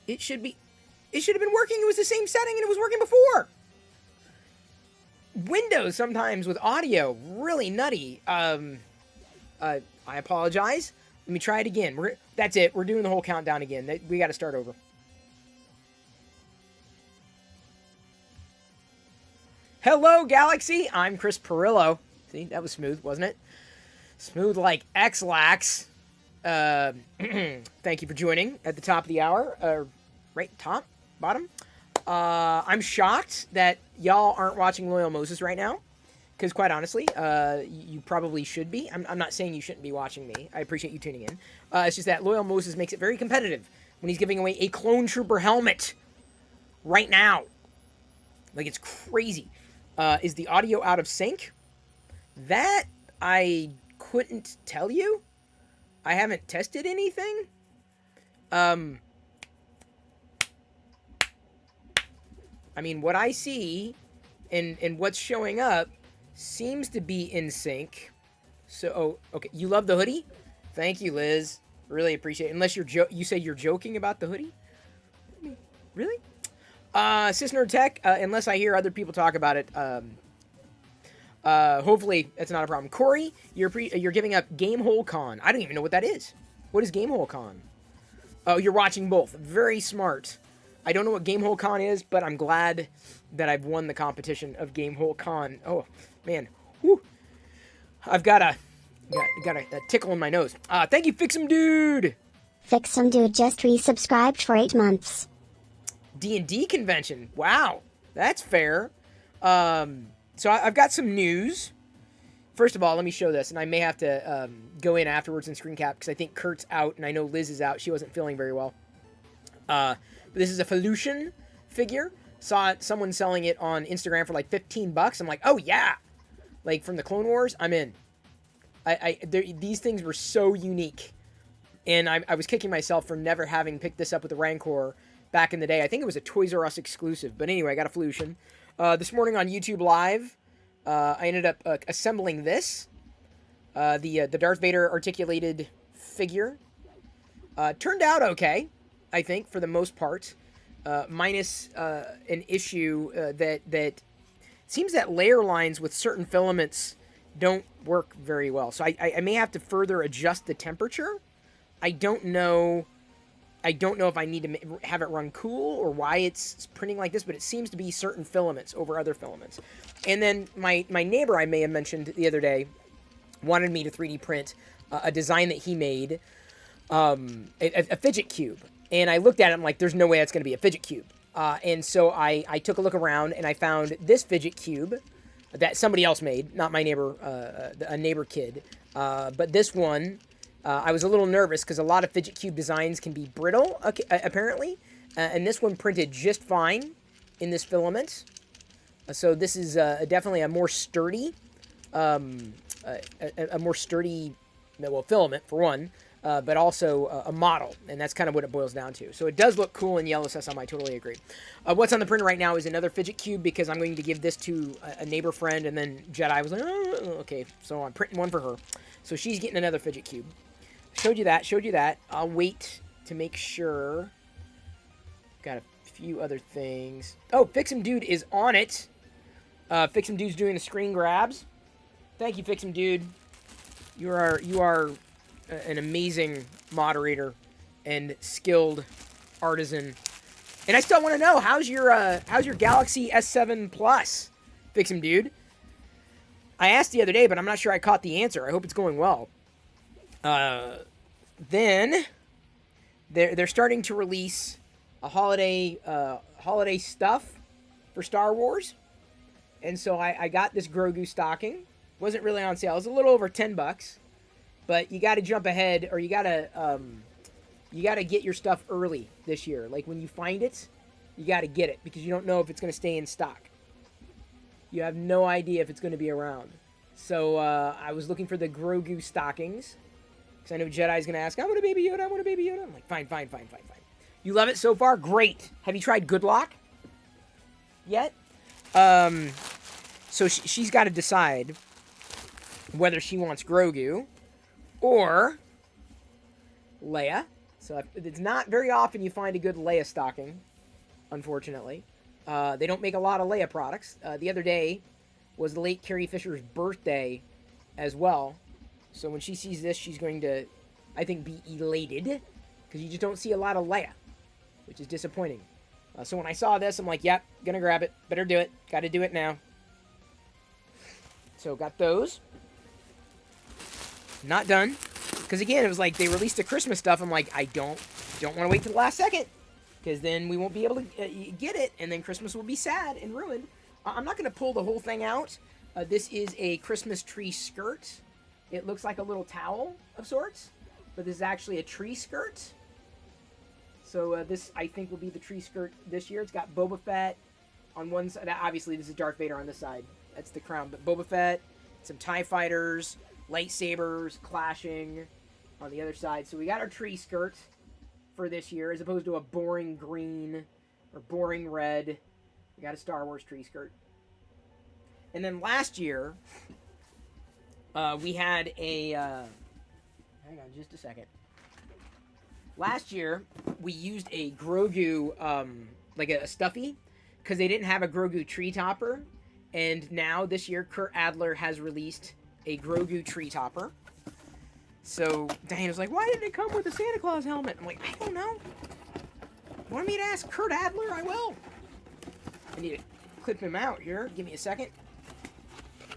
It should have been working. It was the same setting and it was working before. Windows sometimes with audio, really nutty. I apologize. Let me try it again. That's it. We're doing the whole countdown again. We got to start over. Hello, Galaxy. I'm Chris Perillo. See, that was smooth, wasn't it? Smooth like X-Lax. Thank you for joining at the top of the hour. Right, top, bottom. I'm shocked that y'all aren't watching Loyal Moses right now. Because quite honestly, you probably should be. I'm not saying you shouldn't be watching me. I appreciate you tuning in. It's just that Loyal Moses makes it very competitive when he's giving away a Clone Trooper helmet right now. Like, it's crazy. Is the audio out of sync? That I couldn't tell you. I haven't tested anything. I mean, what I see and what's showing up seems to be in sync. So, okay. You love the hoodie? Thank you, Liz. Really appreciate it. Unless you say you're joking about the hoodie? Really? Sis Nerd Tech, unless I hear other people talk about it, hopefully that's not a problem. Corey, you're giving up Gamehole Con. I don't even know what that is. What is Gamehole Con? Oh, you're watching both. Very smart. I don't know what Gamehole Con is, but I'm glad that I've won the competition of Gamehole Con. Oh, man. Whew. I've got a tickle in my nose. Thank you, Fix'em Dude. Fix'em Dude just resubscribed for 8 months. D&D convention. Wow. That's fair. So I've got some news. First of all, let me show this, and I may have to go in afterwards and screen cap because I think Kurt's out, and I know Liz is out. She wasn't feeling very well. But this is a Felucian figure. Saw someone selling it on Instagram for like $15. I'm like, oh yeah, like from the Clone Wars. I'm in. These things were so unique, and I was kicking myself for never having picked this up with the Rancor back in the day. I think it was a Toys R Us exclusive. But anyway, I got a Felucian. This morning on YouTube Live, I ended up assembling this. The Darth Vader articulated figure. Turned out okay, I think, for the most part. Minus an issue that seems that layer lines with certain filaments don't work very well. So I may have to further adjust the temperature. I don't know if I need to have it run cool or why it's printing like this, but it seems to be certain filaments over other filaments. And then my neighbor I may have mentioned the other day wanted me to 3D print a design that he made, a fidget cube. And I looked at it, I'm like, there's no way that's going to be a fidget cube. And so I took a look around and I found this fidget cube that somebody else made, not my neighbor, a neighbor kid. But this one, I was a little nervous because a lot of fidget cube designs can be brittle, apparently. And this one printed just fine in this filament. So this is definitely a more sturdy, filament for one, but also a model. And that's kind of what it boils down to. So it does look cool in yellow sesame. I totally agree. What's on the printer right now is another fidget cube because I'm going to give this to a neighbor friend. And then Jedi was like, oh, okay. So I'm printing one for her. So she's getting another fidget cube. Showed you that. I'll wait to make sure. Got a few other things. Oh, Fix'em Dude is on it. Fix'em Dude's doing the screen grabs. Thank you, Fix'em Dude. You are an amazing moderator and skilled artisan. And I still want to know, how's your Galaxy S7 Plus, Fix'em Dude? I asked the other day, but I'm not sure I caught the answer. I hope it's going well. Then they're starting to release a holiday stuff for Star Wars, and so I got this Grogu stocking. Wasn't really on sale. It was a little over $10, but you got to jump ahead, or you gotta get your stuff early this year. Like when you find it, you got to get it because you don't know if it's going to stay in stock. You have no idea if it's going to be around. So I was looking for the Grogu stockings. Because I know Jedi's going to ask, I want a Baby Yoda, I'm like, fine. You love it so far? Great. Have you tried Good Lock yet? So she's got to decide whether she wants Grogu or Leia. So it's not very often you find a good Leia stocking, unfortunately. They don't make a lot of Leia products. The other day was the late Carrie Fisher's birthday as well. So when she sees this, she's going to, I think, be elated, because you just don't see a lot of Leia, which is disappointing. So when I saw this, I'm like, yep, gonna grab it. Better do it. Gotta do it now. So got those. Not done. Because again, it was like they released the Christmas stuff. I'm like, I don't want to wait till the last second, because then we won't be able to get it, and then Christmas will be sad and ruined. I'm not going to pull the whole thing out. This is a Christmas tree skirt. It looks like a little towel of sorts, but this is actually a tree skirt. So this, I think, will be the tree skirt this year. It's got Boba Fett on one side. Obviously, this is Darth Vader on this side. That's the crown. But Boba Fett, some TIE fighters, lightsabers clashing on the other side. So we got our tree skirt for this year, as opposed to a boring green or boring red. We got a Star Wars tree skirt. And then last year, we had a... hang on just a second. Last year, we used a Grogu, like a stuffy, because they didn't have a Grogu tree topper. And now, this year, Kurt Adler has released a Grogu tree topper. So Diana's like, why didn't it come with a Santa Claus helmet? I'm like, I don't know. Want me to ask Kurt Adler? I will. I need to clip him out here. Give me a second.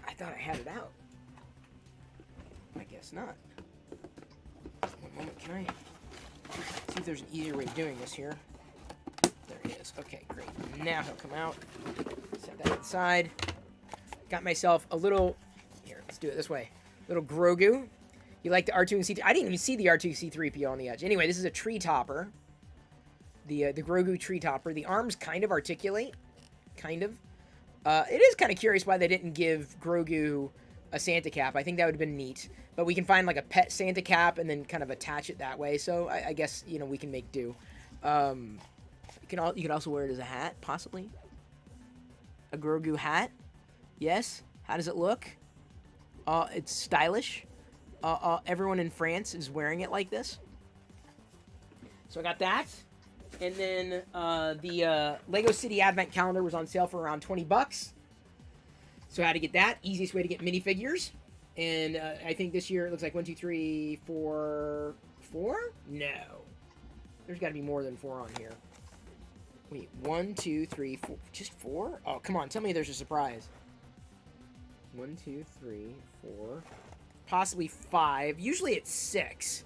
I thought I had it out. I guess not. One moment, can I see if there's an easier way of doing this here? There it is. Okay, great. Now he'll come out. Set that aside. Got myself a little... Here, let's do it this way. Little Grogu. You like the R2 and C3? I didn't even see the R2-C3PO on the edge. Anyway, this is a tree topper. The Grogu tree topper. The arms kind of articulate. Kind of. It is kind of curious why they didn't give Grogu a Santa cap. I think that would have been neat. But we can find like a pet Santa cap and then kind of attach it that way. So I guess, you know, we can make do. You can also wear it as a hat, possibly. A Grogu hat. Yes. How does it look? It's stylish. Everyone in France is wearing it like this. So I got that. And then the Lego City Advent Calendar was on sale for around $20. So I had to get that. Easiest way to get minifigures. And I think this year it looks like 1, 2, 3, 4... 4? No. There's got to be more than 4 on here. Wait, 1, 2, 3, 4. Just 4? Oh, come on. Tell me there's a surprise. 1, 2, 3, 4... Possibly 5. Usually it's 6.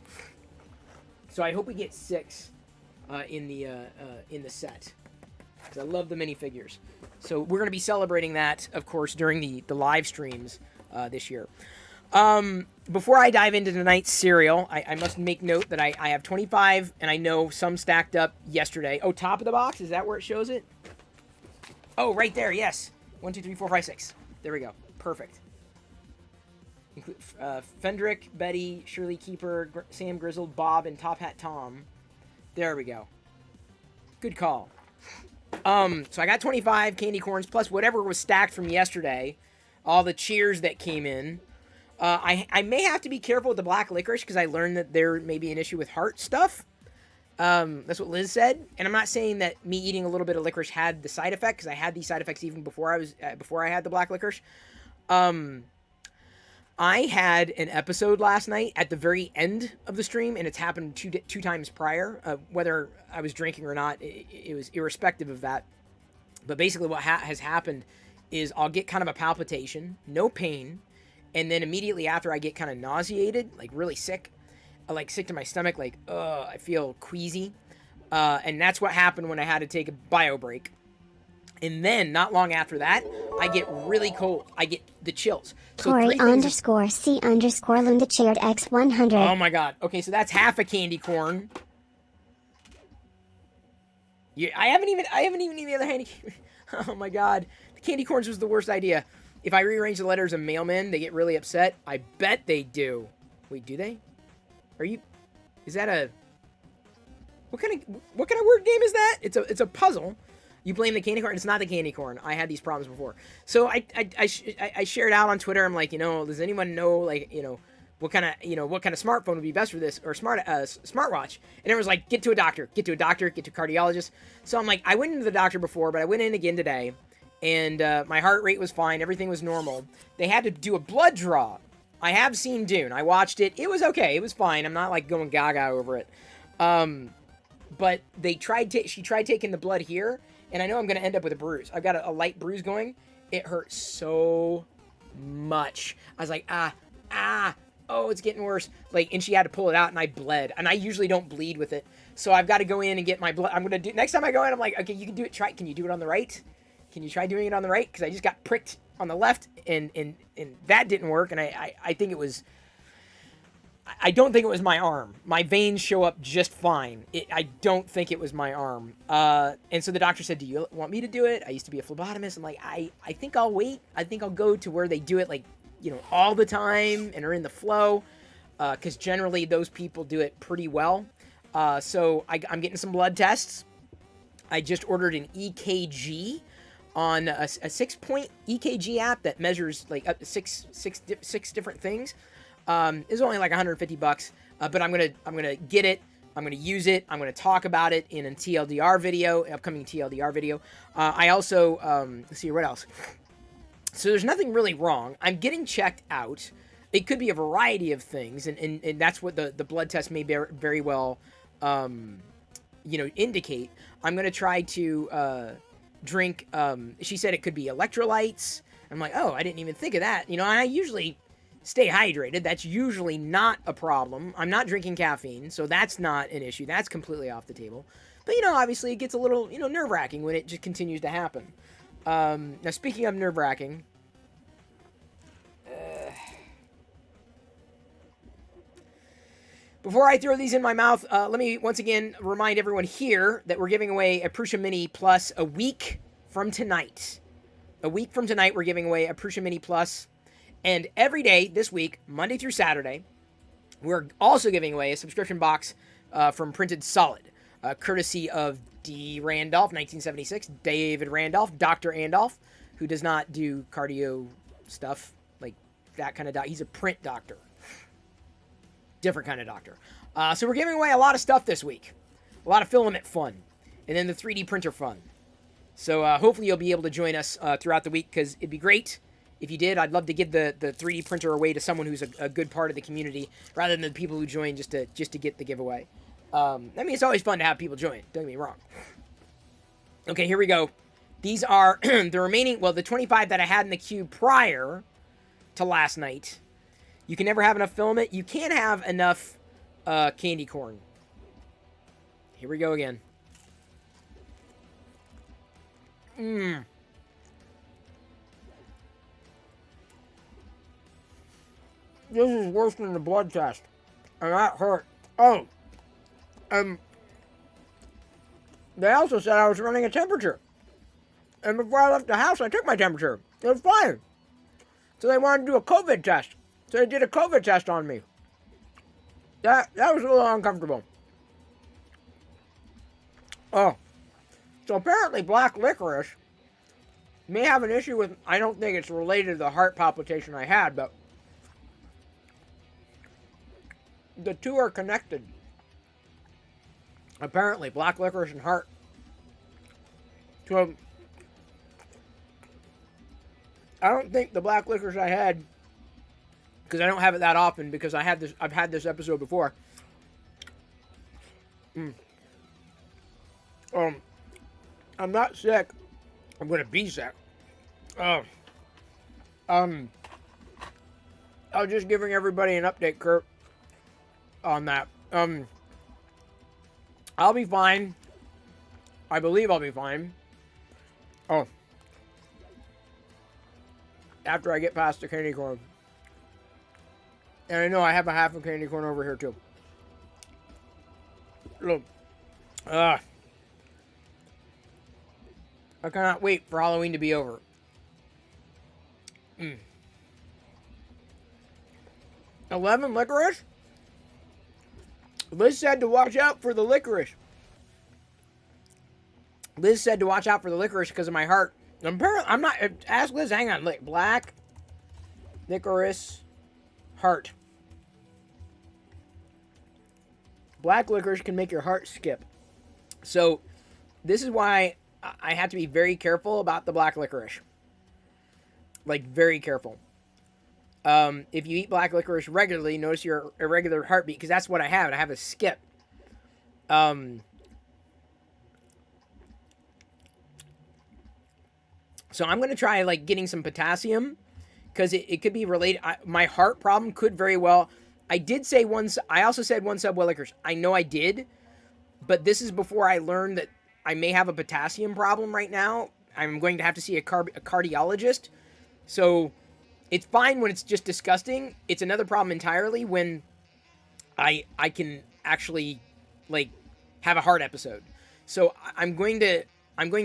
So I hope we get 6 in the set, because I love the minifigures. So we're going to be celebrating that, of course, during the live streams this year. Before I dive into tonight's cereal, I must make note that I have 25, and I know some stacked up yesterday. Oh, top of the box? Is that where it shows it? Oh, right there. Yes. 1, 2, 3, 4, 5, 6. There we go. Perfect. Fendrick, Betty, Shirley Keeper, Sam Grizzled, Bob, and Top Hat Tom. There we go. Good call. So I got 25 candy corns, plus whatever was stacked from yesterday. All the cheers that came in. I may have to be careful with the black licorice, because I learned that there may be an issue with heart stuff. That's what Liz said. And I'm not saying that me eating a little bit of licorice had the side effect, because I had these side effects even before I had the black licorice. I had an episode last night at the very end of the stream, and it's happened two times prior. Whether I was drinking or not, it was irrespective of that. But basically what has happened is I'll get kind of a palpitation, no pain, and then immediately after I get kind of nauseated, like really sick, like sick to my stomach, like, I feel queasy. And that's what happened when I had to take a bio break. And then, not long after that, I get really cold. I get the chills. So Corey _C_ Linda Chaired X100. Oh my god. Okay, so that's half a candy corn. Yeah, I haven't even eaten the other candy. Oh my god. The candy corns was the worst idea. If I rearrange the letters of mailman, they get really upset. I bet they do. Wait, do they? Is that a... What kind of word game is that? It's a puzzle. You blame the candy corn. It's not the candy corn. I had these problems before. So I shared out on Twitter. I'm like, does anyone know, what kind of smartphone would be best for this, or smartwatch. And it was like, get to a doctor, get to a cardiologist. So I'm like, I went into the doctor before, but I went in again today, and my heart rate was fine, everything was normal. They had to do a blood draw. I have seen Dune. I watched it. It was okay. It was fine. I'm not like going gaga over it. But she tried taking the blood here, and I know I'm going to end up with a bruise. I've got a light bruise going. It hurt so much. I was like, oh, it's getting worse. Like, and she had to pull it out, and I bled. And I usually don't bleed with it. So I've got to go in and get my blood. I'm going to do, next time I go in, I'm like, okay, you can do it. Can you do it on the right? Can you try doing it on the right? Because I just got pricked on the left, and that didn't work. And I think it was, I don't think it was my arm. My veins show up just fine. I don't think it was my arm. And so the doctor said, do you want me to do it? I used to be a phlebotomist. I'm like, I think I'll wait. I think I'll go to where they do it, like, all the time and are in the flow. Because generally those people do it pretty well. So I'm getting some blood tests. I just ordered an EKG on a 6-point EKG app that measures like up to six different things. It's only like $150, but I'm gonna get it. I'm gonna use it. I'm gonna talk about it in a TLDR video, upcoming TLDR video. I also let's see what else. So there's nothing really wrong. I'm getting checked out. It could be a variety of things, and that's what the blood test may very well indicate. I'm gonna try to drink. She said it could be electrolytes. I'm like, oh, I didn't even think of that. And I usually stay hydrated. That's usually not a problem. I'm not drinking caffeine, so that's not an issue. That's completely off the table. But, obviously it gets a little, nerve-wracking when it just continues to happen. Now, speaking of nerve-wracking, before I throw these in my mouth, let me once again remind everyone here that we're giving away a Prusa Mini Plus a week from tonight. A week from tonight, we're giving away a Prusa Mini Plus. And every day this week, Monday through Saturday, we're also giving away a subscription box from Printed Solid, courtesy of D. Randolph, 1976, David Randolph, Dr. Andolph, who does not do cardio stuff, like that kind of doctor. He's a print doctor. Different kind of doctor. So we're giving away a lot of stuff this week. A lot of filament fun. And then the 3D printer fun. So hopefully you'll be able to join us throughout the week, because it'd be great if you did. I'd love to give the 3D printer away to someone who's a good part of the community, rather than the people who join just to get the giveaway. It's always fun to have people join. Don't get me wrong. Okay, here we go. These are the remaining, the 25 that I had in the queue prior to last night. You can never have enough filament. You can't have enough candy corn. Here we go again. This is worse than the blood test. And that hurt. Oh. They also said I was running a temperature. And before I left the house, I took my temperature. It was fine. So they wanted to do a COVID test. So they did a COVID test on me. That was a little uncomfortable. Oh. So apparently black licorice may have an issue with, I don't think it's related to the heart palpitation I had, but the two are connected. Apparently, black licorice and heart. So, I don't think the black licorice I had, because I don't have it that often, because I've had this episode before. I'm not sick. I'm gonna be sick. I was just giving everybody an update, Kurt, on that. I'll be fine. I believe I'll be fine. Oh. After I get past the candy corn. And I know I have a half a candy corn over here, too. Look. I cannot wait for Halloween to be over. 11 licorice? Liz said to watch out for the licorice. Liz said to watch out for the licorice because of my heart. I'm not. Ask Liz. Hang on. Black licorice heart. Black licorice can make your heart skip. So this is why I have to be very careful about the black licorice. Like, very careful. If you eat black licorice regularly, notice your irregular heartbeat, because that's what I have. I have a skip. So I'm going to try, like, getting some potassium, because it could be related. My heart problem could very well. I also said one sub well licorice. I know I did, but this is before I learned that I may have a potassium problem right now. I'm going to have to see a cardiologist. So it's fine when it's just disgusting. It's another problem entirely when I can actually, like, have a heart episode. So I'm going to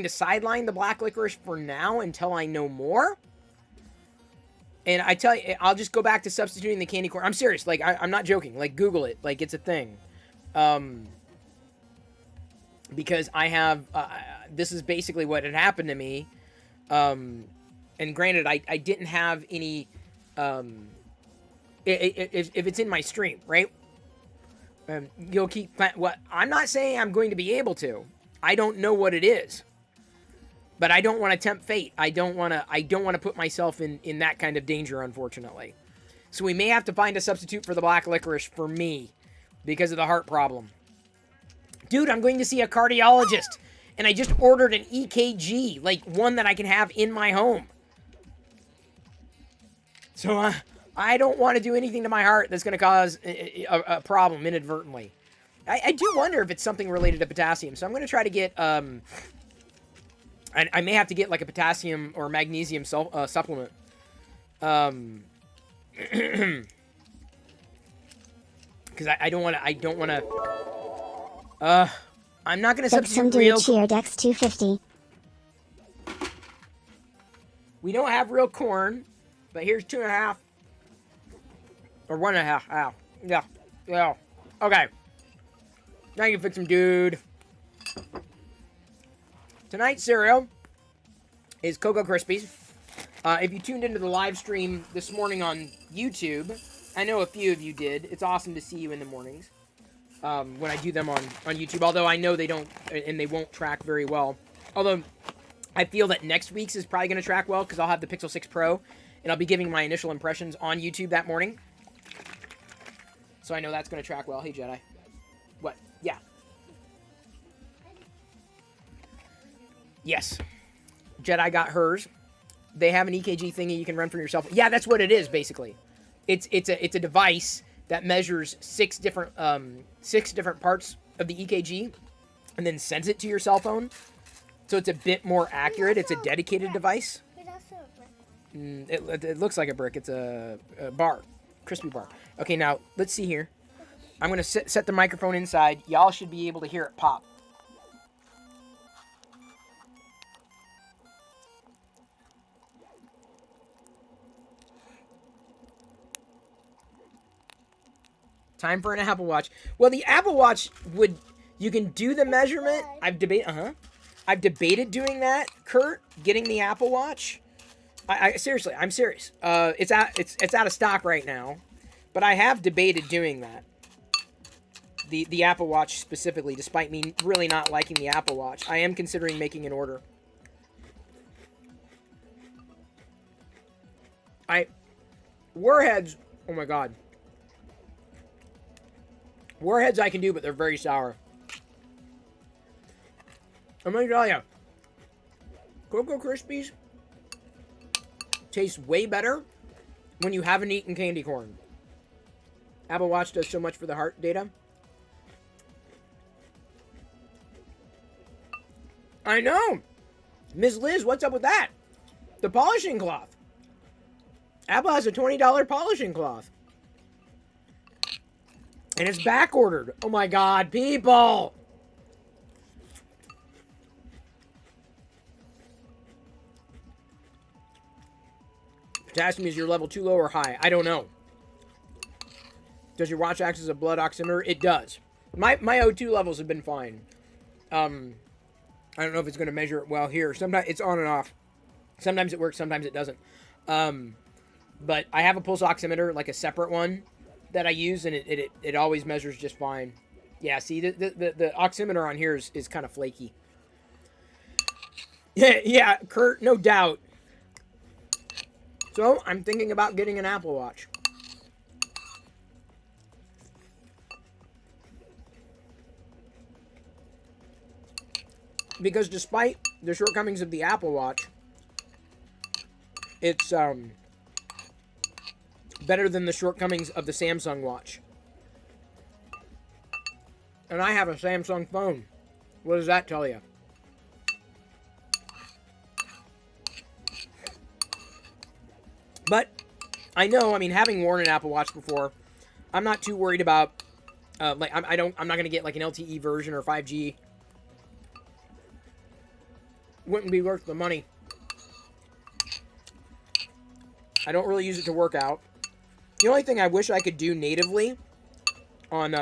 sideline the black licorice for now until I know more. And I tell you, I'll just go back to substituting the candy corn. I'm serious. Like, I'm not joking. Like, Google it. Like, it's a thing. Because I have, this is basically what had happened to me. And granted, I didn't have any, if it's in my stream, right? You'll keep, what, I'm not saying I'm going to be able to. I don't know what it is. But I don't want to tempt fate. I don't want to put myself in that kind of danger, unfortunately. So we may have to find a substitute for the black licorice for me because of the heart problem. Dude, I'm going to see a cardiologist. And I just ordered an EKG, like one that I can have in my home. So I don't want to do anything to my heart that's going to cause a problem inadvertently. I do wonder if it's something related to potassium. So I'm going to try to get... I may have to get like a potassium or magnesium supplement. Because I don't want to. I'm not going to substitute some real. dude cheered X250. We don't have real corn, but here's 2.5 or 1.5. Ow. Yeah. Okay. Now you can fix them, dude. Tonight's cereal is Cocoa Krispies. If you tuned into the live stream this morning on YouTube, I know a few of you did. It's awesome to see you in the mornings when I do them on YouTube, although I know they don't and they won't track very well. Although I feel that next week's is probably going to track well because I'll have the Pixel 6 Pro and I'll be giving my initial impressions on YouTube that morning. So I know that's going to track well. Hey, Jedi. What? Yeah. Yes. Jedi got hers. They have an EKG thingy you can run for yourself. Yeah, that's what it is, basically. It's a device that measures six different parts of the EKG and then sends it to your cell phone. So it's a bit more accurate. It's a dedicated device. It looks like a brick. It's a bar. Crispy bar. Okay, now, let's see here. I'm going to set the microphone inside. Y'all should be able to hear it pop. Time for an Apple Watch. Well, the Apple Watch you can do the measurement. I've debated doing that, Kurt, getting the Apple Watch. Seriously, I'm serious. It's out of stock right now, but I have debated doing that. The Apple Watch specifically, despite me really not liking the Apple Watch, I am considering making an order. Warheads, oh my god. Warheads I can do, but they're very sour. I'm gonna tell you, Cocoa Krispies tastes way better when you haven't eaten candy corn. Apple Watch does so much for the heart data. I know! Ms. Liz, what's up with that? The polishing cloth. Apple has a $20 polishing cloth. And it's back ordered. Oh my god, people! Potassium, is your level too low or high? I don't know. Does your watch act as a blood oximeter? It does. My O2 levels have been fine. I don't know if it's going to measure it well here. Sometimes it's on and off. Sometimes it works, sometimes it doesn't. But I have a pulse oximeter, like a separate one, that I use, and it always measures just fine. Yeah, see, the oximeter on here is kind of flaky. Yeah, Kurt, no doubt. So, I'm thinking about getting an Apple Watch. Because despite the shortcomings of the Apple Watch, it's better than the shortcomings of the Samsung Watch. And I have a Samsung phone. What does that tell you? But I know, I mean, having worn an Apple Watch before, I'm not too worried about I'm not gonna get like an LTE version or 5G. Wouldn't be worth the money. I don't really use it to work out. The only thing I wish I could do natively on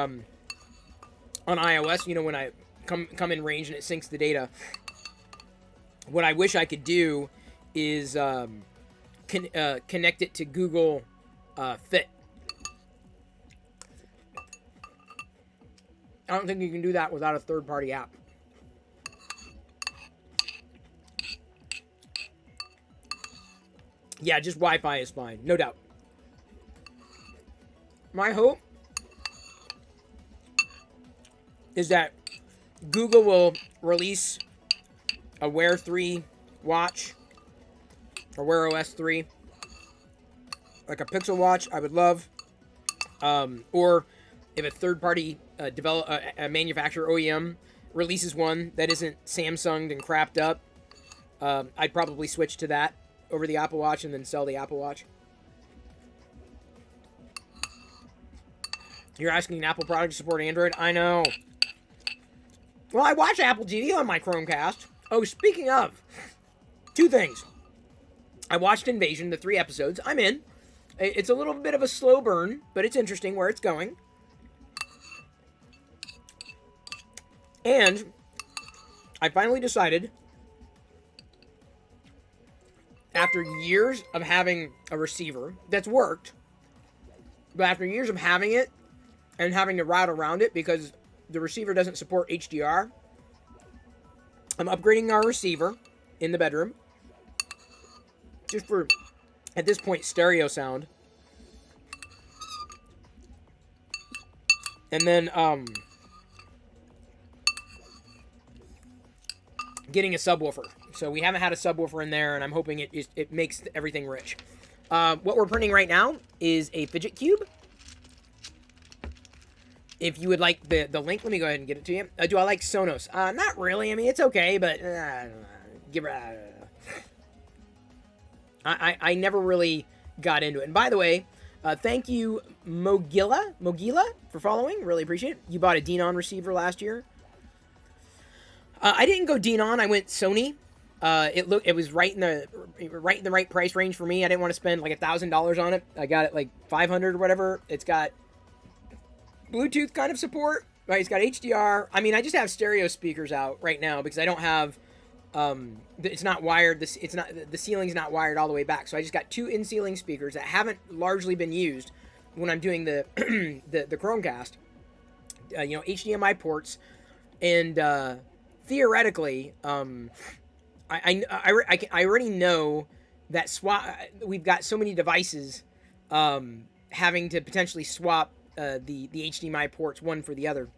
iOS, you know, when I come in range and it syncs the data, what I wish I could do is connect it to Google Fit. I don't think you can do that without a third-party app. Yeah, just Wi-Fi is fine, no doubt. My hope is that Google will release a Wear 3 watch, or Wear OS 3, like a Pixel watch. I would love, or if a third-party a manufacturer OEM releases one that isn't Samsunged and crapped up, I'd probably switch to that over the Apple Watch and then sell the Apple Watch. You're asking an Apple product to support Android? I know. Well, I watch Apple TV on my Chromecast. Oh, speaking of, two things. I watched Invasion, the 3 episodes. I'm in. It's a little bit of a slow burn, but it's interesting where it's going. And I finally decided, after years of having a receiver that's worked, but after years of having it and having to route around it because the receiver doesn't support HDR, I'm upgrading our receiver in the bedroom just for, at this point, stereo sound. And then getting a subwoofer. So we haven't had a subwoofer in there, and I'm hoping it makes everything rich. What we're printing right now is a Fidget cube. If you would like the link, let me go ahead and get it to you. Do I like Sonos? Not really. I mean, it's okay, but I never really got into it. And by the way, thank you, Mogila, for following. Really appreciate it. You bought a Denon receiver last year. I didn't go Denon. I went Sony. It was right in the right price range for me. I didn't want to spend like $1,000 on it. I got it like $500 or whatever. It's got Bluetooth kind of support, right? It's got HDR. I mean, I just have stereo speakers out right now because I don't have. It's not wired. The ceiling's not wired all the way back. So I just got 2 in-ceiling speakers that haven't largely been used when I'm doing the the Chromecast. HDMI ports, and theoretically, I already know that we've got so many devices having to potentially swap the HDMI ports one for the other.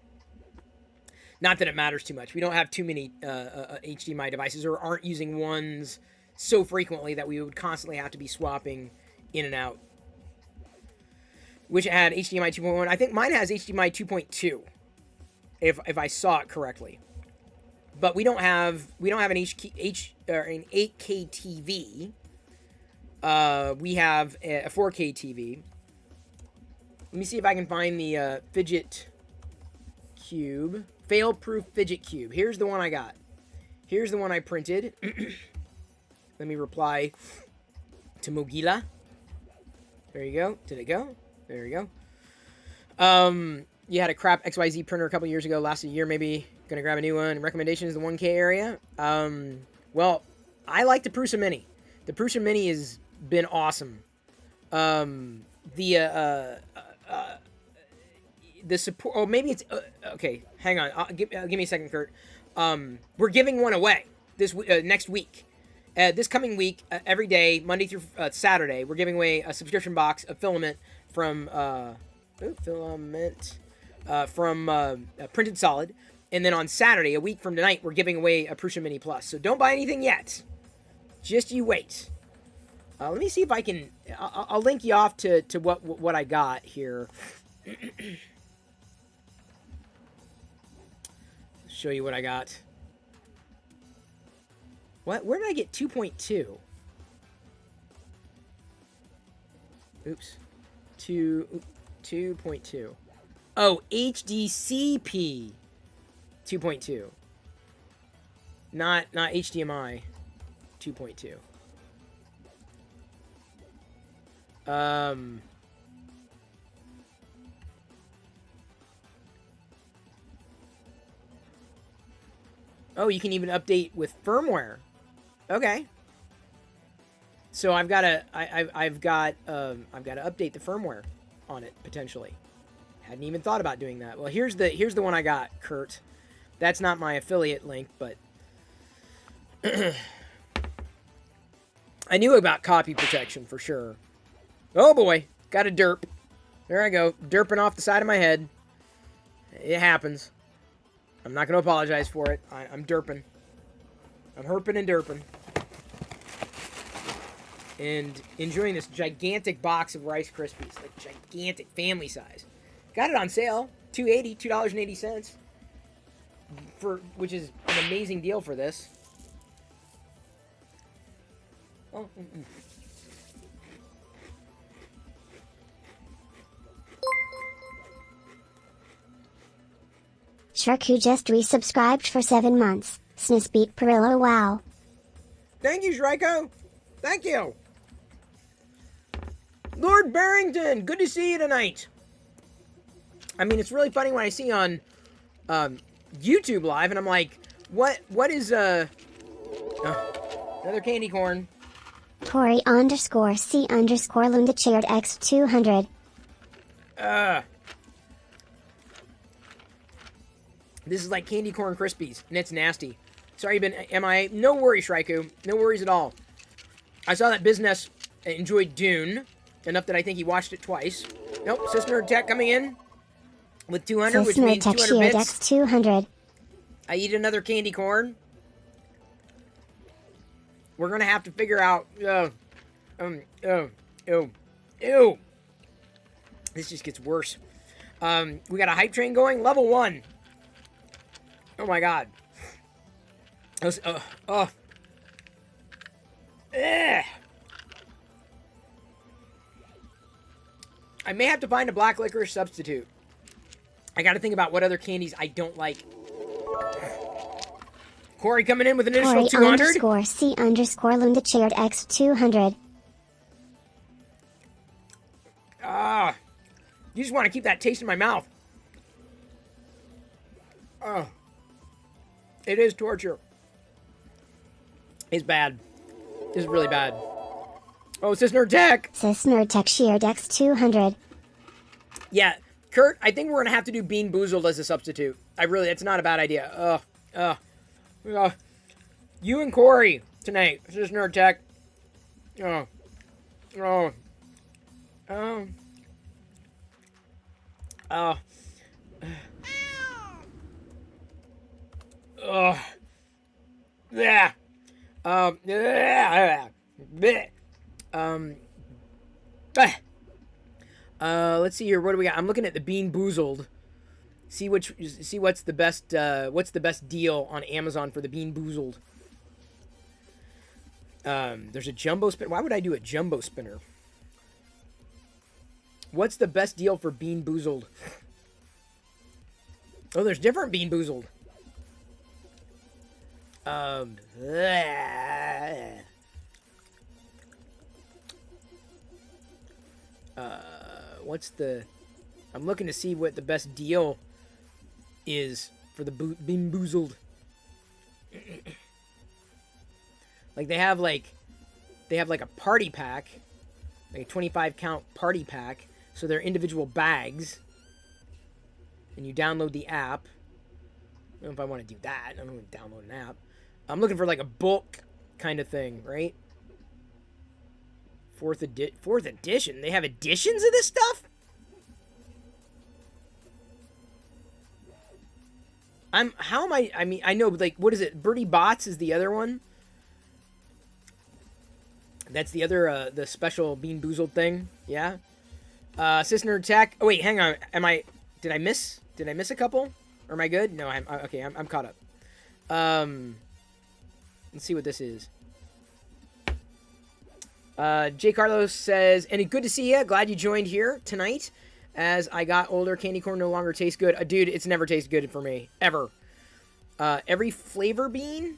Not that it matters too much. We don't have too many HDMI devices, or aren't using ones so frequently that we would constantly have to be swapping in and out. Which had HDMI 2.1. I think mine has HDMI 2.2, if I saw it correctly. But we don't have an an 8K TV. We have a 4K TV. Let me see if I can find the Fidget cube. Fail-proof Fidget cube. Here's the one I got. Here's the one I printed. Let me reply to Mogila. There you go. Did it go? There you go. You had a crap XYZ printer a couple years ago. Lasted a year, maybe. Gonna grab a new one. Recommendations, the 1K area. Well, I like the Prusa Mini. The Prusa Mini has been awesome. The the support. Oh, maybe it's okay. Hang on. Give me a second, Kurt. We're giving one away this next week. This coming week, every day, Monday through Saturday, we're giving away a subscription box of filament from Printed Solid, and then on Saturday, a week from tonight, we're giving away a Prusa Mini Plus. So don't buy anything yet. Just you wait. Let me see if I can. I'll link you off to what I got here. Show you what I got. What? Where did I get 2.2? Oops. 2.2. Oh, HDCP 2.2. Not HDMI 2.2. Oh, you can even update with firmware. Okay. So I've got to update the firmware on it potentially. Hadn't even thought about doing that. Well, here's the one I got, Kurt. That's not my affiliate link, but I knew about copy protection for sure. Oh boy, got a derp. There I go, derping off the side of my head. It happens. I'm not going to apologize for it. I'm derping. I'm herping and derping. And enjoying this gigantic box of Rice Krispies. Like gigantic, family size. Got it on sale. $2.80. Which is an amazing deal for this. Oh, Shark who just resubscribed for 7 months. Snisbeat Perillo, wow. Thank you, Shriko. Thank you. Lord Barrington, good to see you tonight. I mean, it's really funny when I see on YouTube Live, and I'm like, what is, another candy corn. Tori _C Lunda Chaired X200. This is like candy corn Krispies, and it's nasty. Sorry, you've been MIA. No worries, Shraiku. No worries at all. I saw that business enjoyed Dune enough that I think he watched it twice. Nope, Sister Tech coming in with 200, which means 200 bits. X200. I eat another candy corn. We're gonna have to figure out. Ew. This just gets worse. We got a hype train going. Level 1. Oh my god. I may have to find a black licorice substitute. I gotta think about what other candies I don't like. Corey coming in with an additional 200. Tori _C Lunda Chaired X200. You just want to keep that taste in my mouth. Oh. It is torture. It's bad. This is really bad. Oh, Sis Nerd Tech. Sis Nerd Tech Sheared X200. Yeah, Kurt, I think we're going to have to do Bean Boozled as a substitute. That's not a bad idea. You and Corey tonight. Sis Nerd Tech. Yeah. Let's see here. What do we got? I'm looking at the Bean Boozled. See what's the best deal on Amazon for the Bean Boozled. There's a jumbo spin. Why would I do a jumbo spinner? What's the best deal for Bean Boozled? Oh, there's different Bean Boozled. What's the... I'm looking to see what the best deal is for the Bean Boozled. Like, they have like a party pack. Like a 25 count party pack. So they're individual bags. and you download the app. I don't know if I want to do that. I don't want to download an app. I'm looking for like a bulk kind of thing, right? Fourth edition. They have editions of this stuff? I mean, I know, but like, what is it? Birdie Bots is the other one. That's the other, the special Bean Boozled thing. Yeah. Cisner Tech. Oh, wait, hang on. Did I miss a couple? Or am I good? No, okay, I'm caught up. Let's see what this is. Jay Carlos says, and good to see you. Glad you joined here tonight. As I got older, candy corn no longer tastes good. Dude, it's never tasted good for me. Ever. Every flavor bean?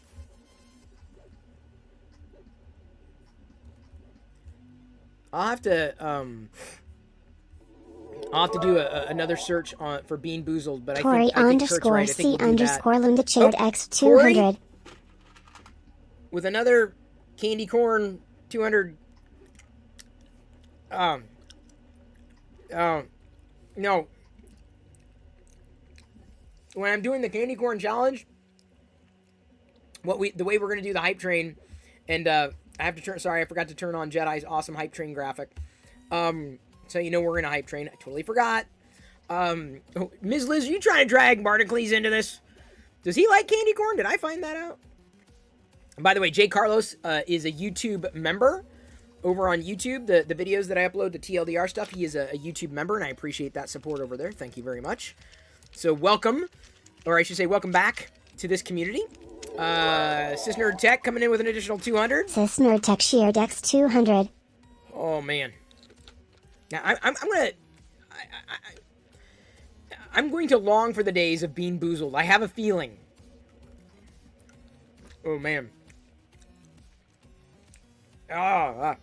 I'll have to do another search for Bean Boozled, but Tori I think Kurt's right. I think we'll do that. Linda Chaired Oh, X200. With another candy corn 200. No. When I'm doing the candy corn challenge, the way we're gonna do the hype train, and I have to turn. Sorry, I forgot to turn on Jedi's awesome hype train graphic. So you know we're in a hype train. I totally forgot. Ms. Liz, are you trying to drag Barnacles into this? Does he like candy corn? Did I find that out? And by the way, Jay Carlos is a YouTube member over on YouTube. The videos that I upload, the TLDR stuff, he is a YouTube member, and I appreciate that support over there. Thank you very much. So welcome, or I should say welcome back to this community. Cisnerd Tech coming in with an additional 200. Cisnerd Tech shared X200. Oh, man. Now, I'm going to long for the days of Bean Boozled. I have a feeling. Oh, man. I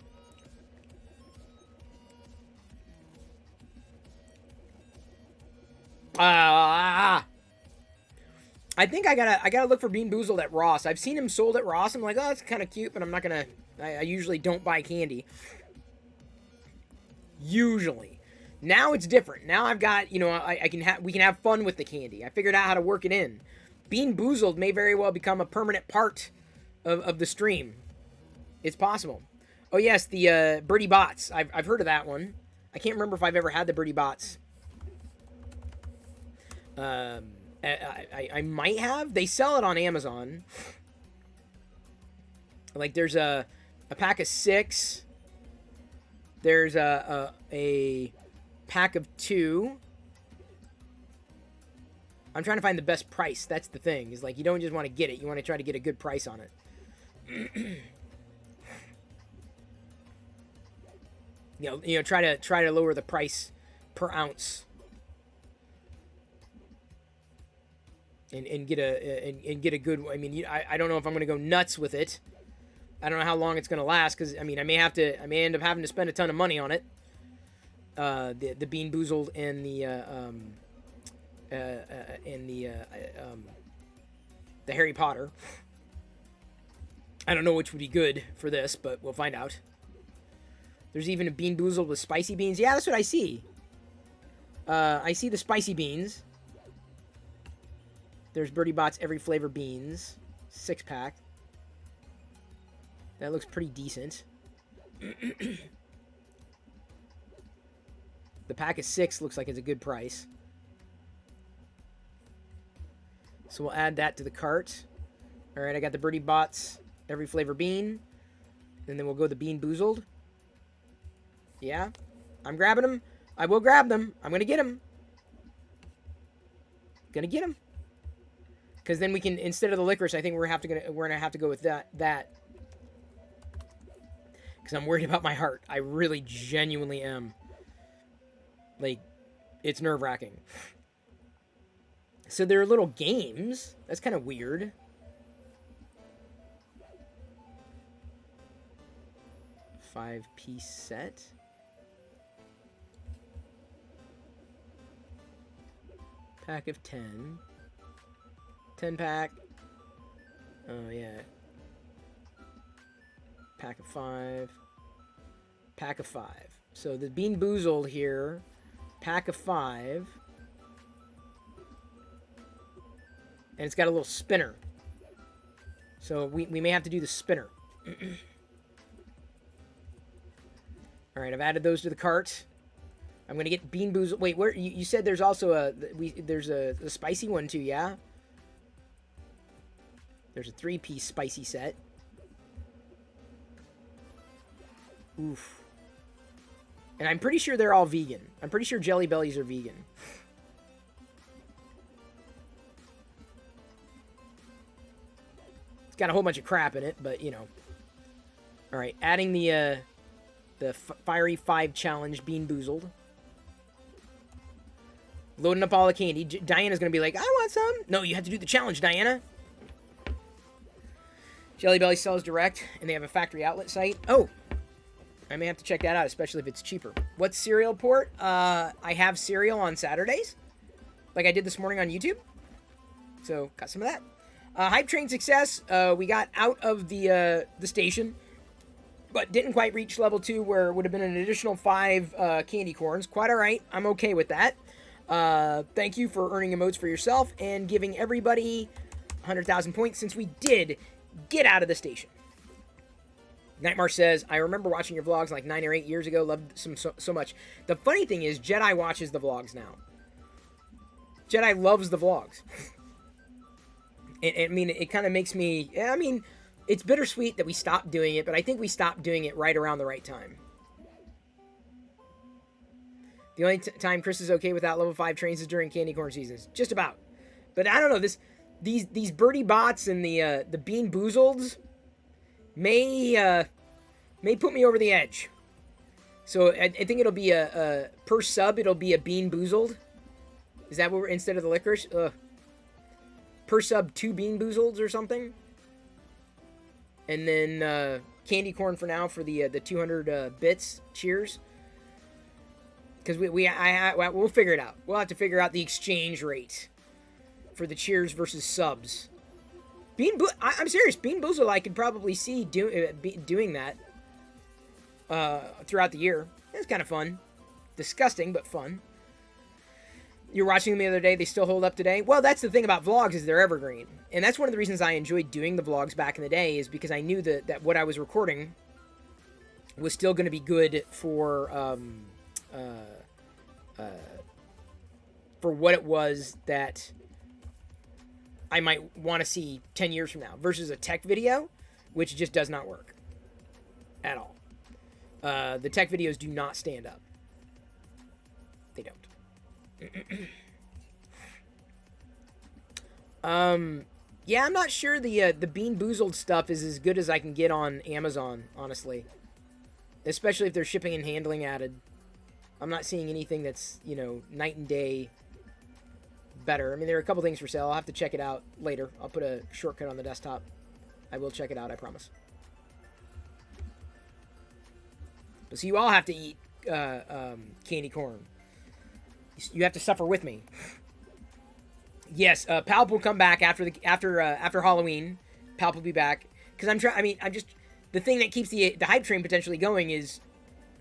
think I gotta look for Bean Boozled at Ross. I've seen him sold at Ross. I'm like, oh, that's kind of cute, but I'm not gonna. I usually don't buy candy. Usually, now it's different. Now I've got, we can have fun with the candy. I figured out how to work it in. Bean Boozled may very well become a permanent part of the stream. It's possible. Oh yes, the Birdie Bots. I've heard of that one. I can't remember if I've ever had the Birdie Bots. I might have. They sell it on Amazon. Like there's a pack of 6. There's a pack of 2. I'm trying to find the best price. That's the thing. Is like you don't just want to get it. You want to try to get a good price on it. Try to lower the price per ounce. And get a good. I mean, I don't know if I'm gonna go nuts with it. I don't know how long it's gonna last because I may end up having to spend a ton of money on it. The Bean Boozled and the Harry Potter. I don't know which would be good for this, but we'll find out. There's even a Bean Boozled with spicy beans. Yeah, that's what I see. I see the spicy beans. There's Birdie Bots every flavor beans. 6-pack. That looks pretty decent. The pack of 6 looks like it's a good price. So we'll add that to the cart. Alright, I got the Birdie Bots every flavor bean. And then we'll go the Bean Boozled. Yeah. I'm grabbing them. I will grab them. I'm going to get them. Gonna get them. Because then we can, instead of the licorice, I think we're gonna have to go with that. Because I'm worried about my heart. I really genuinely am. Like, it's nerve-wracking. So there are little games. That's kind of weird. Five-piece set. Pack of 10. 10-pack. Oh, yeah. Pack of 5. Pack of 5. So the Bean Boozled here. Pack of 5. And it's got a little spinner. So we may have to do the spinner. Alright, I've added those to the cart. I'm going to get Bean Boozled. Wait, where you said there's also there's a spicy one too, yeah? There's a 3-piece spicy set. Oof. And I'm pretty sure they're all vegan. I'm pretty sure Jelly Bellies are vegan. It's got a whole bunch of crap in it, but, you know. Alright, adding the Fiery 5 Challenge Bean Boozled. Loading up all the candy. Diana's going to be like, I want some. No, you have to do the challenge, Diana. Jelly Belly sells direct, and they have a factory outlet site. Oh, I may have to check that out, especially if it's cheaper. What's cereal port? I have cereal on Saturdays, like I did this morning on YouTube. So, got some of that. Hype train success. We got out of the station, but didn't quite reach level 2, where it would have been an additional 5 candy corns. Quite all right. I'm okay with that. Thank you for earning emotes for yourself and giving everybody 100,000 points since we did get out of the station. Nightmare says, I remember watching your vlogs like 9 or 8 years ago. Loved them so much. The funny thing is, Jedi watches the vlogs now. Jedi loves the vlogs. I mean, it kind of makes me... I mean, it's bittersweet that we stopped doing it, but I think we stopped doing it right around the right time. The only time Chris is okay without level 5 trains is during candy corn seasons. Just about. But I don't know, these birdie bots and the Bean Boozleds may put me over the edge. So I think it'll be a per sub, it'll be a Bean Boozled. Is that what we're, instead of the licorice? Per sub 2 Bean Boozleds or something. And then candy corn for now for the 200 bits. Cheers. Because we'll figure it out. We'll have to figure out the exchange rate for the cheers versus subs. I'm serious. Bean Boozled, I could probably see doing that throughout the year. It's kind of fun. Disgusting, but fun. You were watching them the other day. They still hold up today. Well, that's the thing about vlogs, is they're evergreen. And that's one of the reasons I enjoyed doing the vlogs back in the day, is because I knew that what I was recording was still going to be good for what it was that I might want to see 10 years from now, versus a tech video, which just does not work at all. The tech videos do not stand up. They don't. Yeah, I'm not sure the Bean Boozled stuff is as good as I can get on Amazon, honestly. Especially if there's shipping and handling added. I'm not seeing anything that's, you know, night and day better. I mean, there are a couple things for sale. I'll have to check it out later. I'll put a shortcut on the desktop. I will check it out, I promise. But so you all have to eat candy corn. You have to suffer with me. Yes, Palp will come back after Halloween. Palp will be back because I'm just the thing that keeps the hype train potentially going is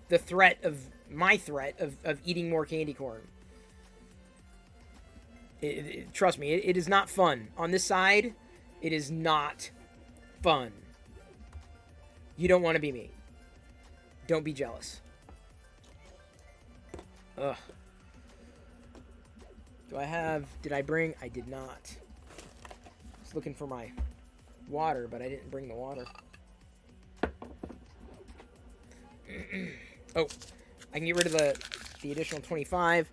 the threat of eating more candy corn. Trust me, it is not fun. On this side, it is not fun. You don't want to be me. Don't be jealous. Ugh. Did I bring? I did not. I was looking for my water, but I didn't bring the water. Oh, I can get rid of the additional 25.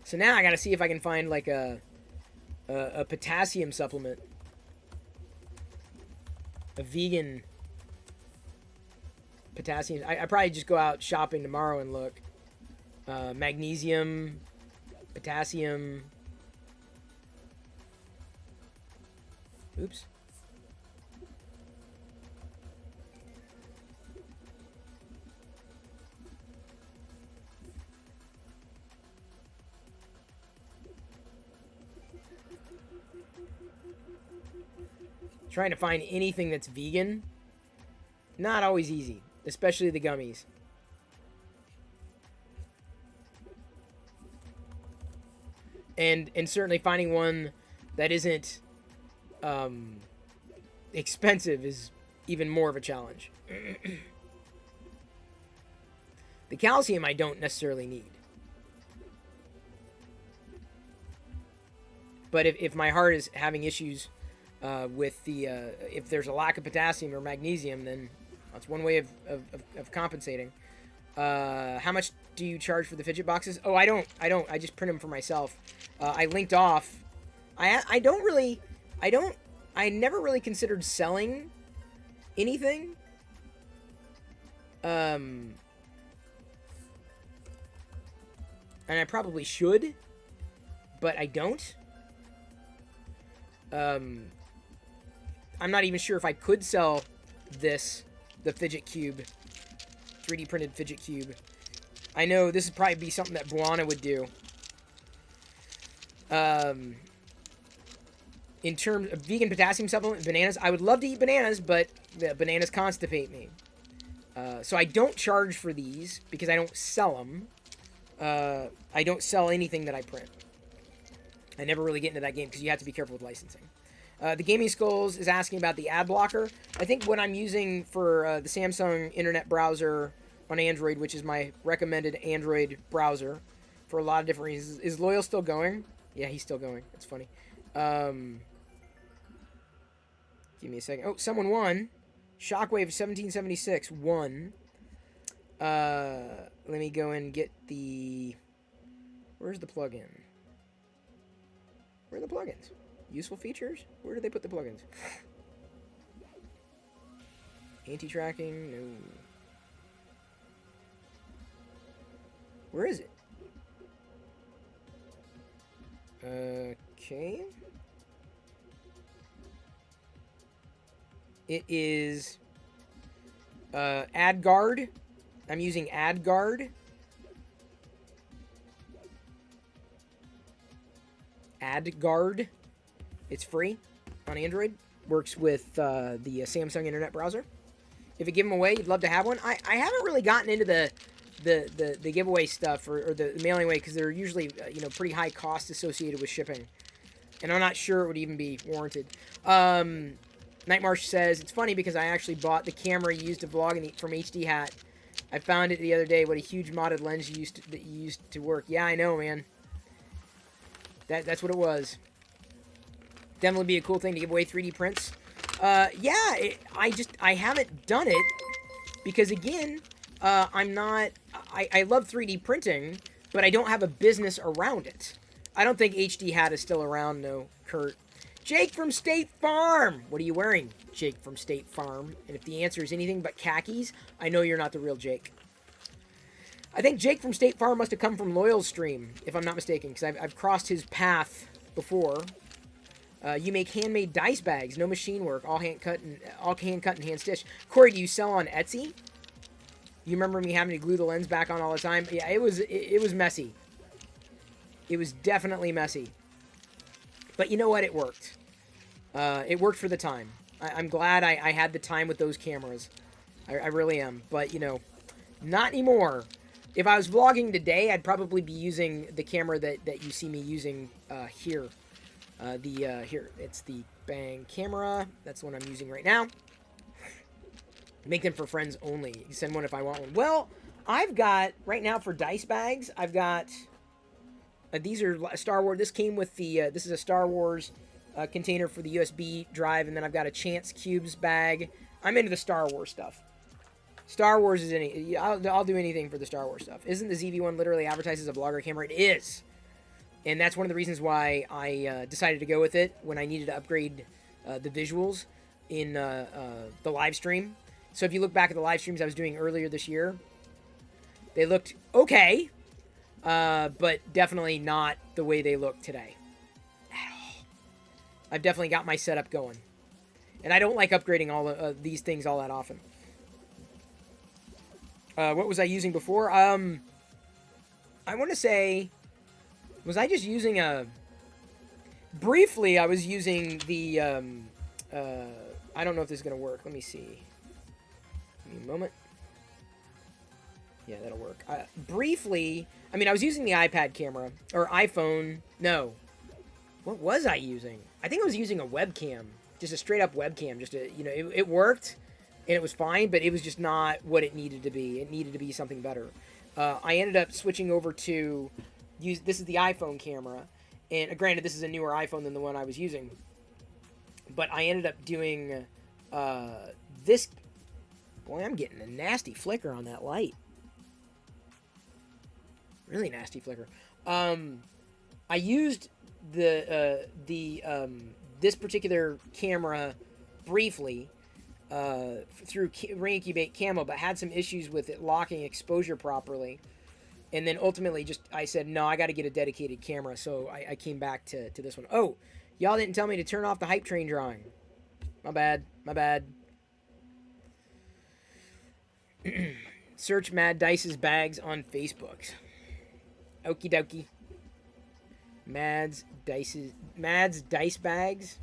So now I gotta see if I can find like a potassium supplement. A vegan potassium. I probably just go out shopping tomorrow and look. Magnesium, potassium. Oops. Trying to find anything that's vegan. Not always easy. Especially the gummies. and certainly finding one that isn't expensive is even more of a challenge. The calcium I don't necessarily need. But if my heart is having issues with the... if there's a lack of potassium or magnesium, then that's one way of compensating. How much do you charge for the fidget boxes? Oh, I don't. I just print them for myself. I linked off. I never really considered selling anything. And I probably should, but I don't. I'm not even sure if I could sell this, the fidget cube, 3D printed fidget cube. I know this would probably be something that Buana would do. In terms of vegan potassium supplement, bananas, I would love to eat bananas, but the bananas constipate me. So I don't charge for these because I don't sell them. I don't sell anything that I print. I never really get into that game because you have to be careful with licensing. The Gaming Skulls is asking about the ad blocker. I think what I'm using for the Samsung internet browser on Android, which is my recommended Android browser for a lot of different reasons. Is Loyal still going? Yeah, he's still going. It's funny. Give me a second. Oh, someone won. Shockwave 1776 won. Let me go and get the... Where's the plugin? Where are the plugins? Useful features? Where do they put the plugins? Anti-tracking? No. Where is it? Okay. It is AdGuard. I'm using AdGuard. AdGuard. It's free on Android. Works with the Samsung internet browser. If you give them away, you'd love to have one. I haven't really gotten into the giveaway stuff or the mailing away because they're usually pretty high cost associated with shipping, and I'm not sure it would even be warranted. Nightmarsh says it's funny because I actually bought the camera you used to vlog from HD Hat. I found it the other day. What a huge modded lens you used to work. Yeah, I know, man. That's what it was. Definitely be a cool thing to give away 3D prints. Yeah, I haven't done it because again, I'm not. I love 3D printing, but I don't have a business around it. I don't think HD Hat is still around, no, Kurt. Jake from State Farm! What are you wearing, Jake from State Farm? And if the answer is anything but khakis, I know you're not the real Jake. I think Jake from State Farm must have come from Loyal's stream, if I'm not mistaken, because I've crossed his path before. You make handmade dice bags, no machine work, all hand cut and hand stitched. Corey, do you sell on Etsy? You remember me having to glue the lens back on all the time? Yeah, it was messy. It was definitely messy. But you know what? It worked. It worked for the time. I'm glad I had the time with those cameras. I really am. But, not anymore. If I was vlogging today, I'd probably be using the camera that you see me using here. Here, it's the Bang camera. That's the one I'm using right now. Make them for friends only. You can send one if I want one. Well, I've got, right now for dice bags, I've got... these are Star Wars. This came with the... this is a Star Wars container for the USB drive, and then I've got a Chance Cubes bag. I'm into the Star Wars stuff. Star Wars is any... I'll do anything for the Star Wars stuff. Isn't the ZV-1 literally advertised as a vlogger camera? It is. And that's one of the reasons why I decided to go with it when I needed to upgrade the visuals in the live stream. So if you look back at the live streams I was doing earlier this year, they looked okay, but definitely not the way they look today at all. I've definitely got my setup going. And I don't like upgrading all of these things all that often. What was I using before? I want to say... Was I just using a... Briefly, I was using the... I don't know if this is going to work. Let me see. Give me a moment. Yeah, that'll work. Briefly, I mean, I was using the iPad camera, or iPhone. No. What was I using? I think I was using a webcam. Just a straight up webcam. Just a, you know, it worked, and it was fine, but it was just not what it needed to be. It needed to be something better. I ended up switching over to this is the iPhone camera, and granted, this is a newer iPhone than the one I was using, but I ended up doing this. Boy, I'm getting a nasty flicker on that light. Really nasty flicker. I used this particular camera briefly through Ring Incubate Camo, but had some issues with it locking exposure properly. And then ultimately I said, no, I got to get a dedicated camera. So I came back to this one. Oh, y'all didn't tell me to turn off the hype train drawing. My bad. My bad. Search Mad Dice's bags on Facebook. Okie dokie. Mad's Dice bags.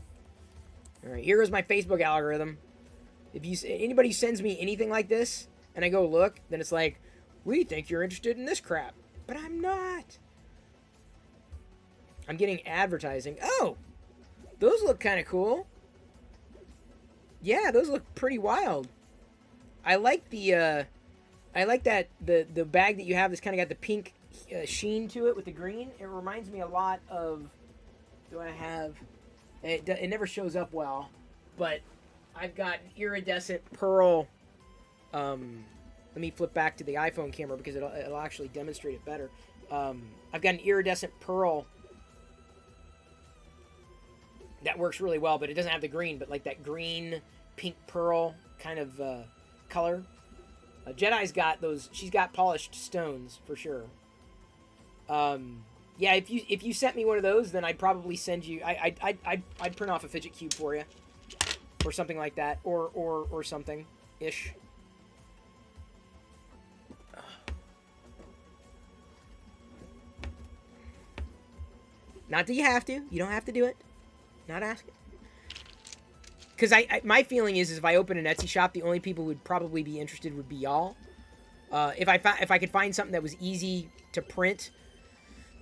Alright, here is my Facebook algorithm. If anybody sends me anything like this, and I go look, then it's like, we think you're interested in this crap. But I'm not. I'm getting advertising. Oh! Those look kind of cool. Yeah, those look pretty wild. I like the, I like that, the bag that you have that's kind of got the pink sheen to it with the green. It reminds me a lot of, do I have, it never shows up well, but I've got iridescent pearl, let me flip back to the iPhone camera because it'll actually demonstrate it better. I've got an iridescent pearl that works really well, but it doesn't have the green, but like that green, pink pearl kind of color. Jedi's got those, she's got polished stones for sure. Yeah, if you sent me one of those, then I'd probably send you, I'd print off a fidget cube for you. Or something like that, or something ish. Not that you have to. You don't have to do it. Not asking. Because my feeling is if I open an Etsy shop, the only people who would probably be interested would be y'all. If I could find something that was easy to print,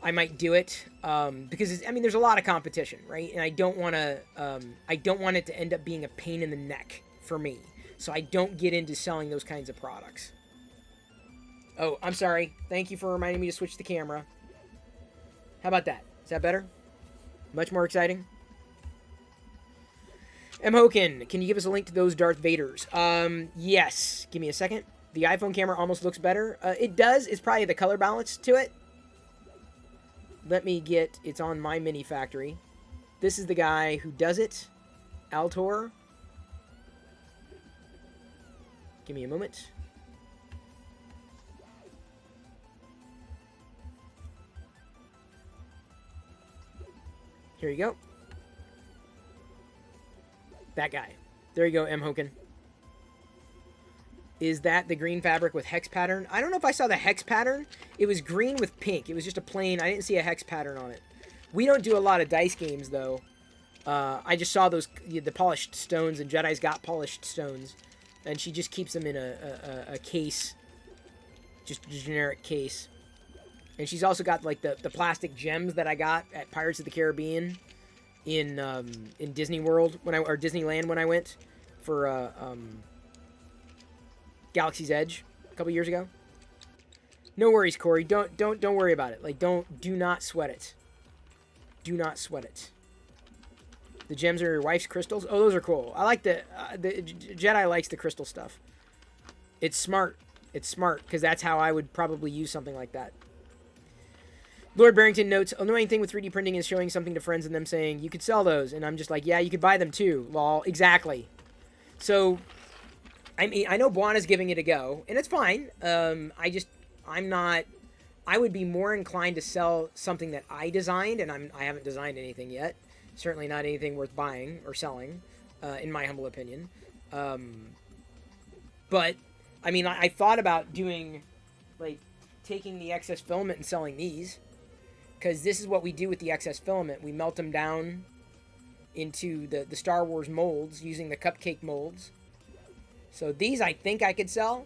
I might do it. Because I mean, there's a lot of competition, right? And I don't want it to end up being a pain in the neck for me. So I don't get into selling those kinds of products. Oh, I'm sorry. Thank you for reminding me to switch the camera. How about that? Is that better? Much more exciting? M. Hoken, can you give us a link to those Darth Vaders? Yes. Give me a second. The iPhone camera almost looks better. It does. It's probably the color balance to it. Let me get... It's on my mini factory. This is the guy who does it. Altor. Give me a moment. Here you go. That guy. There you go, M. Hoken. Is that the green fabric with hex pattern? I don't know if I saw the hex pattern. It was green with pink. It was just a plain... I didn't see a hex pattern on it. We don't do a lot of dice games, though. I just saw those... the polished stones, and Jedi's got polished stones. And she just keeps them in a case. Just a generic case. And she's also got, like, the plastic gems that I got at Pirates of the Caribbean in Disney World, or Disneyland when I went for, Galaxy's Edge a couple years ago. No worries, Corey. Don't worry about it. Like, do not sweat it. Do not sweat it. The gems are your wife's crystals. Oh, those are cool. I like the Jedi likes the crystal stuff. It's smart. It's smart because that's how I would probably use something like that. Lord Barrington notes, annoying thing with 3D printing is showing something to friends and them saying, you could sell those. And I'm just like, yeah, you could buy them too. Lol. Exactly. So, I mean, I know Buana's giving it a go, and it's fine. I'm not... I would be more inclined to sell something that I designed, and I haven't designed anything yet. Certainly not anything worth buying or selling, in my humble opinion. But, I mean, I thought about doing, like, taking the excess filament and selling these. Because this is what we do with the excess filament. We melt them down into the Star Wars molds using the cupcake molds. So these I think I could sell.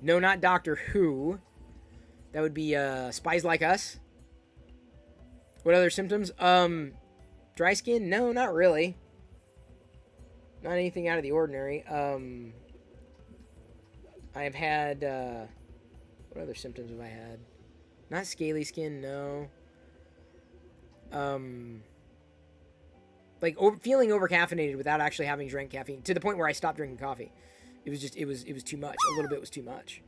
No, not Doctor Who. That would be Spies Like Us. What other symptoms? Dry skin? No, not really. Not anything out of the ordinary. I've had what other symptoms have I had? Not scaly skin, no. Like feeling over caffeinated without actually having drank caffeine, to the point where I stopped drinking coffee. It was just it was too much. A little bit was too much.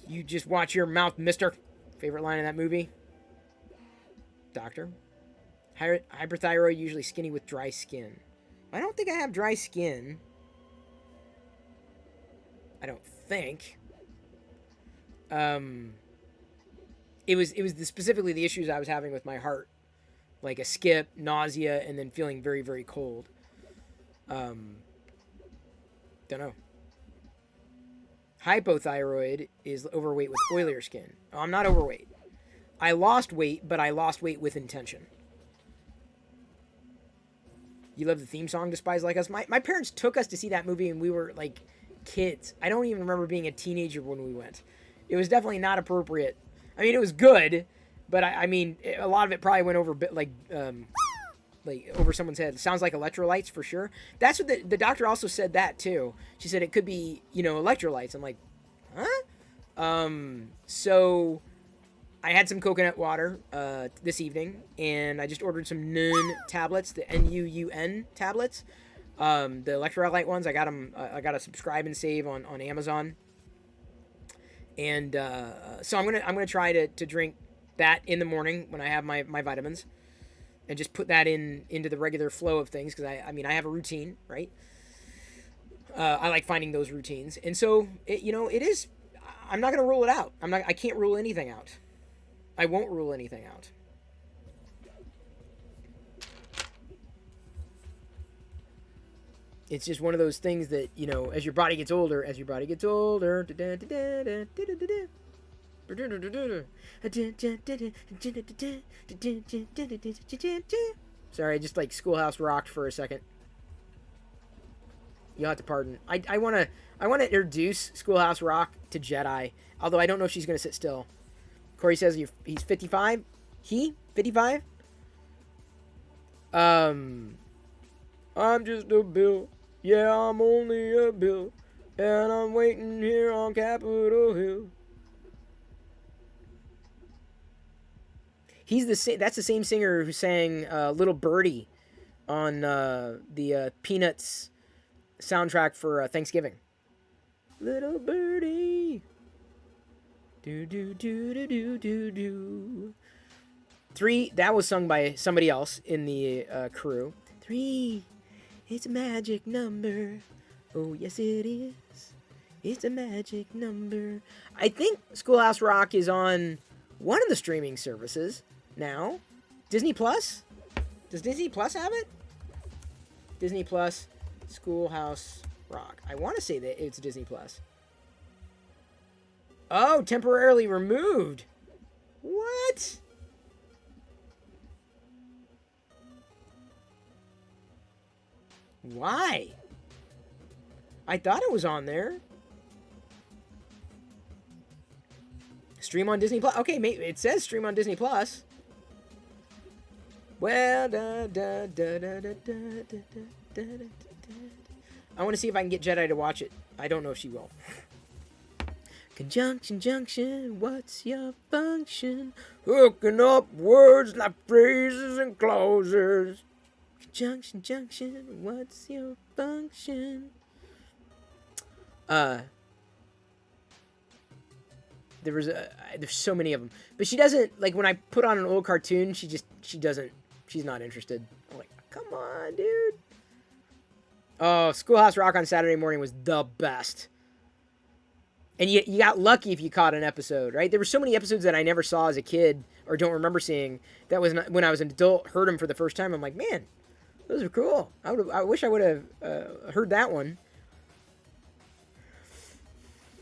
You just watch your mouth, mister. Favorite line in that movie? Doctor. Hyperthyroid, usually skinny with dry skin. I don't think I have dry skin. I don't think. It was specifically the issues I was having with my heart, like a skip, nausea, and then feeling very, very cold. Don't know. Hypothyroid is overweight with oilier skin. Oh, I'm not overweight. I lost weight, but I lost weight with intention. You love the theme song to Spies Like Us? My parents took us to see that movie, and we were like kids. I don't even remember being a teenager when we went. It was definitely not appropriate. I mean, it was good, but I mean, a lot of it probably went over like over someone's head. It sounds like electrolytes for sure. That's what the doctor also said that too. She said it could be, electrolytes. I'm like, huh? So I had some coconut water this evening, and I just ordered some Nun tablets, the Nuun tablets, the electrolyte ones. I got them. I got to subscribe and save on Amazon, and so I'm gonna try to drink that in the morning when I have my vitamins, and just put that into the regular flow of things, because I mean I have a routine, right? I like finding those routines, and so it is. I'm not gonna rule it out. I can't rule anything out. I won't rule anything out. It's just one of those things that, as your body gets older, sorry, I just like Schoolhouse Rocked for a second. You'll have to pardon. I want to introduce Schoolhouse Rock to Jedi, although I don't know if she's going to sit still. Corey says he's 55. He? 55? I'm just a bill. Yeah, I'm only a bill. And I'm waiting here on Capitol Hill. That's the same singer who sang Little Birdie on the Peanuts soundtrack for Thanksgiving. Little Birdie. Do do do do do do do. 3, that was sung by somebody else in the crew. 3, it's a magic number. Oh yes it is. It's a magic number. I think Schoolhouse Rock is on one of the streaming services now. Disney Plus? Does Disney Plus have it? Disney Plus, Schoolhouse Rock. I want to say that it's Disney Plus. Oh, temporarily removed. What? Why? I thought it was on there. Stream on Disney Plus. Okay, it says stream on Disney Plus. Well, I want to see if I can get Jedi to watch it. I don't know if she will. Conjunction, junction, what's your function? Hooking up words like phrases and clauses. Conjunction, junction, what's your function? There's so many of them, but she doesn't, like, when I put on an old cartoon, she's not interested. I'm like, come on, dude. Oh, Schoolhouse Rock on Saturday morning was the best. And you got lucky if you caught an episode, right? There were so many episodes that I never saw as a kid or don't remember seeing. That was when I was an adult, heard them for the first time. I'm like, man, those are cool. I wish I would have heard that one.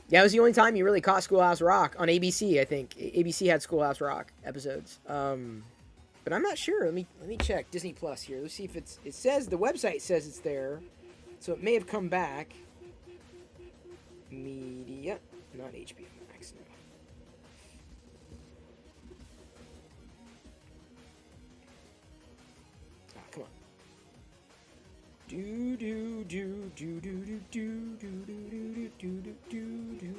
Yeah, it was the only time you really caught Schoolhouse Rock on ABC. I think ABC had Schoolhouse Rock episodes, but I'm not sure. Let me check Disney Plus here. Let's see if it says the website says it's there, so it may have come back. Media, not HBO Max. No. Ah, come on. Do do do do do do do do do do do do do.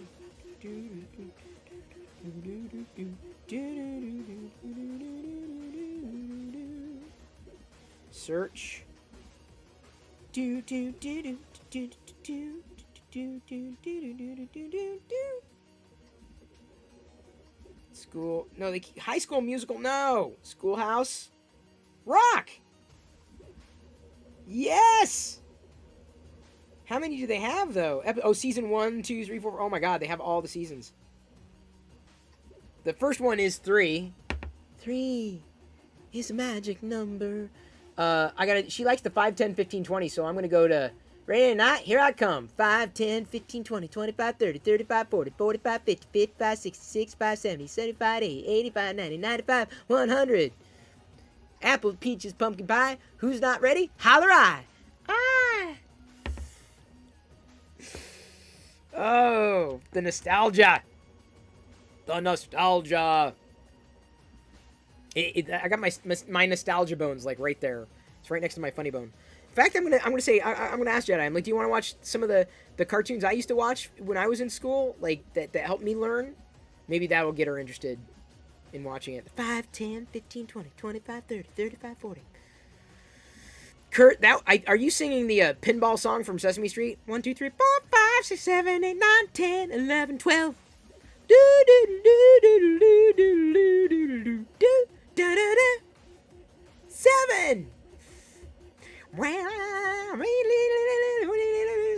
Search. Do do do do do do do do do do. School. No, the High School Musical. No. Schoolhouse Rock. Yes. How many do they have though? Oh, season 1, 2, 3, 4. Oh my God, they have all the seasons. The first one is 3. 3 is a magic number. She likes the 5, 10, 15, 20, so I'm gonna go to ready or not, here I come. 5, 10, 15, 20, 25, 30, 35, 40, 45, 50, 55, 60, 65, 70, 75, 80, 85, 90, 95, 100. Apple, peaches, pumpkin pie. Who's not ready? Holler I. Ah. Oh, the nostalgia. The nostalgia. I got my nostalgia bones like right there. It's right next to my funny bone. In fact, I'm gonna ask Jedi. I'm like, do you want to watch some of the cartoons I used to watch when I was in school, like that helped me learn? Maybe that will get her interested in watching it. 5, 10, 15, 20, 25, 30, 35, 40. Kurt, are you singing the pinball song from Sesame Street? 1, 2, 3, 4, 5, 6, 7, 8, 9, 10, 11, 12. Do do do do do do do do do do da da da. 7.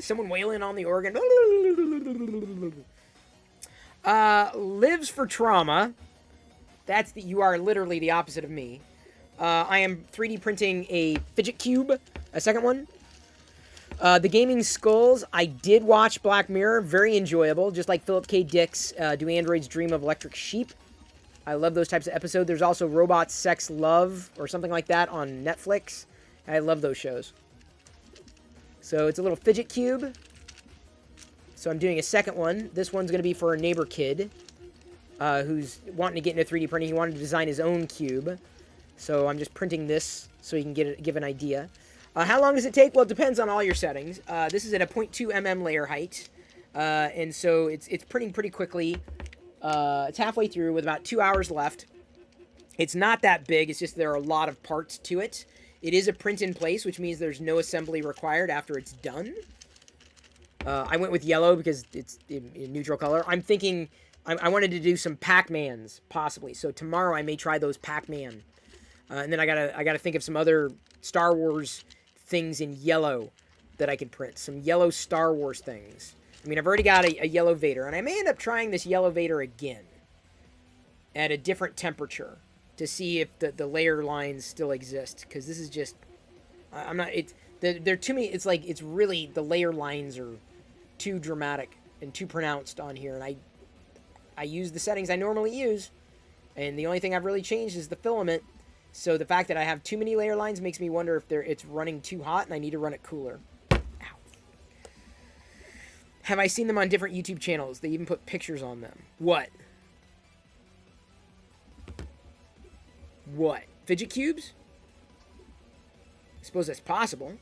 Someone wailing on the organ. Lives for trauma. You are literally the opposite of me. I am 3D printing a Fidget cube, a second one. The Gaming Skulls, I did watch Black Mirror, very enjoyable, just like Philip K. Dick's Do Androids Dream of Electric Sheep. I love those types of episodes. There's also Robots, Sex, Love, or something like that on Netflix. I love those shows. So it's a little Fidget cube. So I'm doing a second one. This one's going to be for a neighbor kid who's wanting to get into 3D printing. He wanted to design his own cube. So I'm just printing this so he can give an idea. How long does it take? Well, it depends on all your settings. This is at a 0.2 mm layer height. And so it's printing pretty quickly. It's halfway through with about 2 hours left. It's not that big. It's just there are a lot of parts to it. It is a print in place, which means there's no assembly required after it's done. I went with yellow because it's in neutral color. I'm thinking I wanted to do some Pac-Mans, possibly. So tomorrow I may try those Pac-Man. And then I gotta think of some other Star Wars things in yellow that I could print. Some yellow Star Wars things. I mean, I've already got a yellow Vader, and I may end up trying this yellow Vader again at a different temperature to see if the layer lines still exist. Because this is just, I'm not. They're too many. It's like it's really the layer lines are too dramatic and too pronounced on here, and I use the settings I normally use, and the only thing I've really changed is the filament. So the fact that I have too many layer lines makes me wonder if it's running too hot and I need to run it cooler. Ow. Have I seen them on different YouTube channels? They even put pictures on them. What? What? Fidget cubes? I suppose that's possible.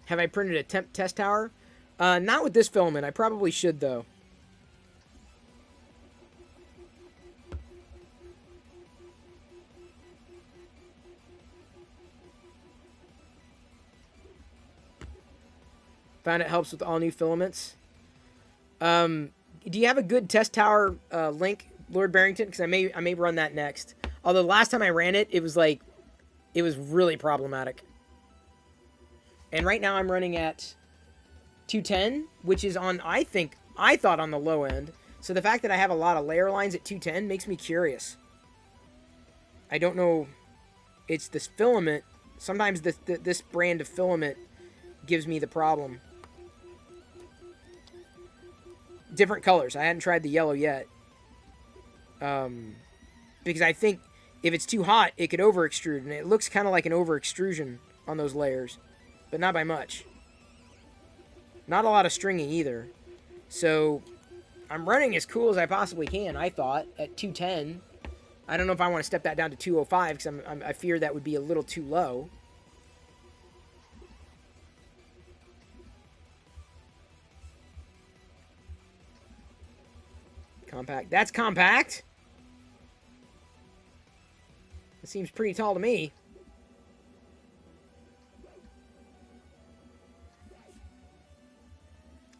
Have I printed a temp test tower? Not with this filament. I probably should, though. Found it helps with all new filaments. Do you have a good test tower link, Lord Barrington? Because I may run that next. Although last time I ran it, it was really problematic. And right now I'm running at 210, which is on, I thought on the low end. So the fact that I have a lot of layer lines at 210 makes me curious. I don't know it's this filament. Sometimes this brand of filament gives me the problem. Different colors. I hadn't tried the yellow yet. Because I think if it's too hot, it could over extrude. And it looks kind of like an over extrusion on those layers. But not by much. Not a lot of stringing either. So I'm running as cool as I possibly can, I thought, at 210. I don't know if I want to step that down to 205 because I fear that would be a little too low. Compact. That's compact. It seems pretty tall to me.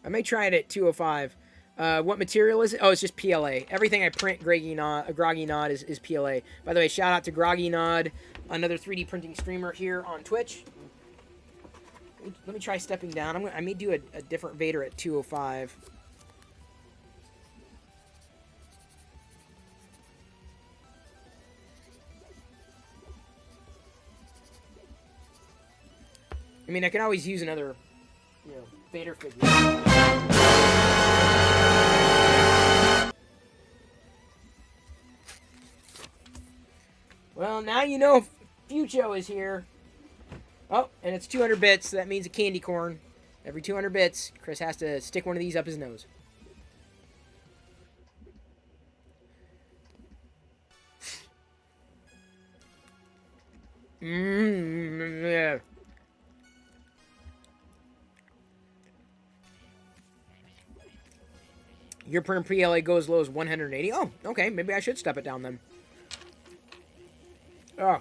I may try it at 205. What material is it? Oh, it's just PLA. Everything I print, Groggy Nod is PLA. By the way, shout out to Groggy Nod, another 3D printing streamer here on Twitch. Let me try stepping down. I may do a different Vader at 205. I mean, I could always use another, Vader figure. Well, now you know Fucho is here. Oh, and it's 200 bits, so that means a candy corn. Every 200 bits, Chris has to stick one of these up his nose. Yeah. Your print PLA goes as low as 180. Oh, okay. Maybe I should step it down then. Oh.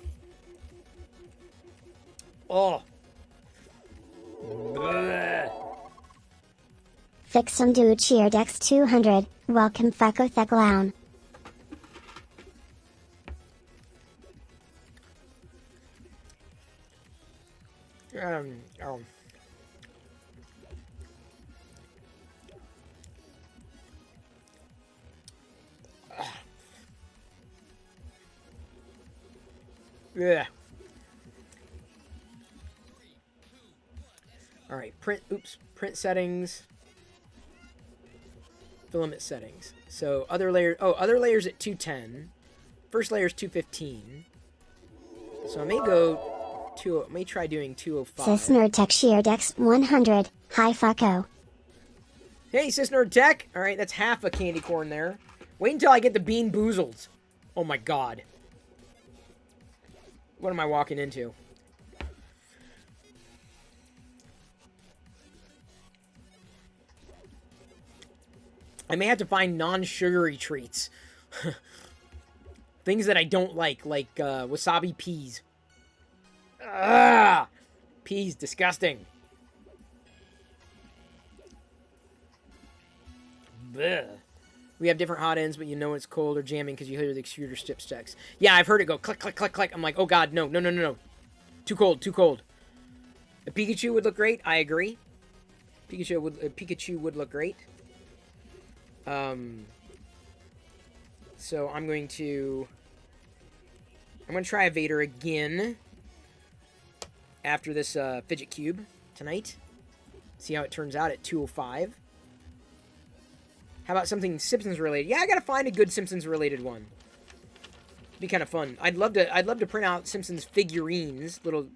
Oh. Blech. Fix some dude cheer Dex 200. Welcome Fucko Theclown. Oh. Yeah. All right, print settings. Filament settings. So other layers at 210. First layer is 215. So I may try doing 205. Sis Nerd Tech Shear Dex 100. Hi Fucko. Hey, Sis Nerd Tech. All right, that's half a candy corn there. Wait until I get the Bean Boozled. Oh my god. What am I walking into? I may have to find non-sugary treats. Things that I don't like wasabi peas. Ah! Peas, disgusting. Blech. We have different hot ends, but you know it's cold or jamming because you hear the extruder checks. Yeah, I've heard it go click, click, click, click. I'm like, oh god, no. Too cold, too cold. A Pikachu would look great. I agree. Pikachu would look great. So I'm going to try a Vader again after this Fidget Cube tonight. See how it turns out at 205. How about something Simpsons related? Yeah, I gotta find a good Simpsons related one. Be kind of fun. I'd love to print out Simpsons figurines, little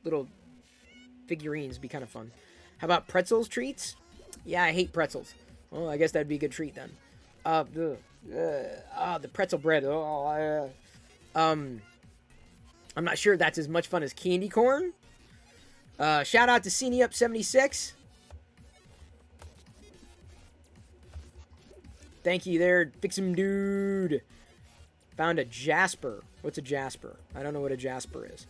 figurines. Be kind of fun. How about pretzels treats? Yeah, I hate pretzels. Well, I guess that'd be a good treat then. The pretzel bread. I'm not sure that's as much fun as candy corn. Shout out to Cine Up 76. Thank you there, Fix'em Dude. Found a Jasper. What's a Jasper? I don't know what a Jasper is.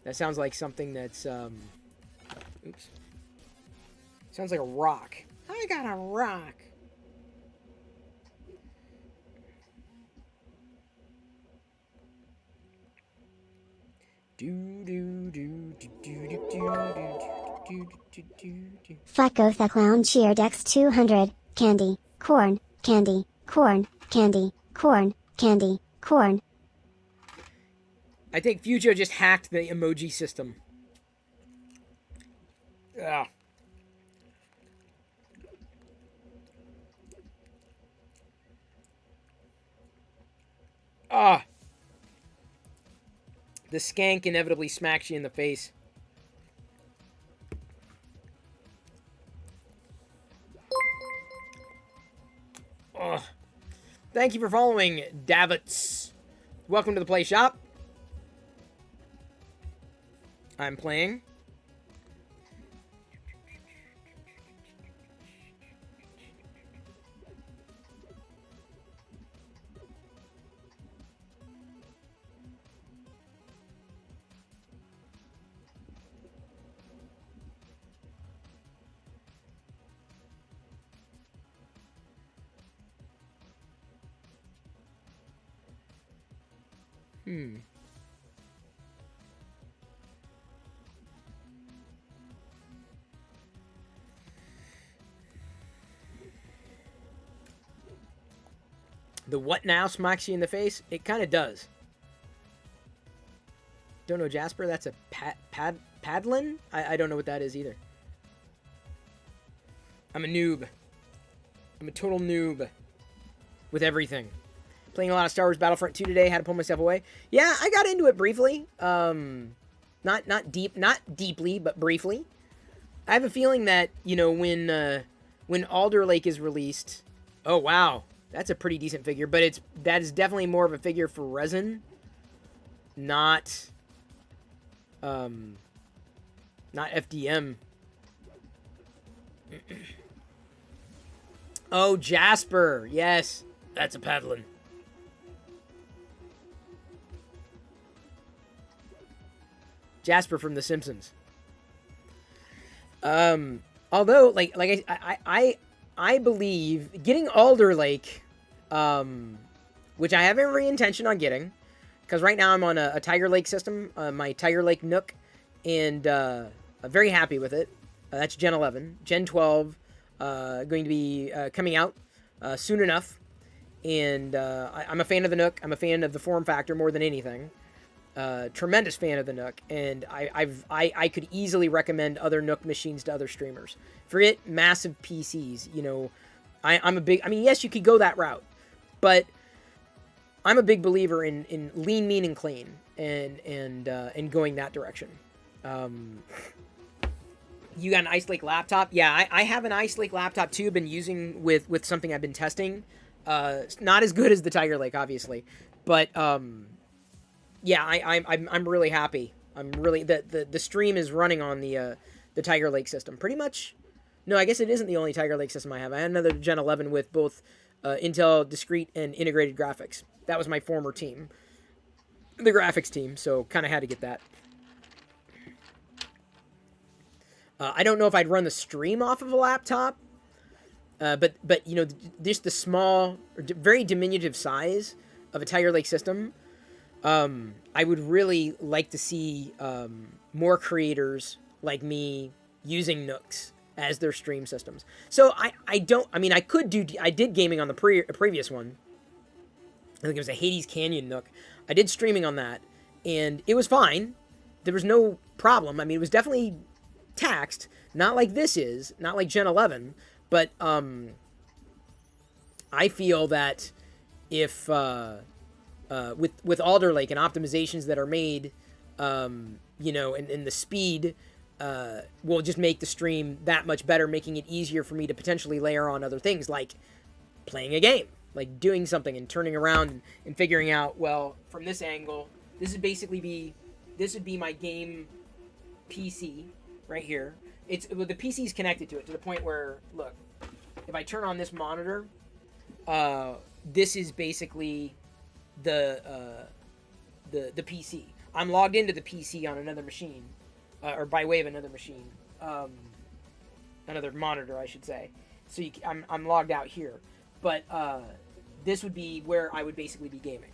That sounds like something that's, oops. Sounds like a rock. I got a rock. Fucko Theclown Cheer Dex 200. Candy, corn, candy, corn, candy, corn, candy, corn. I think Fugio just hacked the emoji system. Ugh. Ah. The skank inevitably smacks you in the face. Ugh. Thank you for following, Davits. Welcome to the Play Shop. I'm playing. The what now smacks you in the face? It kind of does. Don't know Jasper? That's a Padlin? I don't know what that is either. I'm a noob. I'm a total noob. With everything. Playing a lot of Star Wars Battlefront 2 today. Had to pull myself away. Yeah, I got into it briefly. Not deeply, but briefly. I have a feeling that, you know, when Alder Lake is released... Oh, wow. That's a pretty decent figure, but that is definitely more of a figure for resin, not FDM. Oh, Jasper. Yes, that's a Padlin. Jasper from The Simpsons. Although, like I believe getting Alder Lake, which I have every intention on getting, because right now I'm on a Tiger Lake system, my Tiger Lake Nook, and I'm very happy with it. That's Gen 11. Gen 12 going to be coming out soon enough, and I'm a fan of the Nook. I'm a fan of the form factor more than anything. Tremendous fan of the Nook, and I could easily recommend other Nook machines to other streamers. Forget massive PCs, you know. I'm a big... I mean, yes, you could go that route, but I'm a big believer in lean, mean, and clean, and going that direction. You got an Ice Lake laptop? Yeah, I have an Ice Lake laptop too. Been using with something I've been testing. Not as good as the Tiger Lake, obviously, but yeah, I'm really happy. I'm really the stream is running on the Tiger Lake system pretty much. No, I guess it isn't the only Tiger Lake system I have. I had another Gen 11 with both Intel discrete and integrated graphics. That was my former team, the graphics team. So kind of had to get that. I don't know if I'd run the stream off of a laptop, but you know, just the small, very diminutive size of a Tiger Lake system. I would really like to see more creators like me using Nooks as their stream systems. So I did gaming on the previous one. I think it was a Hades Canyon Nook. I did streaming on that, and it was fine. There was no problem. I mean, it was definitely taxed, not like this is, not like Gen 11, but I feel that if with Alder Lake and optimizations that are made, you know, and the speed will just make the stream that much better, making it easier for me to potentially layer on other things like playing a game, like doing something and turning around and figuring out, well, from this angle, this would be my game PC right here. The PC is connected to it to the point where, look, if I turn on this monitor, this is basically the PC. I'm logged into the PC on another machine, or by way of another machine, another monitor, I should say. So I'm logged out here, but this would be where I would basically be gaming,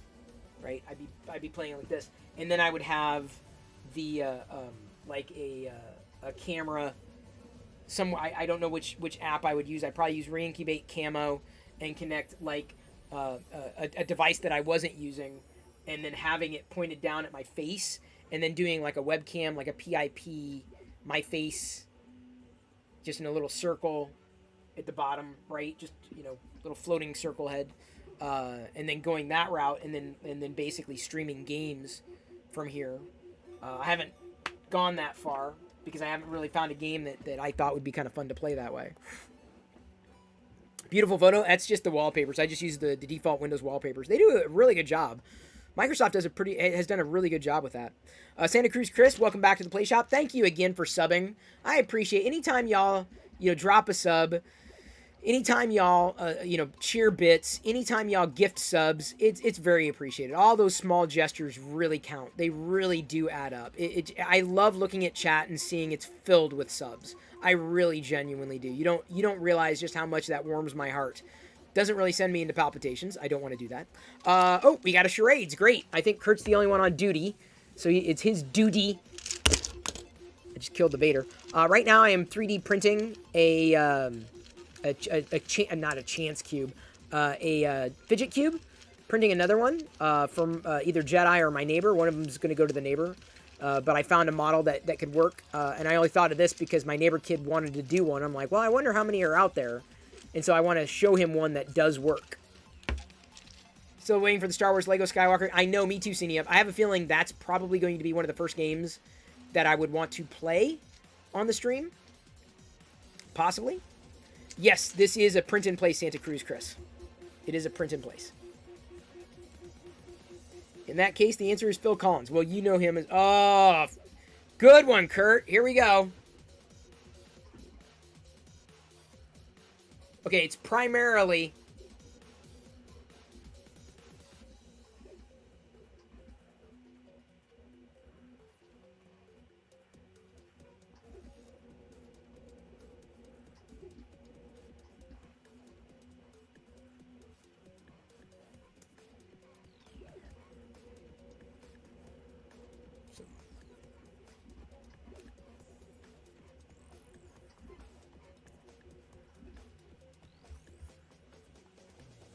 right? I'd be playing like this, and then I would have the like a camera. I don't know which app I would use. I'd probably use Reincubate Camo and connect like a device that I wasn't using, and then having it pointed down at my face, and then doing like a webcam, like a PIP, my face, just in a little circle at the bottom, right? Just, little floating circle head, and then going that route, and then basically streaming games from here. I haven't gone that far because I haven't really found a game that I thought would be kind of fun to play that way. Beautiful photo. That's just the wallpapers. I just use the default Windows wallpapers. They do a really good job. Microsoft has done a really good job with that. Santa Cruz Chris, welcome back to the Play Shop. Thank you again for subbing. I appreciate anytime y'all drop a sub, anytime y'all cheer bits, anytime y'all gift subs. It's very appreciated. All those small gestures really count. They really do add up. I love looking at chat and seeing it's filled with subs. I really genuinely do. You don't realize just how much that warms my heart. Doesn't really send me into palpitations. I don't want to do that. Oh, we got a charades. Great. I think Kurt's the only one on duty, so it's his duty. I just killed the Vader. Right now, I am 3D printing not a chance cube, a fidget cube. Printing another one from either Jedi or my neighbor. One of them is going to go to the neighbor. But I found a model that could work, and I only thought of this because my neighbor kid wanted to do one. I'm like, well, I wonder how many are out there. And so I want to show him one that does work. Still waiting for the Star Wars Lego Skywalker. I know, me too, Cinia. I have a feeling that's probably going to be one of the first games that I would want to play on the stream. Possibly. Yes, this is a print-in-place Santa Cruz, Chris. It is a print-in-place. In that case, the answer is Phil Collins. Well, you know him as... Oh, good one, Kurt. Here we go. Okay, it's primarily...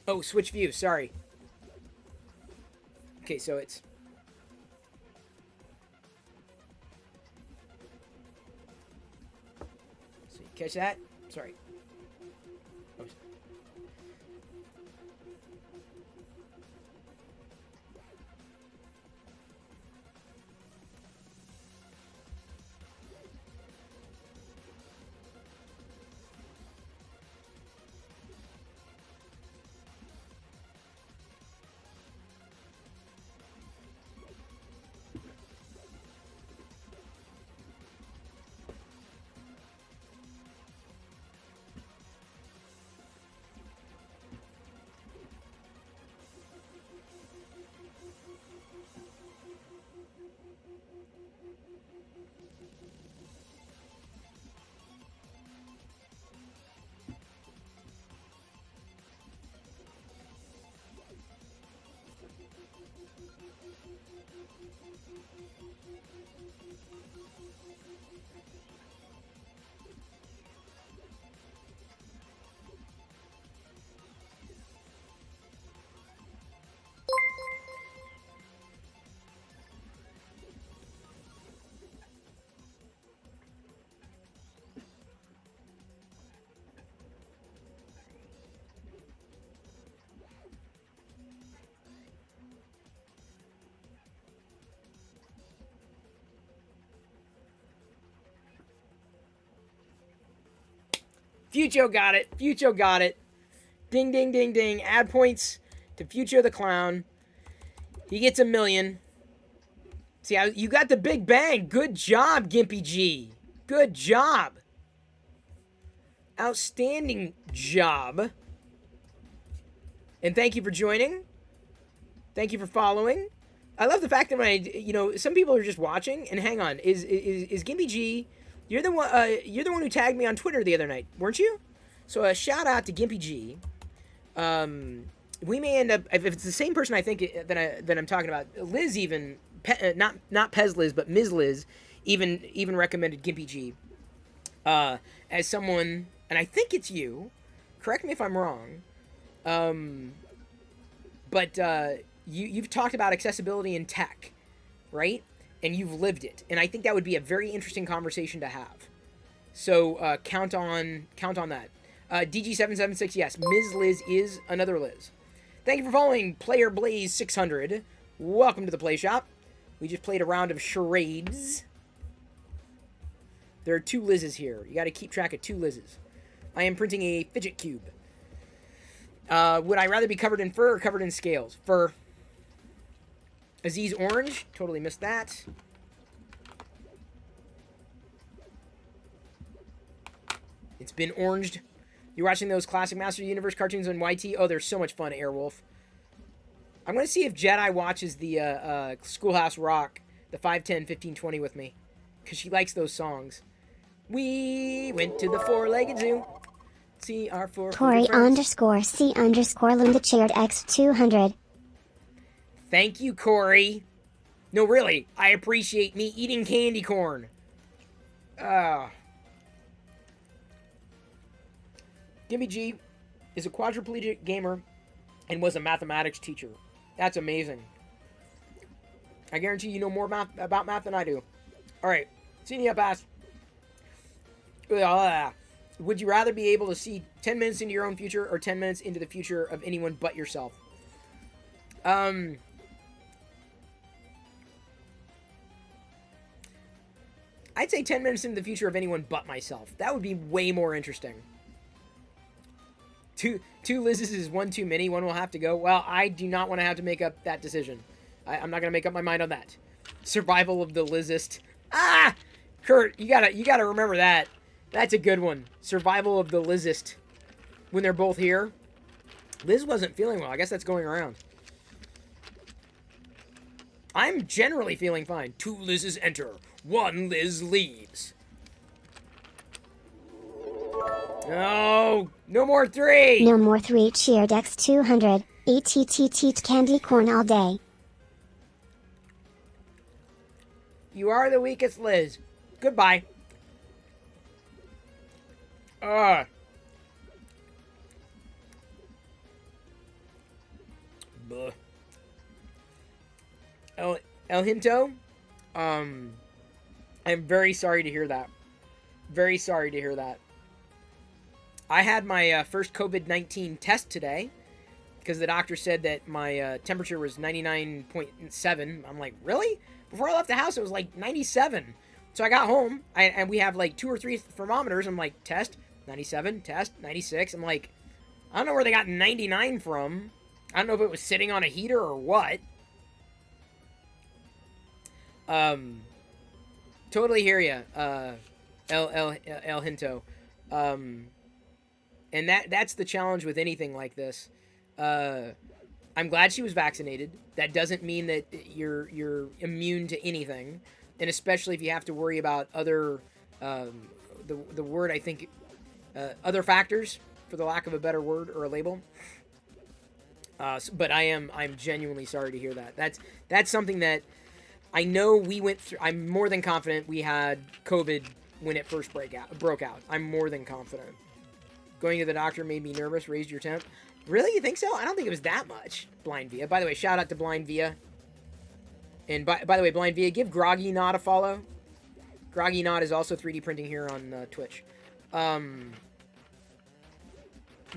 Oh, switch view, sorry. Okay, so it's... So you catch that? Sorry. Oh. Fucho got it. Fucho got it. Ding, ding, ding, ding. Add points to Fucho the Clown. He gets 1 million. See, you got the big bang. Good job, Gimpy G. Good job. Outstanding job. And thank you for joining. Thank you for following. I love the fact that when some people are just watching. And hang on, is Gimpy G... You're the one who tagged me on Twitter the other night, weren't you? So a shout out to Gimpy G. We may end up, if it's the same person I think that I'm talking about. Liz even not Pez Liz, but Ms. Liz even recommended Gimpy G as someone, and I think it's you. Correct me if I'm wrong. But you've talked about accessibility in tech, right? And you've lived it, and I think that would be a very interesting conversation to have. So count on that. DG776, yes, Ms. Liz is another Liz. Thank you for following Player Blaze 600. Welcome to the Play Shop. We just played a round of charades. There are 2 Liz's here. You got to keep track of 2 Liz's. I am printing a Fidget cube. Would I rather be covered in fur or covered in scales? Fur. Aziz Orange. Totally missed that. It's been oranged. You're watching those classic Master of the Universe cartoons on YT? Oh, they're so much fun, Airwolf. I'm going to see if Jedi watches the Schoolhouse Rock, the 5, 10, 15, 20 with me. Because she likes those songs. We went to the 4-legged zoo. See our 4 Tori underscore C underscore Linda Chaired X200. Thank you, Corey. No, really, I appreciate me eating candy corn. Gimme G is a quadriplegic gamer and was a mathematics teacher. That's amazing. I guarantee you know more about math than I do. Alright, Senior Pass. Would you rather be able to see 10 minutes into your own future or 10 minutes into the future of anyone but yourself? I'd say 10 minutes into the future of anyone but myself. That would be way more interesting. Two Liz's is one too many. One will have to go. Well, I do not want to have to make up that decision. I'm not going to make up my mind on that. Survival of the Lizist. Ah! Kurt, you gotta remember that. That's a good one. Survival of the Lizist. When they're both here. Liz wasn't feeling well. I guess that's going around. I'm generally feeling fine. 2 Liz's enter. 1 Liz leaves. No, no more 3. No more 3 cheered X200. ETT candy corn all day. You are the weakest Liz. Goodbye. Buh. El Hinto, I'm very sorry to hear that. Very sorry to hear that. I had my first COVID-19 test today because the doctor said that my temperature was 99.7. I'm like, really? Before I left the house, it was like 97. So I got home, and we have like 2 or 3 thermometers. I'm like, test, 97, test, 96. I'm like, I don't know where they got 99 from. I don't know if it was sitting on a heater or what. Totally hear ya, El Hinto. And that's the challenge with anything like this. I'm glad she was vaccinated. That doesn't mean that you're immune to anything, and especially if you have to worry about other the word I think other factors, for the lack of a better word or a label. But I'm genuinely sorry to hear that. That's something that I know we went through. I'm more than confident we had COVID when it first broke out. I'm more than confident. Going to the doctor made me nervous, raised your temp. Really? You think so? I don't think it was that much. Blind Via. By the way, shout out to Blind Via. And by the way, Blind Via, give Groggy Knot a follow. Groggy Knot is also 3D printing here on Twitch. Blind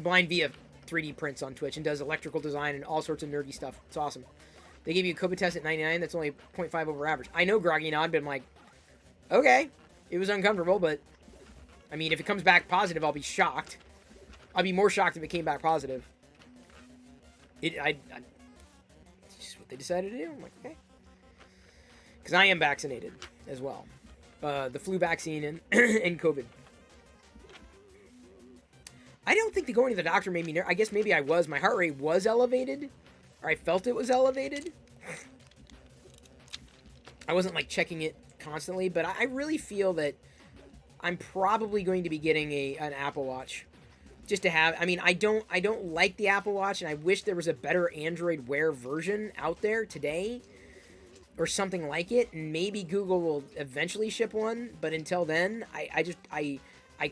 Via 3D prints on Twitch and does electrical design and all sorts of nerdy stuff. It's awesome. They give you a COVID test at 99. That's only 0.5 over average. I know Groggy Knot, but I'm like, okay. It was uncomfortable, but I mean, if it comes back positive, I'll be shocked. I'd be more shocked if it came back positive. It's just what they decided to do. I'm like, okay. Because I am vaccinated as well. The flu vaccine and, and COVID. I don't think that going to the doctor made me nervous. I guess maybe I was. My heart rate was elevated. Or I felt it was elevated. I wasn't like checking it constantly. But I really feel that I'm probably going to be getting an Apple Watch. Just to have, I mean, I don't like the Apple Watch, and I wish there was a better Android Wear version out there today, or something like it, and maybe Google will eventually ship one, but until then, I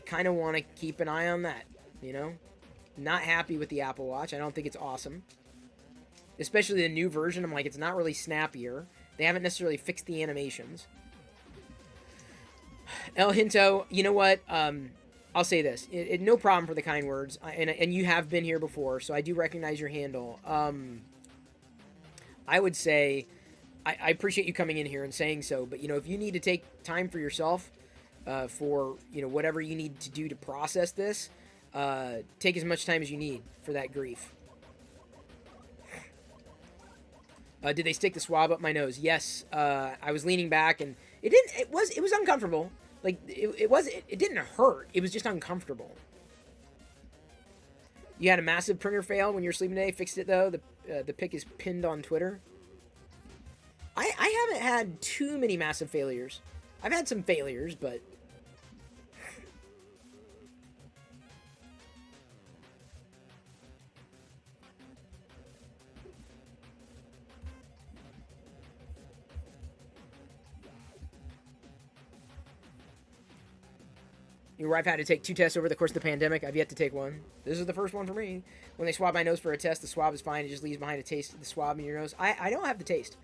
kind of want to keep an eye on that, you know? Not happy with the Apple Watch. I don't think it's awesome. especially the new version. I'm like, it's not really snappier. They haven't necessarily fixed the animations. El Hinto, you know what? I'll say this. No problem for the kind words. And you have been here before, so I do recognize your handle. I would say I appreciate you coming in here and saying so, but, you know, if you need to take time for yourself for, you know, whatever you need to do to process this, take as much time as you need for that grief. Did they stick the swab up my nose? Yes. I was leaning back, and it was uncomfortable. Like, it didn't hurt. It was just uncomfortable. You had a massive printer fail when you were sleeping today. Fixed it, though. The pic is pinned on Twitter. I haven't had too many massive failures. I've had some failures, but... Your wife had to take 2 tests over the course of the pandemic. I've yet to take one. This is the first one for me. When they swab my nose for a test, the swab is fine. It just leaves behind a taste of the swab in your nose. I don't have the taste.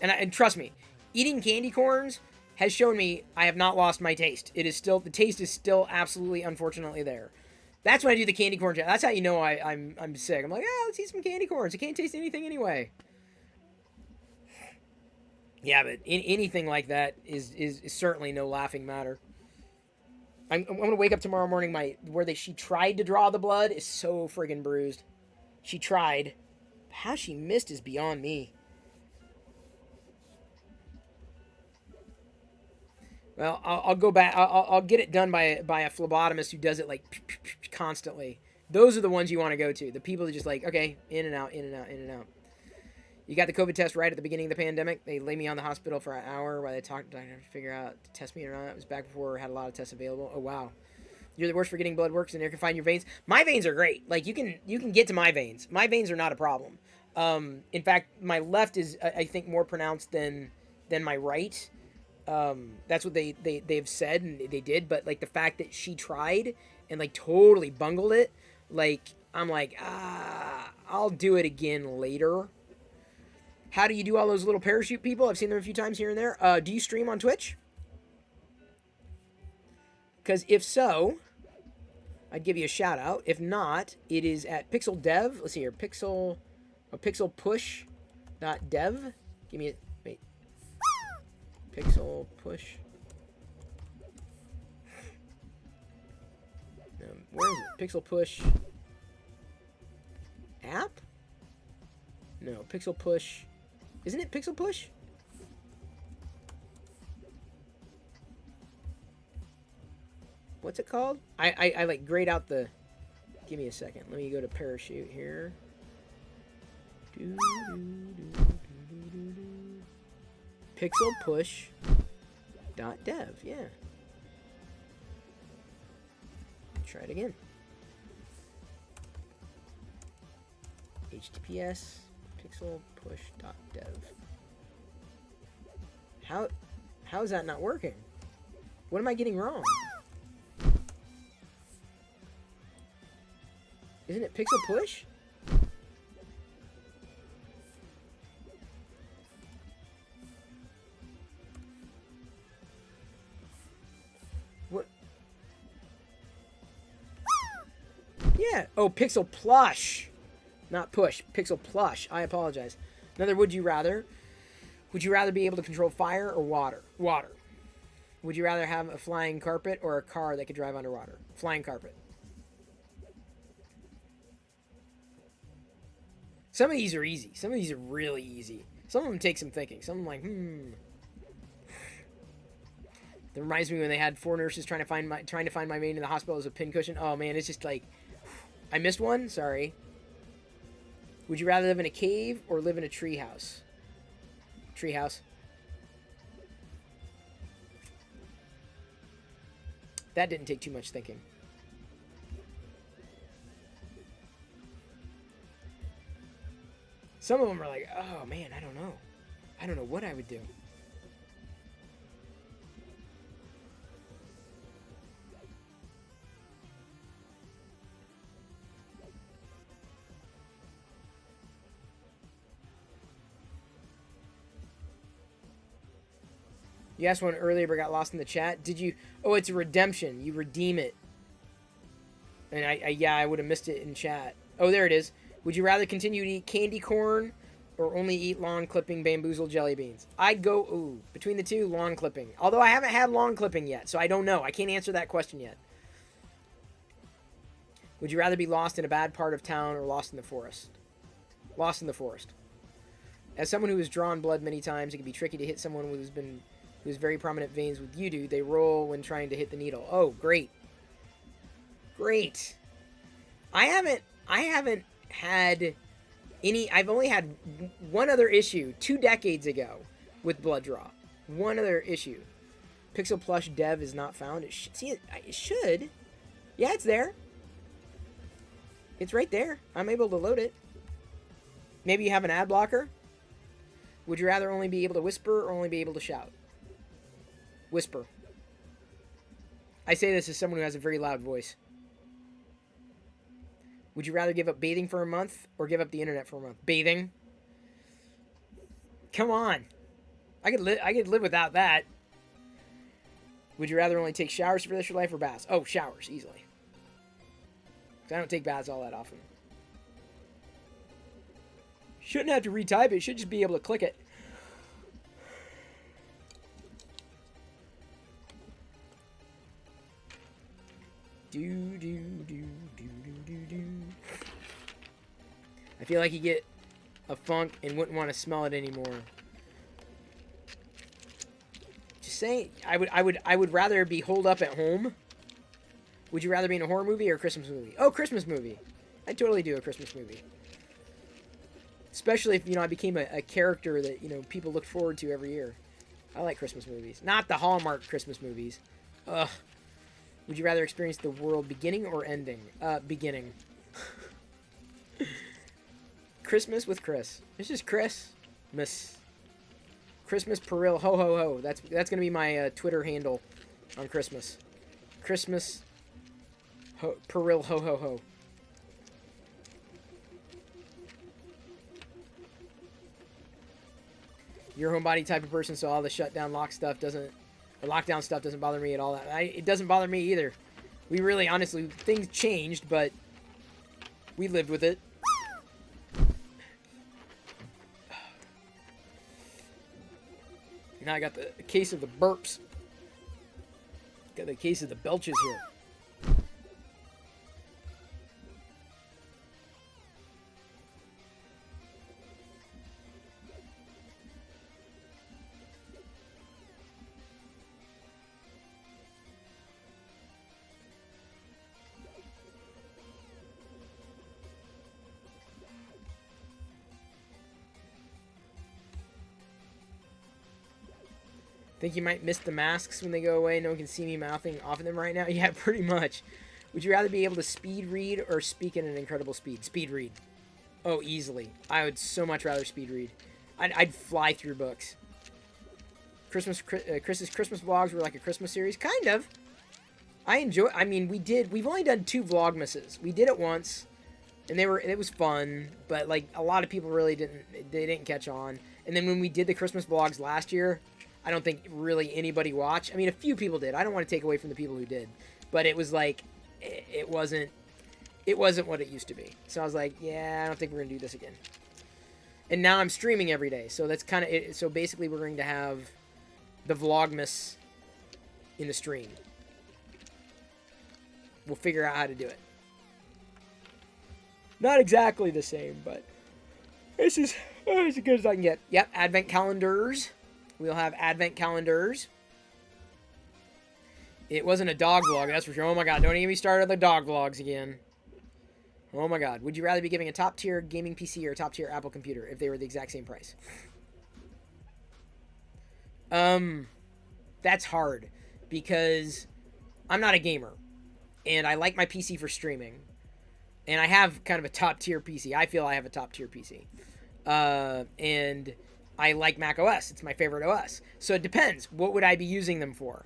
And trust me, eating candy corns has shown me I have not lost my taste. It is still, the taste is still absolutely, unfortunately, there. That's when I do the candy corn. That's how you know I'm sick. I'm like, let's eat some candy corns. I can't taste anything anyway. Yeah, but anything like that is certainly no laughing matter. I'm gonna wake up tomorrow morning. She tried to draw the blood is so friggin' bruised. She tried. How she missed is beyond me. Well, I'll go back. I'll get it done by a phlebotomist who does it like constantly. Those are the ones you want to go to. The people that just like, okay, in and out, in and out, in and out. You got the COVID test right at the beginning of the pandemic. They laid me on the hospital for an hour while they talked to the doctor to figure out to test me or not. It was back before we had a lot of tests available. Oh, wow. You're the worst for getting blood works and you can find your veins. My veins are great. Like, you can get to my veins. My veins are not a problem. In fact, my left is, I think, more pronounced than my right. That's what they've said, and they did. But, like, the fact that she tried and, like, totally bungled it, like, I'm like, I'll do it again later. How do you do all those little parachute people? I've seen them a few times here and there. Do you stream on Twitch? Because if so, I'd give you a shout out. If not, it is at Pixel Dev. Let's see here. Pixelpush.dev. Give me a... Wait. Pixel Push. Where is it? Pixel Push... app? No, Pixel Push... Isn't it Pixel Push? What's it called? I like grayed out the... Give me a second. Let me go to Parachute here. Pixelpush.dev, yeah. Try it again. HTTPS pixelpush.dev. How is that not working? What am I getting wrong? Isn't it Pixel Push? What? Yeah. Oh, Pixel Plush. Not push. Pixel Plush. I apologize. Another would you rather. Would you rather be able to control fire or water? Water. Would you rather have a flying carpet or a car that could drive underwater? Flying carpet. Some of these are easy. Some of these are really easy. Some of them take some thinking. Some of them like, That reminds me when they had 4 nurses trying to find my maid in the hospital as a pincushion. Oh man, it's just like, I missed one. Sorry. Would you rather live in a cave or live in a treehouse? Treehouse. That didn't take too much thinking. Some of them are like, oh man, I don't know. I don't know what I would do. You asked one earlier but got lost in the chat. Did you? Oh, it's a redemption. You redeem it. And I would have missed it in chat. Oh, there it is. Would you rather continue to eat candy corn or only eat lawn clipping bamboozled jelly beans? I'd go, between the two, lawn clipping. Although I haven't had lawn clipping yet, so I don't know. I can't answer that question yet. Would you rather be lost in a bad part of town or lost in the forest? Lost in the forest. As someone who has drawn blood many times, it can be tricky to hit someone who has very prominent veins with you do. They roll when trying to hit the needle. Oh, great. Great. I haven't had any. I've only had one other issue 2 decades ago with blood draw. One other issue. Pixel Plush Dev is not found. It should. Yeah, it's there. It's right there. I'm able to load it. Maybe you have an ad blocker. Would you rather only be able to whisper or only be able to shout? Whisper. I say this as someone who has a very loud voice. Would you rather give up bathing for a month or give up the internet for a month? Bathing? Come on. I could live without that. Would you rather only take showers for the rest of your life or baths? Oh, showers, easily. 'Cause I don't take baths all that often. Shouldn't have to retype it. Should just be able to click it. I feel like you get a funk and wouldn't want to smell it anymore. Just saying, I would rather be holed up at home. Would you rather be in a horror movie or a Christmas movie? Oh, Christmas movie. I'd totally do a Christmas movie. Especially if, I became a character that, people look forward to every year. I like Christmas movies. Not the Hallmark Christmas movies. Ugh. Would you rather experience the world beginning or ending? Beginning. Christmas with Chris. It's just Chris. Christmas Peril ho ho ho. That's gonna be my Twitter handle on Christmas. Christmas Peril ho ho ho. You're a homebody type of person, so all the shutdown lockdown stuff doesn't bother me at all. It doesn't bother me either. We really, honestly, things changed, but we lived with it. Now I got the case of the burps. Got the case of the belches here. Think you might miss the masks when they go away. No one can see me mouthing off of them right now. Yeah, pretty much. Would you rather be able to speed read or speak at an incredible speed? Speed read. Oh, easily. I would so much rather speed read. I'd fly through books. Chris's Christmas vlogs were like a Christmas series. Kind of. We've only done 2 vlogmases. We did it once, and it was fun, but like a lot of people really didn't catch on. And then when we did the Christmas vlogs last year, I don't think really anybody watched. I mean, a few people did. I don't want to take away from the people who did, but it was like, it wasn't what it used to be. So I was like, yeah, I don't think we're gonna do this again. And now I'm streaming every day, so that's kind of it. So basically, we're going to have the Vlogmas in the stream. We'll figure out how to do it. Not exactly the same, but it's as good as I can get. Yep, Advent calendars. We'll have Advent calendars. It wasn't a dog vlog, that's for sure. Oh my god, don't even get me started on the dog vlogs again. Oh my god. Would you rather be giving a top-tier gaming PC or a top-tier Apple computer if they were the exact same price? That's hard. Because I'm not a gamer. And I like my PC for streaming. And I have kind of a top-tier PC. I feel I have a top-tier PC. And I like Mac OS. It's my favorite OS. So it depends. What would I be using them for?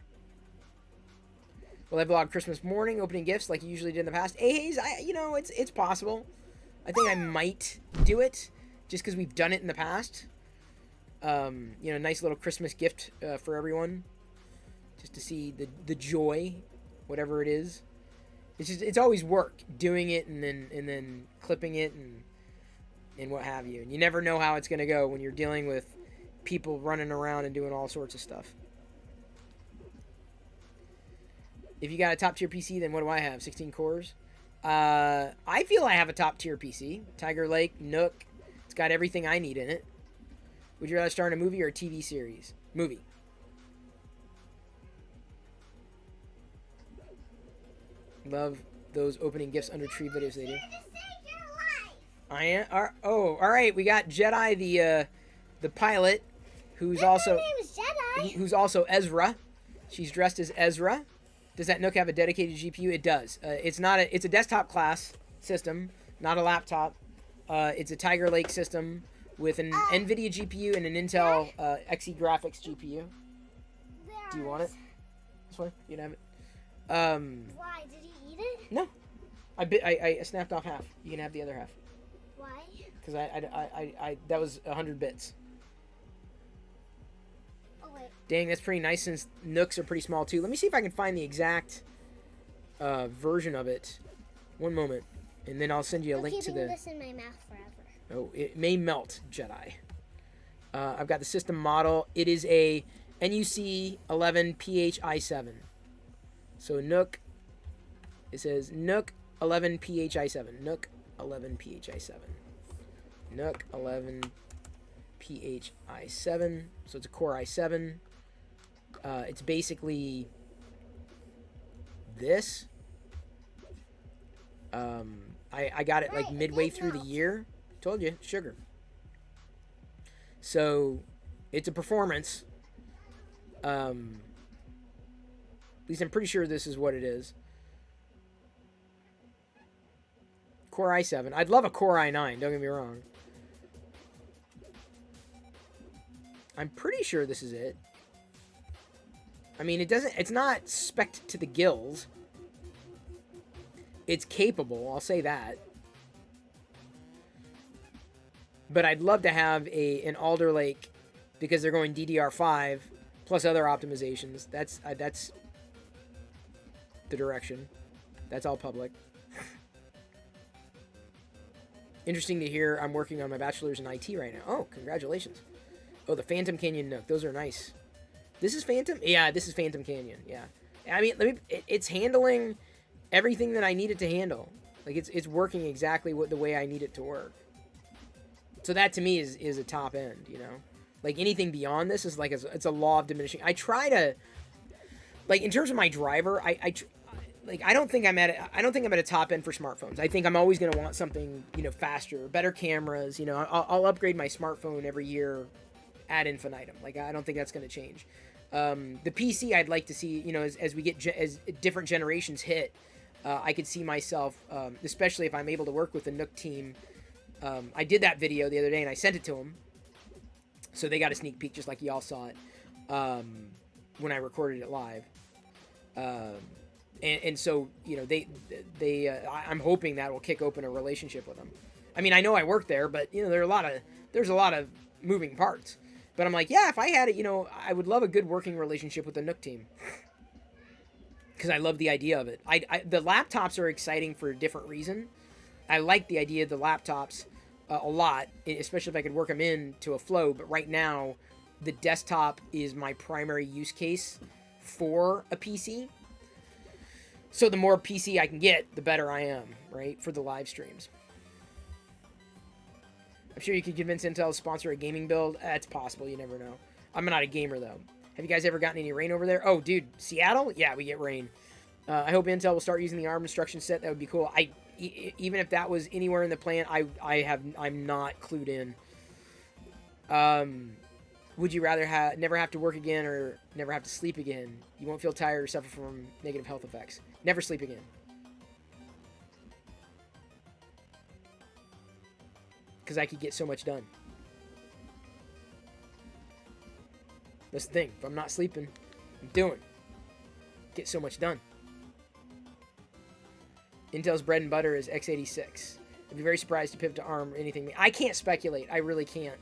Will I vlog Christmas morning, opening gifts like you usually did in the past? Hey, Hayes, it's possible. I think I might do it, just because we've done it in the past. You know, nice little Christmas gift for everyone, just to see the joy, whatever it is. It's always work doing it and then clipping it and what have you. And you never know how it's gonna go when you're dealing with people running around and doing all sorts of stuff. If you got a top tier PC, then what do I have? 16 cores. I feel I have a top tier PC. Tiger Lake, Nook. It's got everything I need in it. Would you rather star in a movie or a TV series? Movie. Love those opening gifts under tree videos they do. I am. Oh, all right. We got Jedi, the pilot, who's also Ezra. She's dressed as Ezra. Does that Nook have a dedicated GPU? It does. It's a desktop class system, not a laptop. It's a Tiger Lake system with an NVIDIA GPU and an Intel Xe graphics GPU. Do you want it? This one? You can have it. Why? Did he eat it? No. I snapped off half. You can have the other half. Why? Because I that was 100 bits. Oh, wait. Dang, that's pretty nice since Nooks are pretty small too. Let me see if I can find the exact version of it. One moment. And then I'll send you a link to the... I'm keeping this in my mouth forever. Oh, it may melt, Jedi. I've got the system model. It is a NUC 11 PHI7. So Nook, it says Nook 11 PHI7. Nook 11 PHI7. Nook 11 PHI7. So it's a Core i7. It's basically this. I got it like midway through the year. Told you, sugar. So it's a performance. At least I'm pretty sure this is what it is. Core i7. I'd love a Core i9, don't get me wrong. I'm pretty sure this is it. I mean, it's not spec'd to the gills. It's capable, I'll say that. But I'd love to have an Alder Lake because they're going DDR5 plus other optimizations. That's the direction. That's all public. Interesting to hear. I'm working on my bachelor's in IT right now. Oh, congratulations. Oh, the Phantom Canyon Nook. Those are nice. This is Phantom? Yeah, this is Phantom Canyon. Yeah. I mean, it's handling everything that I need it to handle. Like, it's working exactly the way I need it to work. So that, to me, is a top end, you know? Like, anything beyond this is, like, it's a law of diminishing. I try to... Like, in terms of my driver, I don't think I'm at a top end for smartphones. I think I'm always going to want something, you know, faster, better cameras. You know, I'll upgrade my smartphone every year ad infinitum. Like, I don't think that's going to change. The PC, I'd like to see, you know, as we get as different generations hit, I could see myself, especially if I'm able to work with the Nook team. I did that video the other day and I sent it to them, so they got a sneak peek just like y'all saw it when I recorded it live. And so, you know, I'm hoping that will kick open a relationship with them. I mean, I know I work there, but, you know, there's a lot of moving parts. But I'm like, yeah, if I had it, you know, I would love a good working relationship with the Nook team. Because I love the idea of it. The laptops are exciting for a different reason. I like the idea of the laptops a lot, especially if I could work them into a flow. But right now, the desktop is my primary use case for a PC. So the more PC I can get, the better I am, right, for the live streams. I'm sure you could convince Intel to sponsor a gaming build. That's possible. You never know. I'm not a gamer, though. Have you guys ever gotten any rain over there? Oh, dude, Seattle? Yeah, we get rain. I hope Intel will start using the ARM instruction set. That would be cool. Even if that was anywhere in the plan, I'm not clued in. Would you rather never have to work again or never have to sleep again? You won't feel tired or suffer from negative health effects. Never sleep again. Because I could get so much done. That's the thing. If I'm not sleeping, I'm doing. Get so much done. Intel's bread and butter is x86. I'd be very surprised to pivot to ARM or anything. I can't speculate. I really can't.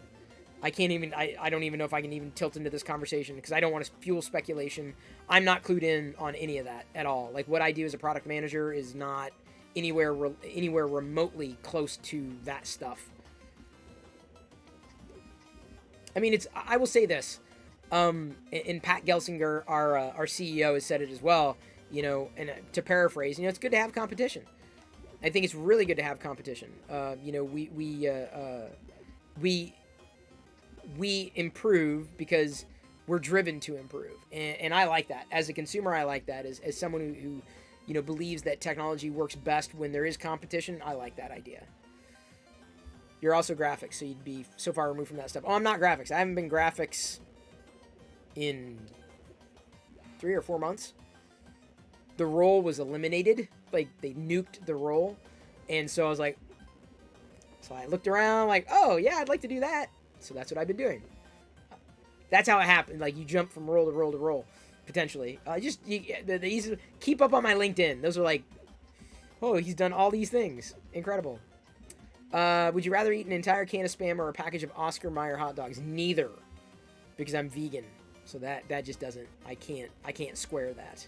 I can't even, I don't even know if I can even tilt into this conversation because I don't want to fuel speculation. I'm not clued in on any of that at all. Like, what I do as a product manager is not anywhere remotely close to that stuff. I mean, I will say this, and Pat Gelsinger, our CEO, has said it as well, you know, and to paraphrase, you know, it's good to have competition. I think it's really good to have competition. You know, we improve because we're driven to improve, and I like that. As a consumer, I like that. As someone who you know, believes that technology works best when there is competition, I like that idea. You're also graphics, so you'd be so far removed from that stuff. Oh, I'm not graphics. I haven't been graphics in 3 or 4 months. The role was eliminated. Like, they nuked the role. And so I was like, so I looked around like, oh, yeah, I'd like to do that. So that's what I've been doing. That's how it happened. Like, you jump from role to role to role, potentially. Keep up on my LinkedIn. Those are like, oh, he's done all these things. Incredible. Would you rather eat an entire can of Spam or a package of Oscar Mayer hot dogs? Neither. Because I'm vegan. So that just doesn't, I can't square that.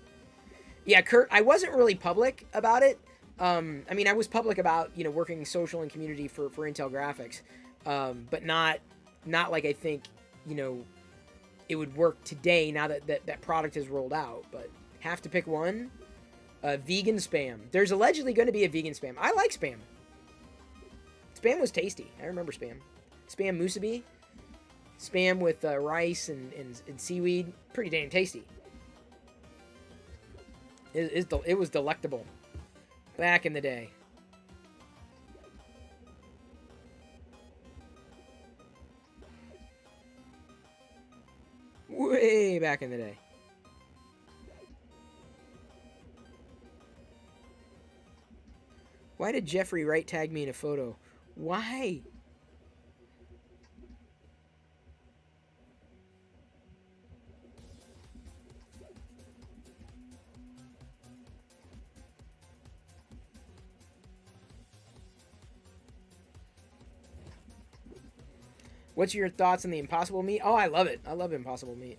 Yeah, Kurt, I wasn't really public about it. I mean, I was public about, you know, working social and community for Intel Graphics. But not like I think, you know, it would work today now that product has rolled out. But have to pick one. Vegan Spam. There's allegedly going to be a vegan Spam. I like Spam. Spam was tasty. I remember Spam. Spam musubi. Spam with rice and seaweed. Pretty damn tasty. It was delectable. Back in the day. Way back in the day. Why did Jeffrey Wright tag me in a photo? Why? What's your thoughts on the Impossible meat? Oh, I love it. I love Impossible meat.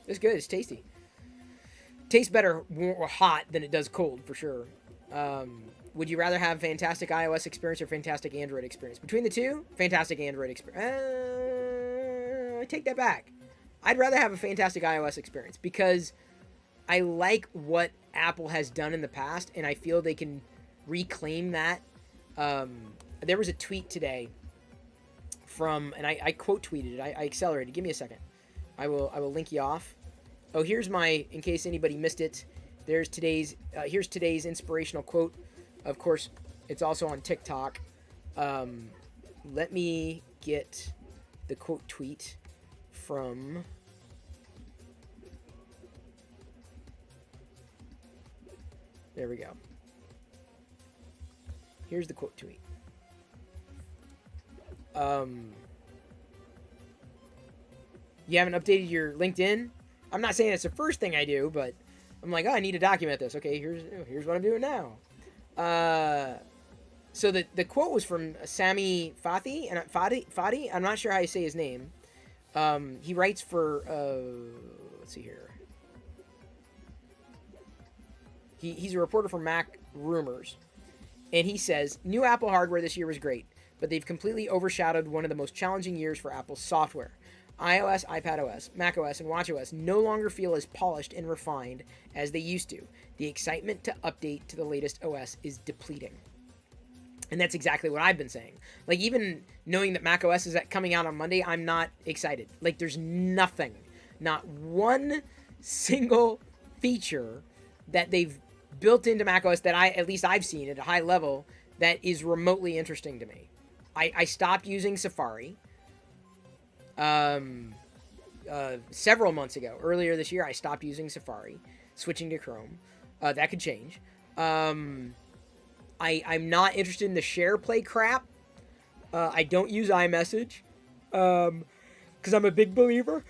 It's good. It's tasty. Tastes better hot than it does cold, for sure. Would you rather have fantastic iOS experience or fantastic Android experience? Between the two, fantastic Android experience. I take that back. I'd rather have a fantastic iOS experience because I like what Apple has done in the past, and I feel they can reclaim that. There was a tweet today from, and I quote tweeted it. I accelerated. Give me a second. I will link you off. Oh, here's my, in case anybody missed it. Here's today's inspirational quote. Of course, it's also on TikTok. Let me get the quote tweet from. There we go. Here's the quote tweet. You haven't updated your LinkedIn? I'm not saying it's the first thing I do, but I'm like, oh, I need to document this. Okay, here's what I'm doing now. So the quote was from Sami Fathi, and Fadi. I'm not sure how you say his name. He writes for let's see here. He's a reporter for Mac Rumors, and he says new Apple hardware this year was great, but they've completely overshadowed one of the most challenging years for Apple's software. iOS, iPadOS, macOS, and watchOS no longer feel as polished and refined as they used to. The excitement to update to the latest OS is depleting. And that's exactly what I've been saying. Like, even knowing that macOS is coming out on Monday, I'm not excited. Like, there's nothing, not one single feature that they've built into macOS that at least I've seen at a high level that is remotely interesting to me. I stopped using Safari. Several months ago, earlier this year, I stopped using Safari, switching to Chrome. That could change. I'm not interested in the SharePlay crap. I don't use iMessage because I'm a big believer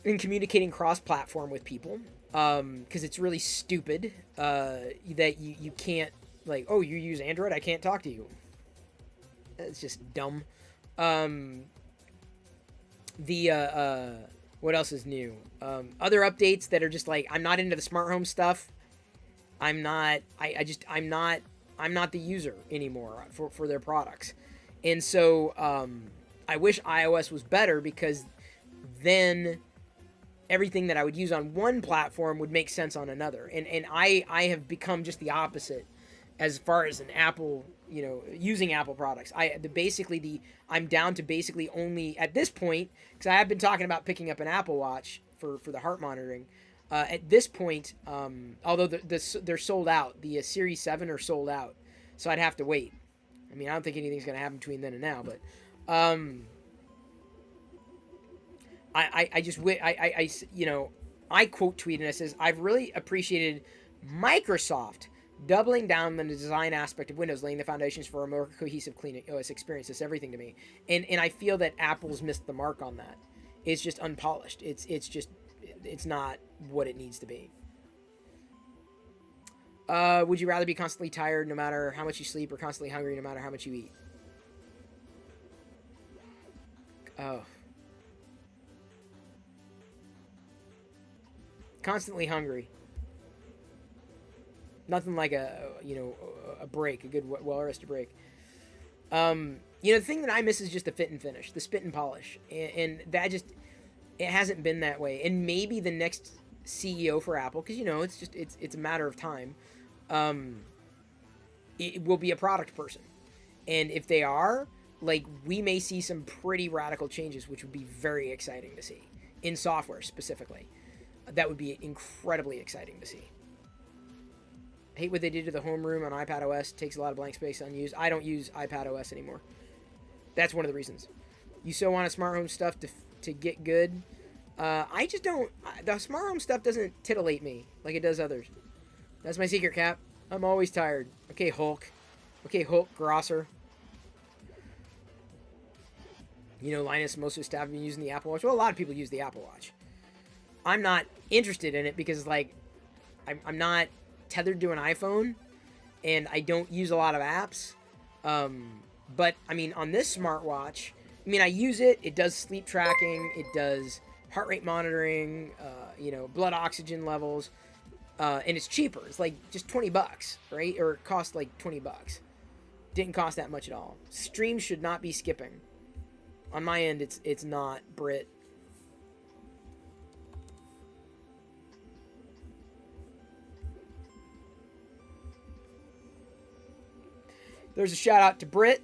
in communicating cross-platform with people because it's really stupid that you can't, like, oh, you use Android, I can't talk to you. It's just dumb. What else is new? Other updates that are just like, I'm not into the smart home stuff. I'm not the user anymore for their products. And so I wish iOS was better, because then everything that I would use on one platform would make sense on another. And I have become just the opposite as far as an Apple, using Apple products. I'm down to basically only, at this point, because I have been talking about picking up an Apple Watch for the heart monitoring. At this point, although they're sold out, the Series 7 are sold out, so I'd have to wait. I mean, I don't think anything's going to happen between then and now, but I quote tweeted and it says, I've really appreciated Microsoft doubling down on the design aspect of Windows, laying the foundations for a more cohesive, clean OS experience. It's everything to me. And I feel that Apple's missed the mark on that. It's just unpolished. It's not what it needs to be. Would you rather be constantly tired no matter how much you sleep, or constantly hungry no matter how much you eat? Oh. Constantly hungry. Nothing like a break, a good, well-rested break. The thing that I miss is just the fit and finish, the spit and polish. And that just, it hasn't been that way. And maybe the next CEO for Apple, because, it's a matter of time, it will be a product person. And if they are, we may see some pretty radical changes, which would be very exciting to see, in software specifically. That would be incredibly exciting to see. I hate what they did to the home room on iPadOS. It takes a lot of blank space unused. I don't use iPadOS anymore. That's one of the reasons. You so want a smart home stuff to get good. I just don't. The smart home stuff doesn't titillate me like it does others. That's my secret, Cap. I'm always tired. Okay, Hulk. Okay, Hulk Grosser. Linus, most of his staff have been using the Apple Watch. Well, a lot of people use the Apple Watch. I'm not interested in it because, I'm not tethered to an iPhone, and I don't use a lot of apps. But, on this smartwatch, I use it. It does sleep tracking. It does heart rate monitoring, blood oxygen levels. And it's cheaper. It's just $20, right? Or it costs $20. Didn't cost that much at all. Streams should not be skipping. On my end, it's not, Brit. There's a shout out to Brit.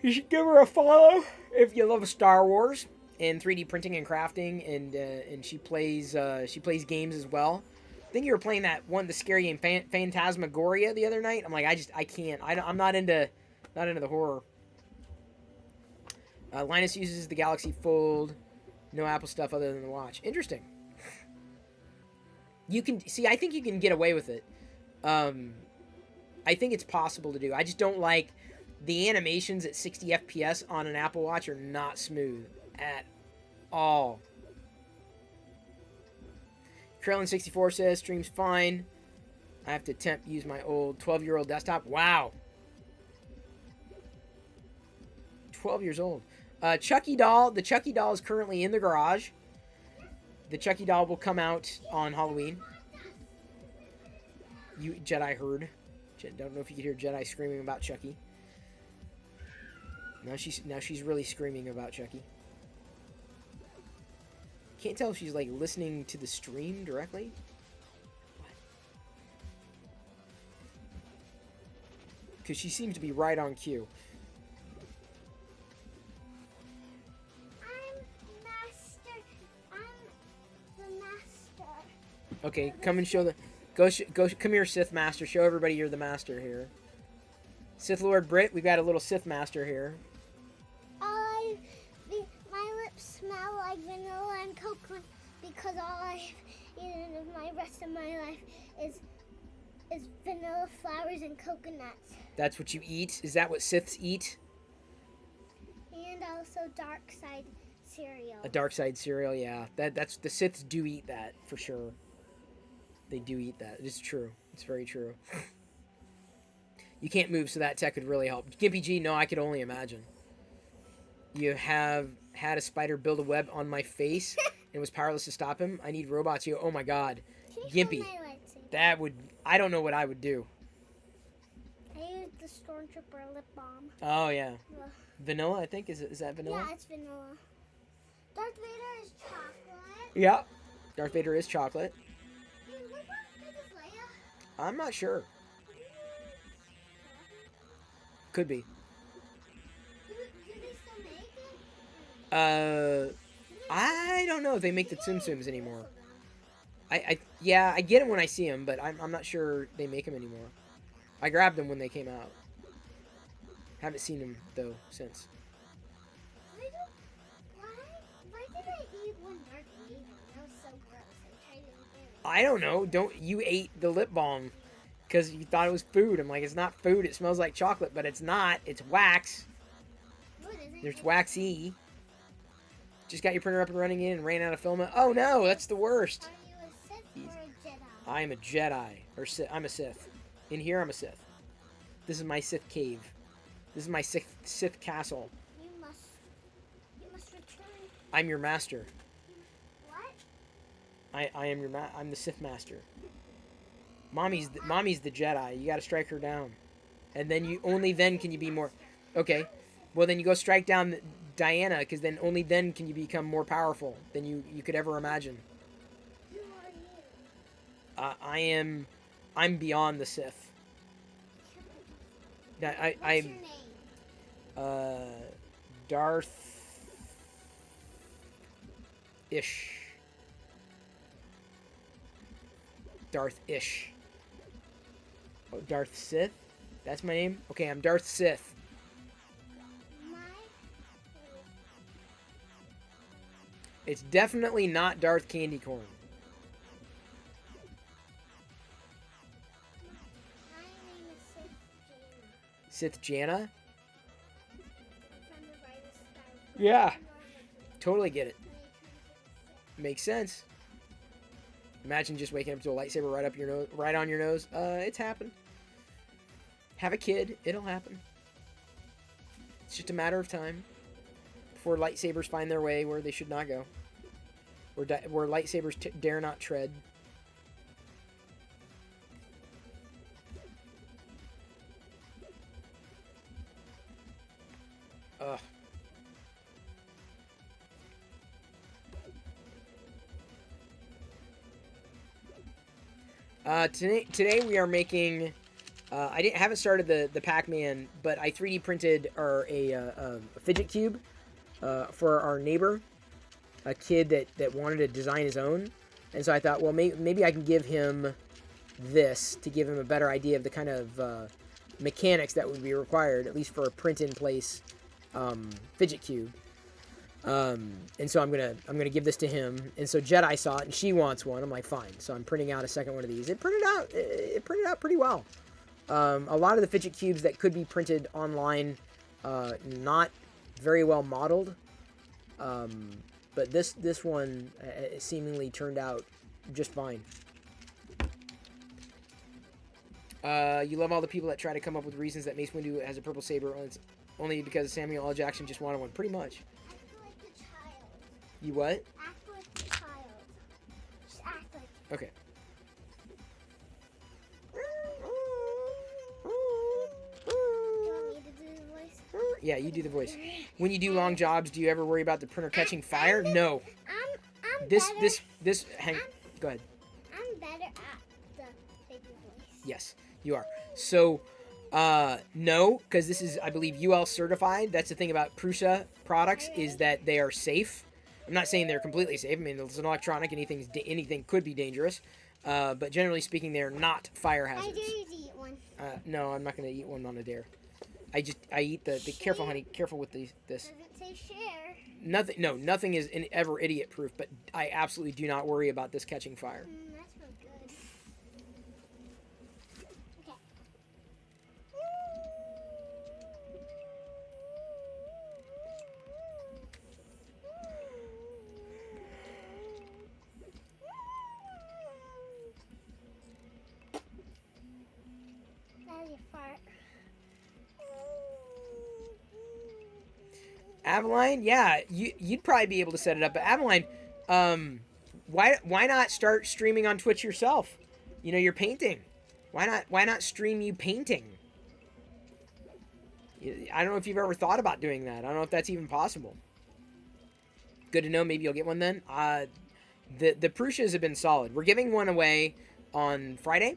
You should give her a follow if you love Star Wars and 3D printing and crafting, and she plays games as well. I think you were playing the scary game Phantasmagoria the other night. I'm like, I can't. I'm not into the horror. Linus uses the Galaxy Fold. No Apple stuff other than the watch. Interesting. You can see. I think you can get away with it. I think it's possible to do. I just don't like the animations at 60 FPS on an Apple Watch are not smooth at all. Krellin64 says, stream's fine. I have to attempt to use my old 12-year-old desktop. Wow. 12 years old. Chucky doll. The Chucky doll is currently in the garage. The Chucky doll will come out on Halloween. Jedi heard. Don't know if you could hear Jedi screaming about Chucky. Now she's really screaming about Chucky. Can't tell if she's listening to the stream directly. What? Because she seems to be right on cue. I'm the master. Okay, come and show the. Go. Come here, Sith Master. Show everybody you're the master here. Sith Lord Brit, we've got a little Sith Master here. My lips smell like vanilla and coconut because all I've eaten of my rest of my life is vanilla flowers and coconuts. That's what you eat? Is that what Siths eat? And also dark side cereal. A dark side cereal, yeah. That's the Siths do eat that for sure. They do eat that. It's true. It's very true. You can't move, so that tech could really help. Gimpy G, no, I could only imagine. You have had a spider build a web on my face and was powerless to stop him. I need robots. You. Oh my God. Gimpy. That would. I don't know what I would do. I used the Stormtrooper lip balm. Oh yeah. Ugh. Vanilla. I think is that vanilla? Yeah, it's vanilla. Darth Vader is chocolate. Yeah. Darth Vader is chocolate. Hey, what about Princess Leia? I'm not sure. Could be. Do they still make it? I don't know if they make the Tsum Tsums anymore. Yeah, I get them when I see them, but I'm not sure they make them anymore. I grabbed them when they came out. Haven't seen them though since. Why did I eat one Darth Vader? That was so gross. I tried to eat it. I don't know. Don't you ate the lip balm because you thought it was food? I'm like, it's not food. It smells like chocolate, but it's not. It's wax. No, it isn't. There's waxy. Just got your printer up and running in and ran out of filament. Oh no, that's the worst. Are you a Sith or a Jedi? I am a Jedi or Sith. I'm a Sith. In here, I'm a Sith. This is my Sith cave. This is my Sith castle. You must return. I'm your master. What? I am your I'm the Sith master. Mommy's the Jedi. You got to strike her down, and then you only then can you be more. Okay, well then you go strike down Diana, because then only then can you become more powerful than you could ever imagine. Who are you? I'm beyond the Sith. What's I'm your name? Darth-ish. Darth-ish. Oh, Darth Sith? That's my name? Okay, I'm Darth Sith. It's definitely not Darth Candy Corn. My name is Sith Jaina. Sith Jana? From the brightest star. Yeah. Totally get it. Makes sense. Imagine just waking up to a lightsaber right up your nose, right on your nose. It's happened. Have a kid, it'll happen. It's just a matter of time before lightsabers find their way where they should not go, where lightsabers dare not tread. Ugh. Today we are making. I haven't started the Pac-Man, but I 3D printed a fidget cube for our neighbor, a kid that wanted to design his own, and so I thought, well, maybe I can give him this to give him a better idea of the kind of mechanics that would be required, at least for a print-in-place fidget cube. And so I'm gonna give this to him. And so Jedi saw it and she wants one. I'm like, fine. So I'm printing out a second one of these. It printed out pretty well. A lot of the fidget cubes that could be printed online, not very well modeled. But this one seemingly turned out just fine. You love all the people that try to come up with reasons that Mace Windu has a purple saber only because Samuel L. Jackson just wanted one. Pretty much. Act like a child. You what? Act like a child. Just act like. Okay. Do you want me to do the voice? Yeah, you do the voice. When you do long jobs, do you ever worry about the printer catching fire? No. I'm This better. hang. Go ahead. I'm better at the baby voice. Yes, you are. So, no, because this is, I believe, UL certified. That's the thing about Prusa products is that they are safe. I'm not saying they're completely safe. I mean, it's an electronic. Anything could be dangerous. But generally speaking, they're not fire I hazards. dare you to eat one. No, I'm not going to eat one on a dare. I eat the careful, honey. Careful with this. Doesn't say share. Nothing is ever idiot proof, but I absolutely do not worry about this catching fire. That smells good. Okay. That is a fart. Avaline, yeah, you'd probably be able to set it up. But Avaline, why not start streaming on Twitch yourself? You know, you're painting. Why not stream you painting? I don't know if you've ever thought about doing that. I don't know if that's even possible. Good to know. Maybe you'll get one then. The Prusas have been solid. We're giving one away on Friday.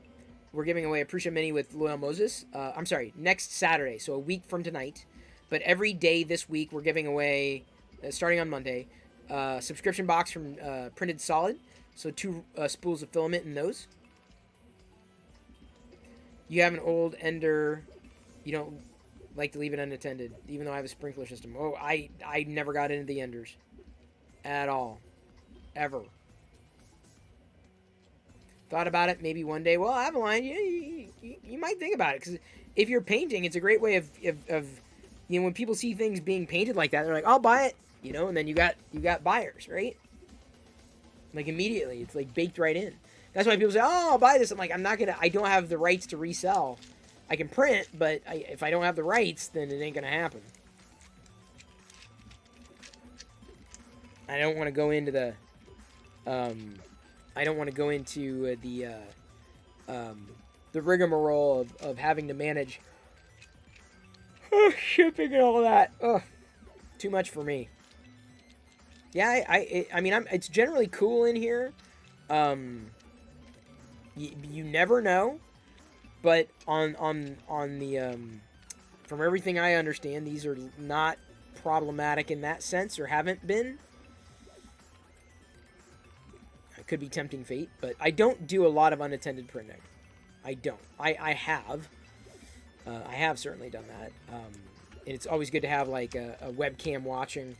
We're giving away a Prusa Mini with Loyal Moses. I'm sorry, next Saturday, so a week from tonight. But every day this week, we're giving away, starting on Monday, subscription box from Printed Solid. So 2 spools of filament in those. You have an old Ender. You don't like to leave it unattended, even though I have a sprinkler system. Oh, I never got into the Enders. At all. Ever. Thought about it maybe one day. Well, Avaline, you might think about it. Because if you're painting, it's a great way of you know, when people see things being painted like that, they're like, I'll buy it, you know, and then you got buyers, right? Like immediately, it's like baked right in. That's why people say, oh, I'll buy this. I'm like, I don't have the rights to resell. I can print, but if I don't have the rights, then it ain't gonna happen. I don't want to go into the, the rigmarole of having to manage shipping and all that. Ugh, too much for me. Yeah, I mean, it's generally cool in here. You never know, but on the from everything I understand, these are not problematic in that sense, or haven't been. It could be tempting fate, but I don't do a lot of unattended printing. I don't. I have. I have certainly done that. And it's always good to have like a webcam watching.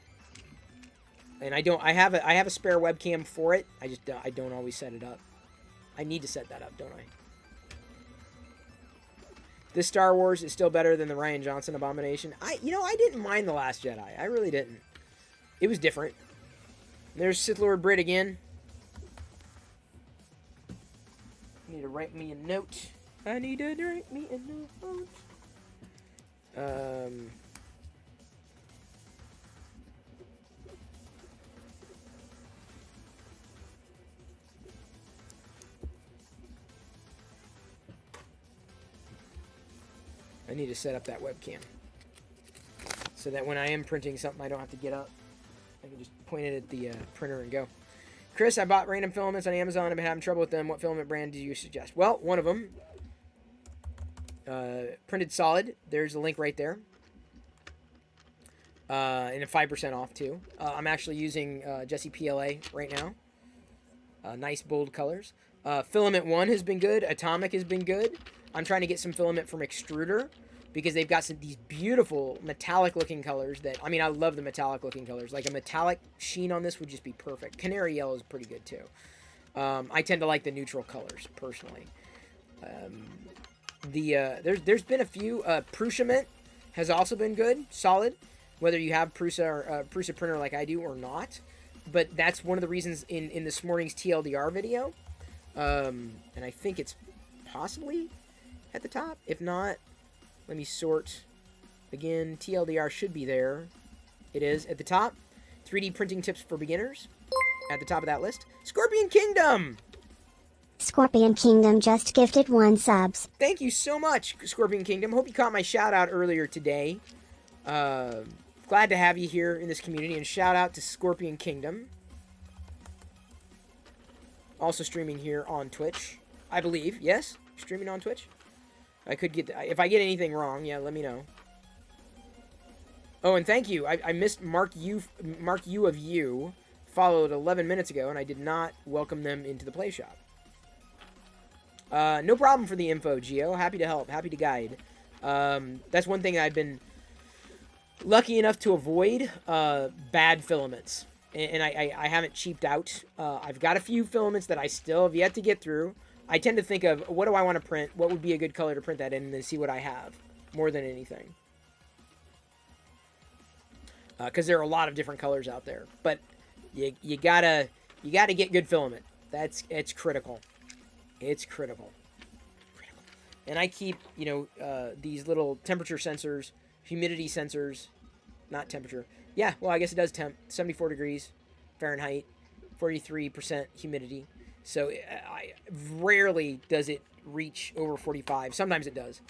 And I have a spare webcam for it. I don't always set it up. I need to set that up, don't I? This Star Wars is still better than the Rian Johnson Abomination. I didn't mind The Last Jedi. I really didn't. It was different. There's Sith Lord Brit again. I need to write me a note. I need to write me a note. I need to set up that webcam so that when I am printing something, I don't have to get up. I can just point it at the printer and go. Chris, I bought random filaments on Amazon. I've been having trouble with them. What filament brand do you suggest? Well, one of them, Printed Solid. There's a link right there. And a 5% off, too. I'm actually using Jesse PLA right now. Nice, bold colors. Filament 1 has been good. Atomic has been good. I'm trying to get some filament from Extruder because they've got these beautiful metallic-looking colors that... I mean, I love the metallic-looking colors. Like, a metallic sheen on this would just be perfect. Canary yellow is pretty good, too. I tend to like the neutral colors, personally. There's been a few. Prusa Mint has also been good, solid. Whether you have Prusa or Prusa printer like I do or not. But that's one of the reasons in this morning's TLDR video. And I think it's possibly at the top. If not, let me sort. Again, TLDR should be there. It is at the top. 3D printing tips for beginners. At the top of that list. Scorpion Kingdom! Scorpion Kingdom just gifted 1 subs. Thank you so much, Scorpion Kingdom. Hope you caught my shout out earlier today. Glad to have you here in this community, and shout out to Scorpion Kingdom. Also streaming here on Twitch, I believe. Yes, streaming on Twitch. I could get if I get anything wrong, yeah, let me know. Oh, and thank you. I missed Mark U of You. Followed 11 minutes ago, and I did not welcome them into the play shop. No problem for the info, Gio. Happy to help. Happy to guide. That's one thing I've been lucky enough to avoid. Bad filaments. And I haven't cheaped out. I've got a few filaments that I still have yet to get through. I tend to think of, what do I want to print? What would be a good color to print that in? And then see what I have. More than anything. Because there are a lot of different colors out there. But you gotta get good filament. It's critical. It's critical. And I keep, these little temperature sensors, humidity sensors, not temperature. Yeah, well, I guess it does temp. 74 degrees Fahrenheit, 43% humidity. So rarely does it reach over 45. Sometimes it does.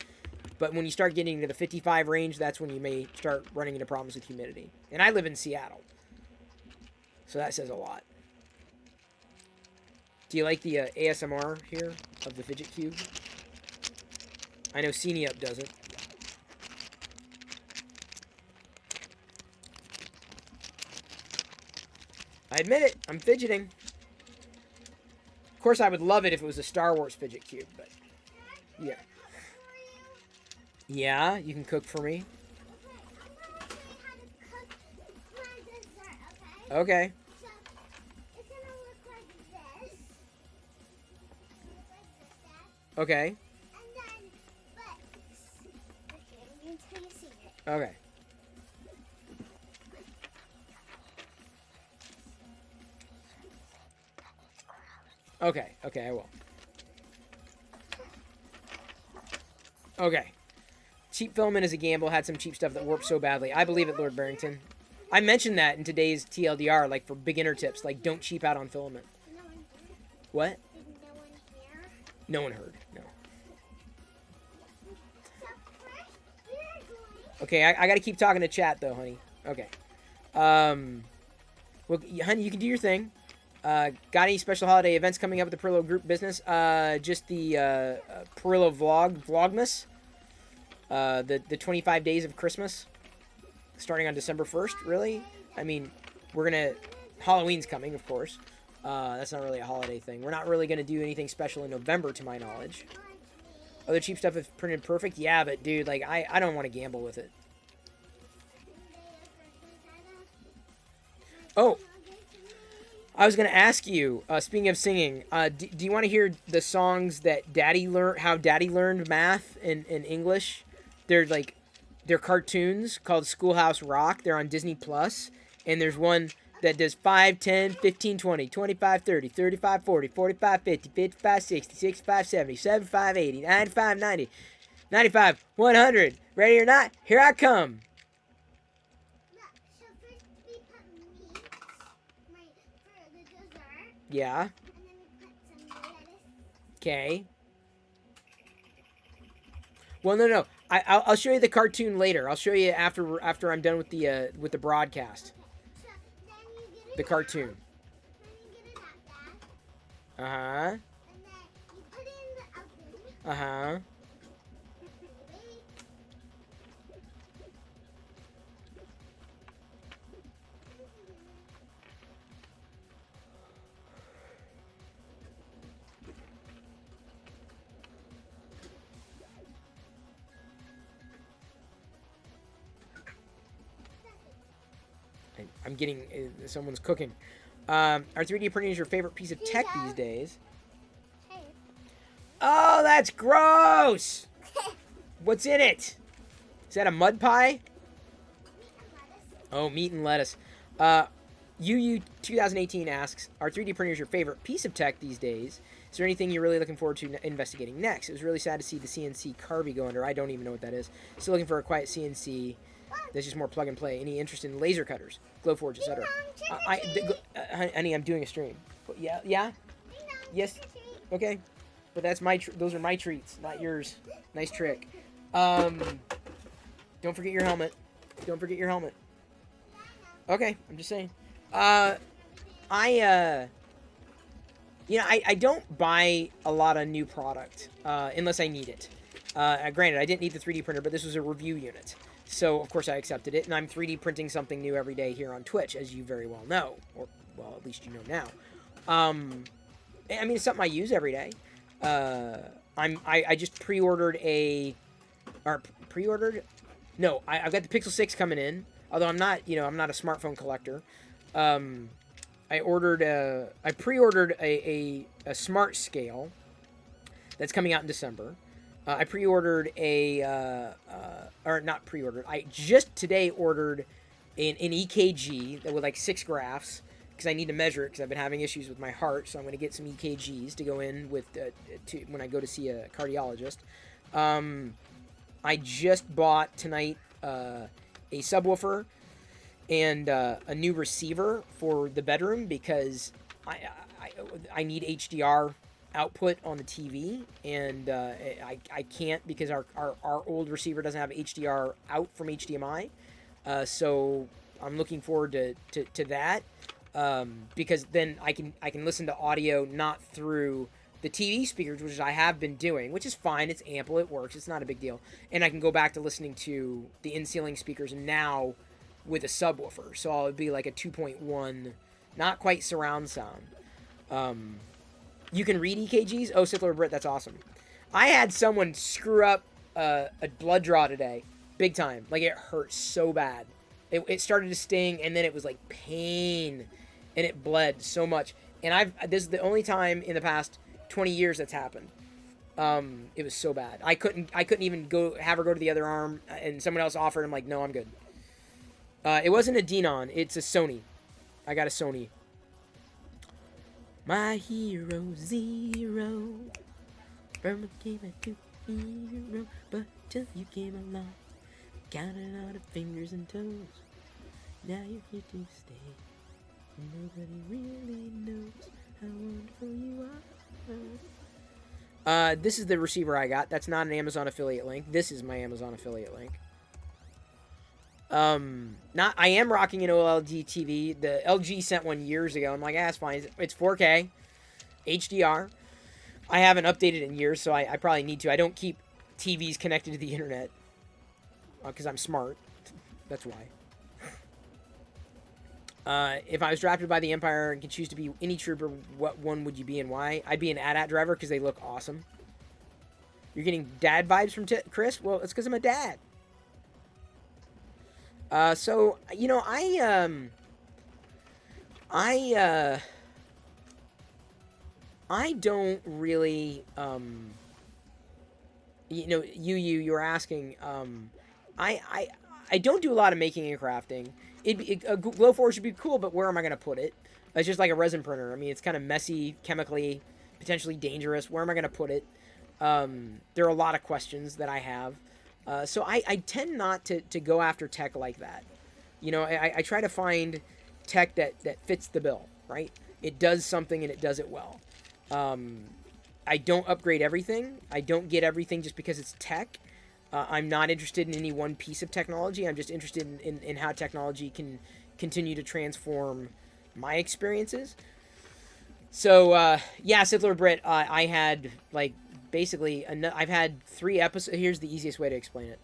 But when you start getting into the 55 range, that's when you may start running into problems with humidity. And I live in Seattle. So that says a lot. Do you like the ASMR here of the Fidget Cube? I know Up doesn't. I admit it, I'm fidgeting. Of course, I would love it if it was a Star Wars Fidget Cube, but yeah. Yeah, you can cook for me. Okay. So, it's gonna look like this. Okay. And then, but, okay, until you see it. Okay. Okay, okay, I will. Okay. Cheap filament is a gamble. Had some cheap stuff that warped so badly. I believe it, Lord Barrington. I mentioned that in today's TLDR, like for beginner tips, like don't cheap out on filament. No one here. What? Did no one hear? No one heard. No. So first, we're going. Okay, I got to keep talking to chat though, honey. Okay. Well, honey, you can do your thing. Got any special holiday events coming up with the Perillo group business? Just the Perillo Vlogmas. The 25 days of Christmas. Starting on December 1st, really? I mean, we're going to... Halloween's coming, of course. That's not really a holiday thing. We're not really going to do anything special in November, to my knowledge. Other cheap stuff is printed perfect? Yeah, but dude, like, I don't want to gamble with it. Oh! I was going to ask you, speaking of singing, do you want to hear the songs that Daddy learned, how Daddy learned math in English? They're cartoons called Schoolhouse Rock. They're on Disney Plus. And there's one that does 5, 10, 15, 20, 25, 30, 35, 40, 45, 50, 55, 60, 65, 70, 75, 80, 95, 90, 95, 100. Ready or not? Here I come. Look, so first we put meat, right, for the dessert. Yeah. And then we put some lettuce. Okay. Well, no. I'll show you the cartoon later. I'll show you after I'm done with the broadcast. So then you get it The cartoon. out. Then you get it out there. Uh huh. And then you put it in the oven. Uh huh. Wait. I'm getting someone's cooking. Are 3D printing your favorite piece of tech these days? Hey. Oh, that's gross! What's in it? Is that a mud pie? Oh, meat and lettuce. UU2018 asks, are 3D printers your favorite piece of tech these days? Is there anything you're really looking forward to investigating next? It was really sad to see the CNC Carby go under. I don't even know what that is. Still looking for a quiet CNC that's just more plug and play. Any interest in laser cutters, Glowforge, etc.? Honey, I'm doing a stream. Yeah? Yes? Okay. But that's those are my treats, not yours. Nice trick. Don't forget your helmet. Don't forget your helmet. Okay, I'm just saying. I don't buy a lot of new product unless I need it. Granted, I didn't need the 3D printer, but this was a review unit. So, of course, I accepted it, and I'm 3D printing something new every day here on Twitch, as you very well know. Or, well, at least you know now. I mean, it's something I use every day. I just pre-ordered pre-ordered? No, I've got the Pixel 6 coming in, although I'm not a smartphone collector. I pre-ordered a smart scale that's coming out in December. I pre-ordered not pre-ordered. I just today ordered an EKG that with like 6 graphs because I need to measure it because I've been having issues with my heart. So I'm going to get some EKGs to go in with when I go to see a cardiologist. I just bought tonight a subwoofer and a new receiver for the bedroom because I need HDR output on the TV, and I can't because our old receiver doesn't have HDR out from HDMI. So I'm looking forward to that because then I can listen to audio not through the TV speakers, which I have been doing, which is fine. It's ample, it works, it's not a big deal, and I can go back to listening to the in-ceiling speakers now with a subwoofer. So I'll be like a 2.1, not quite surround sound. You can read EKGs. Oh, Sith Lord Brit, that's awesome. I had someone screw up a blood draw today, big time. Like it hurt so bad. It started to sting, and then it was like pain, and it bled so much. And this is the only time in the past 20 years that's happened. It was so bad. I couldn't even have her go to the other arm, and someone else offered. I'm like, no, I'm good. It wasn't a Denon. It's a Sony. I got a Sony. My hero zero. From a game to hero, but till you came along, counted all the fingers and toes. Now you're here to stay. Nobody really knows how wonderful you are. This is the receiver I got. That's not an Amazon affiliate link. This is my Amazon affiliate link. I am rocking an OLED TV. The LG sent one years ago. I'm like, it's fine. It's 4K, HDR. I haven't updated in years, so I probably need to. I don't keep TVs connected to the internet because I'm smart. That's why. If I was drafted by the Empire and could choose to be any trooper, what one would you be and why? I'd be an AT-AT driver because they look awesome. You're getting dad vibes from Chris? Well, it's because I'm a dad. So, you know, I don't really, you know, you were asking, I don't do a lot of making and crafting. A Glowforge should be cool, but where am I going to put it? It's just like a resin printer. I mean, it's kind of messy, chemically, potentially dangerous. Where am I going to put it? There are a lot of questions that I have. So I tend not to go after tech like that. You know, I try to find tech that fits the bill, right? It does something and it does it well. I don't upgrade everything. I don't get everything just because it's tech. I'm not interested in any one piece of technology. I'm just interested in how technology can continue to transform my experiences. So, yeah, Sith Lord Brit, I had, like, basically, I've had 3 episodes. Here's the easiest way to explain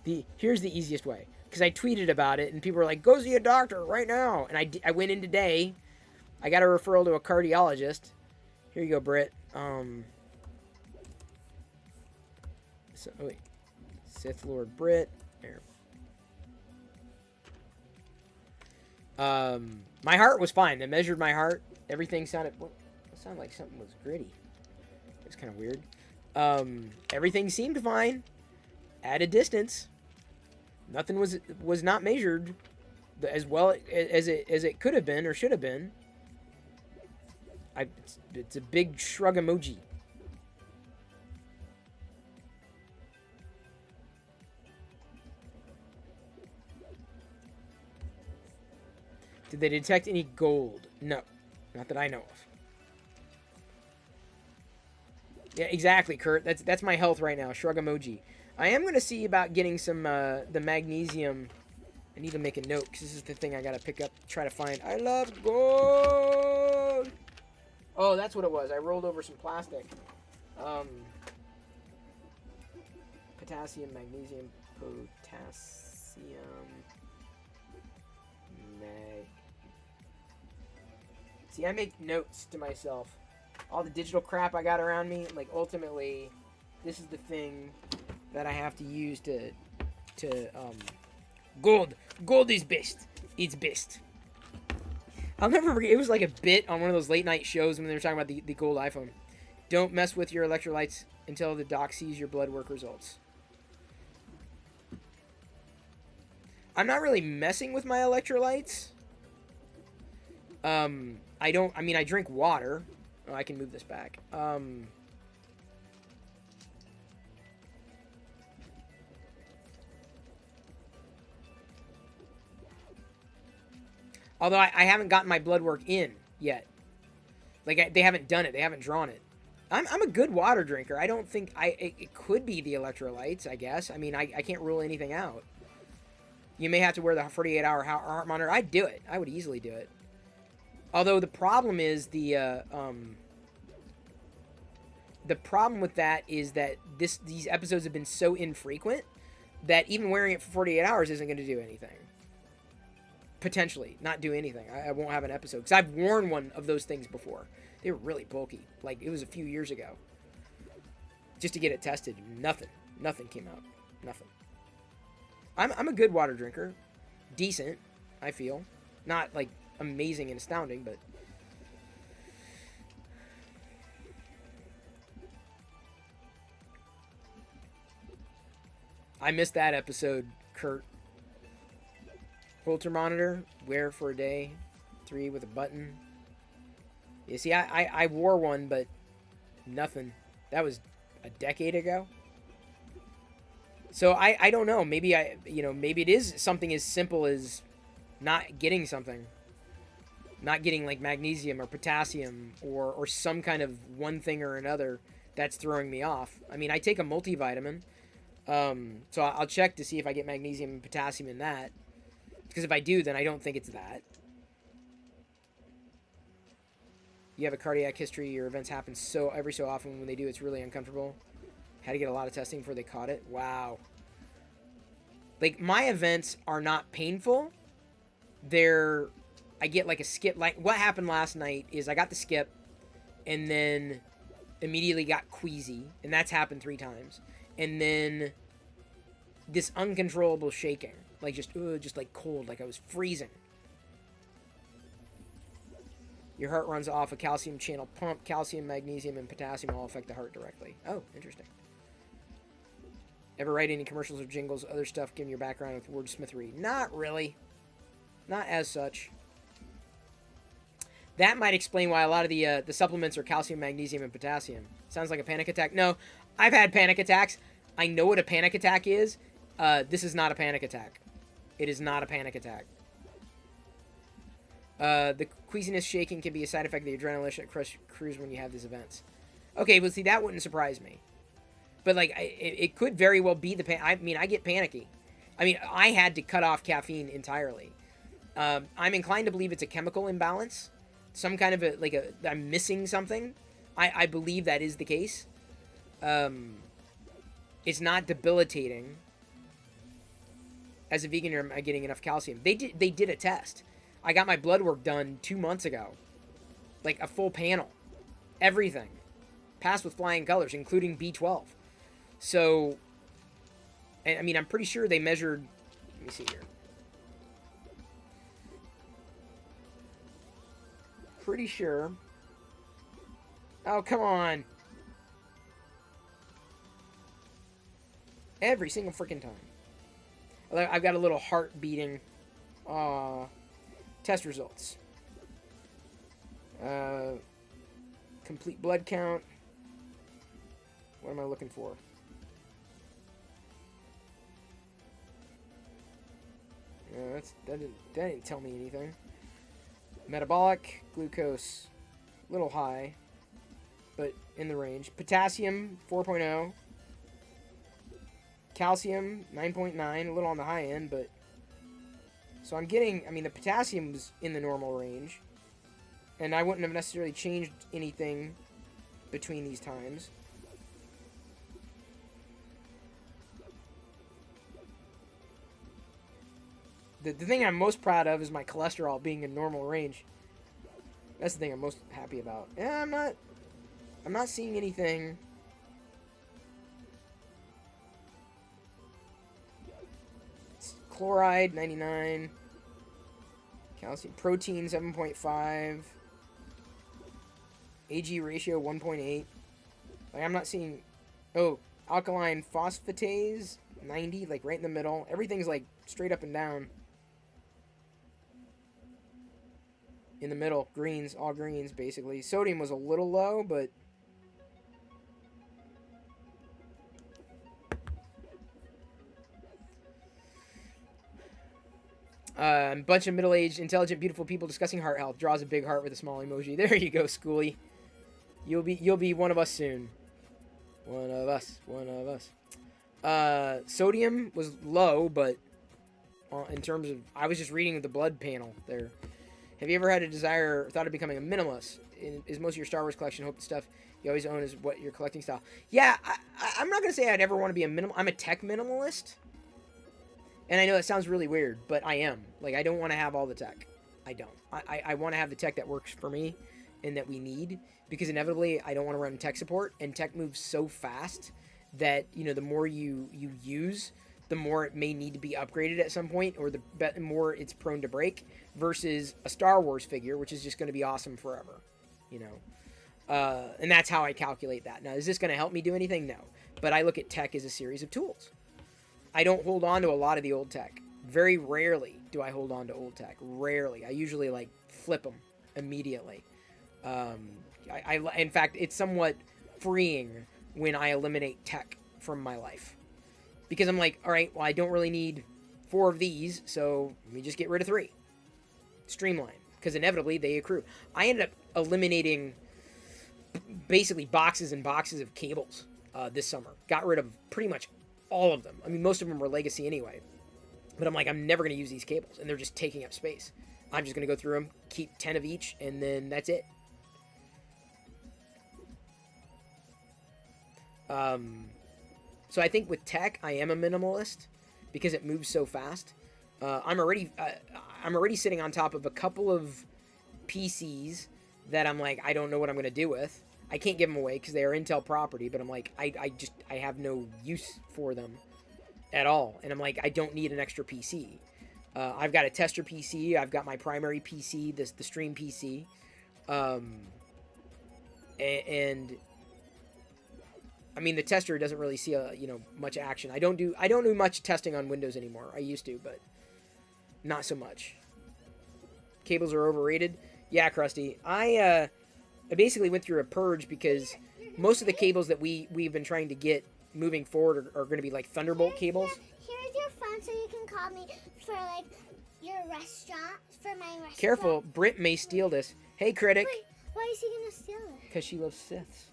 it. Here's the easiest way. Because I tweeted about it, and people were like, go see a doctor right now. And I went in today. I got a referral to a cardiologist. Here you go, Brit. Wait. Sith Lord Brit. There. My heart was fine. They measured my heart. Everything sounded... It sounded like something was gritty. It was kind of weird. Everything seemed fine. At a distance. Nothing was not measured as well as it could have been or should have been. It's a big shrug emoji. Did they detect any gold? No. Not that I know of. Yeah, exactly, Kurt. That's my health right now. Shrug emoji. I am going to see about getting some, the magnesium. I need to make a note, because this is the thing I got to pick up, try to find. I love gold! Oh, that's what it was. I rolled over some plastic. Potassium, magnesium, potassium, mag. See, I make notes to myself. All the digital crap I got around me, like, ultimately, this is the thing that I have to use to gold. Gold is best. It's best. I'll never forget, it was like a bit on one of those late night shows when they were talking about the gold iPhone. Don't mess with your electrolytes until the doc sees your blood work results. I'm not really messing with my electrolytes. I drink water. Oh, I can move this back. Although I haven't gotten my blood work in yet. Like, they haven't done it. They haven't drawn it. I'm a good water drinker. I don't think it could be the electrolytes, I guess. I mean, I can't rule anything out. You may have to wear the 48-hour heart monitor. I'd do it. I would easily do it. Although the problem is the problem with that is that these episodes have been so infrequent that even wearing it for 48 hours isn't going to do anything. Potentially. Not do anything. I won't have an episode. Because I've worn one of those things before. They were really bulky. Like, it was a few years ago. Just to get it tested. Nothing. Nothing came out. Nothing. I'm a good water drinker. Decent, I feel. Not, like, amazing and astounding, but... I missed that episode, Kurt. Holter monitor, wear for a day, 3 with a button. You see, I wore one, but nothing. That was a decade ago. So I don't know. Maybe maybe it is something as simple as not getting something. Not getting like magnesium or potassium or some kind of one thing or another that's throwing me off. I mean, I take a multivitamin. So I'll check to see if I get magnesium and potassium in that. Because if I do, then I don't think it's that. You have a cardiac history, your events happen every so often. When they do, it's really uncomfortable. Had to get a lot of testing before they caught it. Wow. Like, my events are not painful. I get like a skip. Like, what happened last night is I got the skip and then immediately got queasy. And that's happened 3 times. And then this uncontrollable shaking. Like, just like cold. Like I was freezing. Your heart runs off a calcium channel pump. Calcium, magnesium, and potassium all affect the heart directly. Oh, interesting. Ever write any commercials or jingles, other stuff given your background with wordsmithery? Not really. Not as such. That might explain why a lot of the supplements are calcium, magnesium, and potassium. Sounds like a panic attack. No, I've had panic attacks. I know what a panic attack is. This is not a panic attack. It is not a panic attack. The queasiness shaking can be a side effect of the adrenaline at cruise when you have these events. Okay, well, see, that wouldn't surprise me. But, like, it could very well be I mean, I get panicky. I mean, I had to cut off caffeine entirely. I'm inclined to believe it's a chemical imbalance. Some kind of I'm missing something. I believe that is the case. It's not debilitating. As a vegan, am I getting enough calcium? They did a test. I got my blood work done 2 months ago. Like a full panel. Everything. Passed with flying colors, including B12. So, I mean, I'm pretty sure they measured... Let me see here. Pretty sure... Oh, come on. Every single freaking time. I've got a little heart beating. Test results. Complete blood count. What am I looking for? That didn't tell me anything. Metabolic, glucose, little high, but in the range. Potassium, 4.0. Calcium, 9.9, a little on the high end, but... So I'm getting... I mean, the potassium was in the normal range. And I wouldn't have necessarily changed anything between these times. The thing I'm most proud of is my cholesterol being in normal range. That's the thing I'm most happy about. Yeah, I'm not seeing anything... Chloride, 99. Calcium. Protein, 7.5. AG ratio, 1.8. Like, I'm not seeing... Oh, alkaline phosphatase, 90. Like, right in the middle. Everything's, like, straight up and down. In the middle. Greens. All greens, basically. Sodium was a little low, but... Bunch of middle-aged, intelligent, beautiful people discussing heart health. Draws a big heart with a small emoji. There you go, Schoolie. You'll be one of us soon. One of us. One of us. Sodium was low, but in terms of... I was just reading the blood panel there. Have you ever had a desire or thought of becoming a minimalist? Is most of your Star Wars collection, hope the stuff you always own is what your collecting style? Yeah, I'm not going to say I'd ever want to be a minimal... I'm a tech minimalist. And I know that sounds really weird, but I am. Like, I don't want to have all the tech. I don't. I want to have the tech that works for me and that we need. Because inevitably, I don't want to run tech support. And tech moves so fast that, you know, the more you use, the more it may need to be upgraded at some point. Or the more it's prone to break. Versus a Star Wars figure, which is just going to be awesome forever. You know. And that's how I calculate that. Now, is this going to help me do anything? No. But I look at tech as a series of tools. I don't hold on to a lot of the old tech. Very rarely do I hold on to old tech. Rarely. I usually, like, flip them immediately. In fact, it's somewhat freeing when I eliminate tech from my life. Because I'm like, all right, well, I don't really need 4 of these, so let me just get rid of 3. Streamline. Because inevitably, they accrue. I ended up eliminating basically boxes and boxes of cables this summer. Got rid of pretty much all of them. I mean, most of them were legacy anyway. But I'm like, I'm never going to use these cables. And they're just taking up space. I'm just going to go through them, keep 10 of each, and then that's it. So I think with tech, I am a minimalist. Because it moves so fast. I'm already sitting on top of a couple of PCs that I'm like, I don't know what I'm going to do with. I can't give them away because they are Intel property, but I'm like, I have no use for them at all. And I'm like, I don't need an extra PC. I've got a tester PC. I've got my primary PC, the stream PC. And I mean, the tester doesn't really see much action. I don't do much testing on Windows anymore. I used to, but not so much. Cables are overrated. Yeah, Krusty. I basically went through a purge because most of the cables that we've been trying to get moving forward are going to be like Thunderbolt cables. Here's your phone so you can call me for like your restaurant, for my restaurant. Careful, Britt may steal this. Hey, critic. Wait, why is he going to steal it? Because she loves Siths.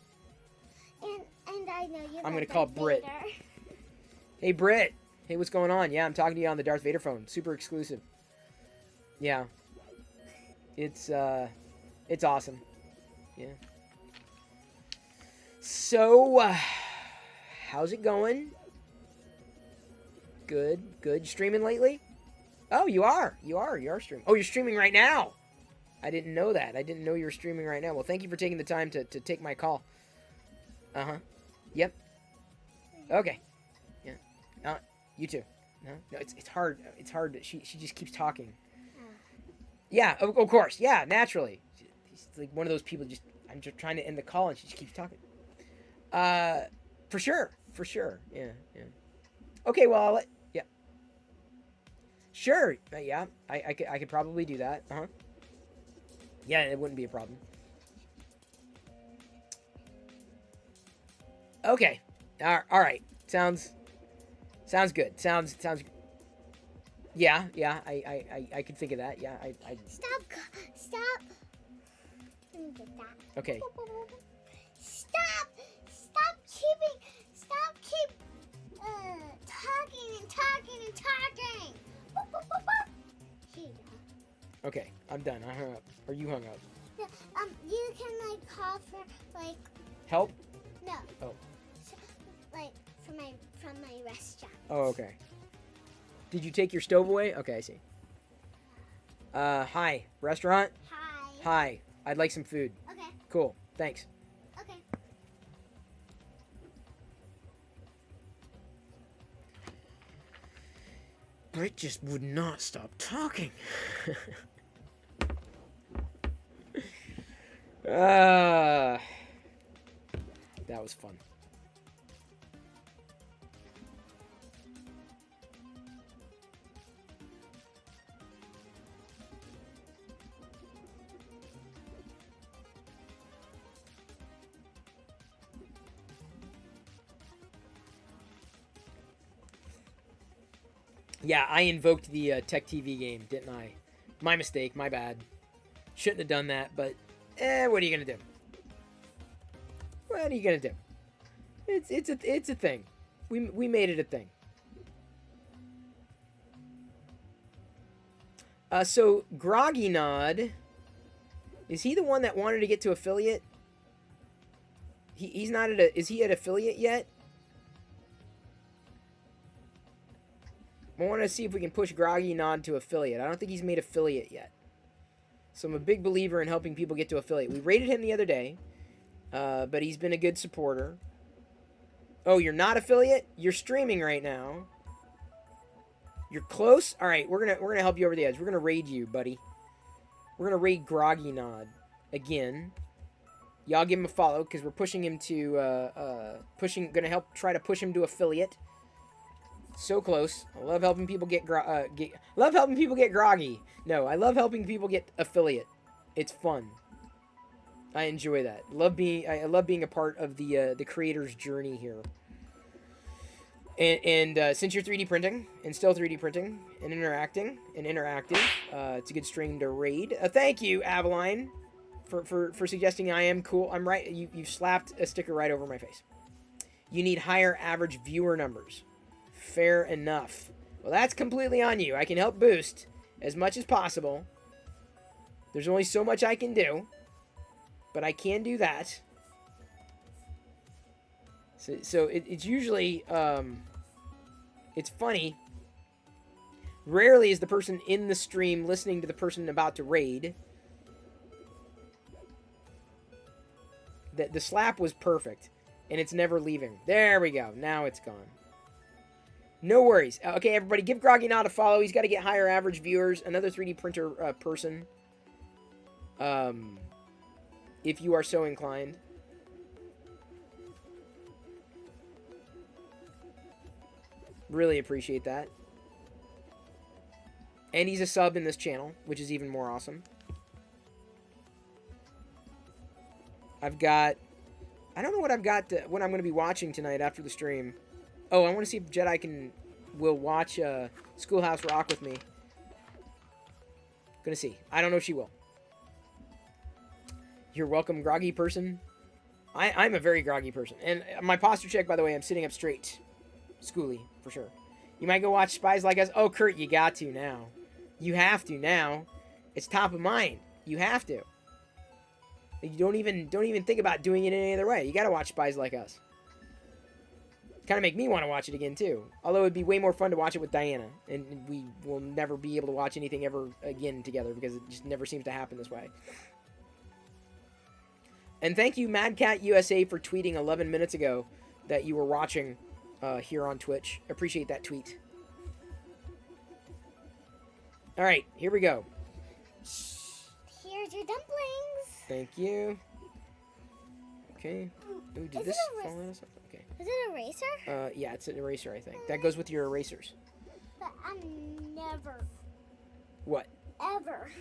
And I know you. I'm going to call Britt. Hey, Britt. Hey, what's going on? Yeah, I'm talking to you on the Darth Vader phone. Super exclusive. Yeah. It's awesome. Yeah. So, how's it going? Good. You streaming lately? Oh, you are streaming. Oh, you're streaming right now. I didn't know that. I didn't know you were streaming right now. Well, thank you for taking the time to take my call. Uh-huh. Yep. Okay. Yeah. You too. No, it's hard. It's hard. She just keeps talking. Yeah, of course. Yeah, naturally. She's like one of those people. I'm just trying to end the call and she just keeps talking. For sure. Yeah. Okay. Well, yeah. Sure. Yeah. I could probably do that. Uh huh. Yeah, it wouldn't be a problem. Okay. All right. Sounds good. Sounds. Yeah. I could think of that. Yeah. I. Stop. Let me get that. Okay. Stop talking and talking. Here you go. Okay. I'm done. I hung up. Or you hung up. Yeah, you can like call for like help. No. Oh. So, like from my restaurant. Oh, okay. Did you take your stove away? Okay, I see. Hi, restaurant? Hi, I'd like some food. Okay. Cool, thanks. Okay. Britt just would not stop talking. That was fun. Yeah, I invoked the Tech TV game, didn't I? My mistake, my bad. Shouldn't have done that, but what are you gonna do? What are you gonna do? It's a thing. We made it a thing. So Groggy Nod, is he the one that wanted to get to affiliate? He's not at a. Is he at affiliate yet? I want to see if we can push Groggy Nod to affiliate. I don't think he's made affiliate yet. So I'm a big believer in helping people get to affiliate. We rated him the other day, but he's been a good supporter. Oh, you're not affiliate? You're streaming right now. You're close? All right, we're gonna help you over the edge. We're gonna raid you, buddy. We're gonna raid Groggy Nod again. Y'all give him a follow because we're pushing him to gonna help try to push him to affiliate. So close. I love helping people get groggy. No, I love helping people get affiliate. It's fun. I enjoy that. I love being a part of the creator's journey here. And since you're 3D printing and still 3D printing and interactive, it's a good stream to raid. Thank you, Aveline, for suggesting I am cool. I'm right. You've slapped a sticker right over my face. You need higher average viewer numbers. Fair enough. Well, that's completely on you. I can help boost as much as possible. There's only so much I can do, but I can do that. So it's usually, it's funny. Rarely is the person in the stream listening to the person about to raid. The slap was perfect, and it's never leaving. There we go. Now it's gone. No worries. Okay, everybody, give Groggy Nod a follow. He's got to get higher average viewers. Another 3D printer person. If you are so inclined. Really appreciate that. And he's a sub in this channel, which is even more awesome. I don't know what what I'm going to be watching tonight after the stream. Oh, I want to see if Jedi will watch Schoolhouse Rock with me. Gonna see. I don't know if she will. You're welcome, groggy person. I'm a very groggy person. And my posture check, by the way, I'm sitting up straight. Schooly, for sure. You might go watch Spies Like Us. Oh, Kurt, you got to now. You have to now. It's top of mind. You have to. You don't even think about doing it any other way. You gotta watch Spies Like Us. Kind of make me want to watch it again too. Although it'd be way more fun to watch it with Diana, and we will never be able to watch anything ever again together because it just never seems to happen this way. And thank you, MadCat USA, for tweeting 11 minutes ago that you were watching here on Twitch. Appreciate that tweet. All right, here we go. Here's your dumplings. Thank you. Okay. Ooh, did this fall out of something? Okay. Is it an eraser? Yeah, it's an eraser, I think. That goes with your erasers. But I'm never. What? Ever.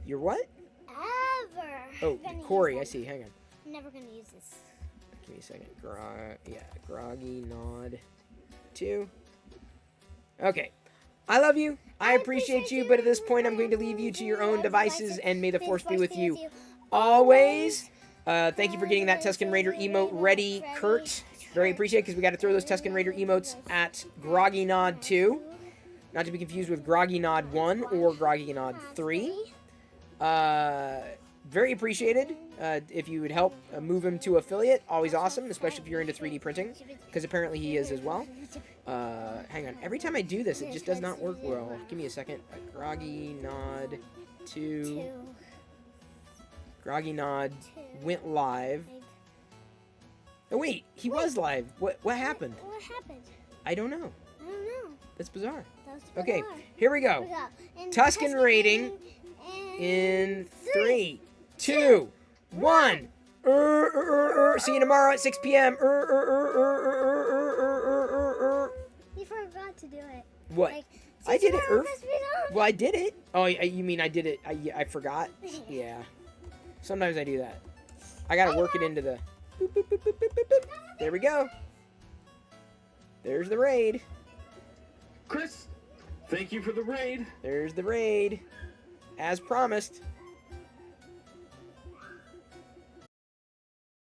Your what? Ever. Oh, Corey, I see. Hang on. I'm never gonna use this. Give me a second. Groggy Nod 2. Okay. I love you. I appreciate you, but at this point, I'm going to leave you to your own devices, and may the Force be with you always. Thank you for getting that Tusken Raider emote ready, Kurt. Very appreciated, because we got to throw those Tusken Raider emotes at Groggy Nod 2. Not to be confused with Groggy Nod 1 or Groggy Nod 3. Very appreciated. If you would help move him to affiliate, always awesome, especially if you're into 3D printing, because apparently he is as well. Hang on. Every time I do this, it just does not work well. Give me a second. Groggy Nod 2. Groggy Nod went live. Oh wait, he was live. What happened? What happened? I don't know. I don't know. That's bizarre. That's Okay, bizarre. here we go. Tusken rating in 3, 2, 1. See you tomorrow at 6 p.m. You forgot to do it. What? Like, I did it. Well, Well, I did it. Oh, you mean I did it? I forgot. Yeah. Sometimes I do that. I gotta work it into the. Boop, boop, boop, boop, boop, boop, boop. There we go. There's the raid. Chris, thank you for the raid. There's the raid. As promised.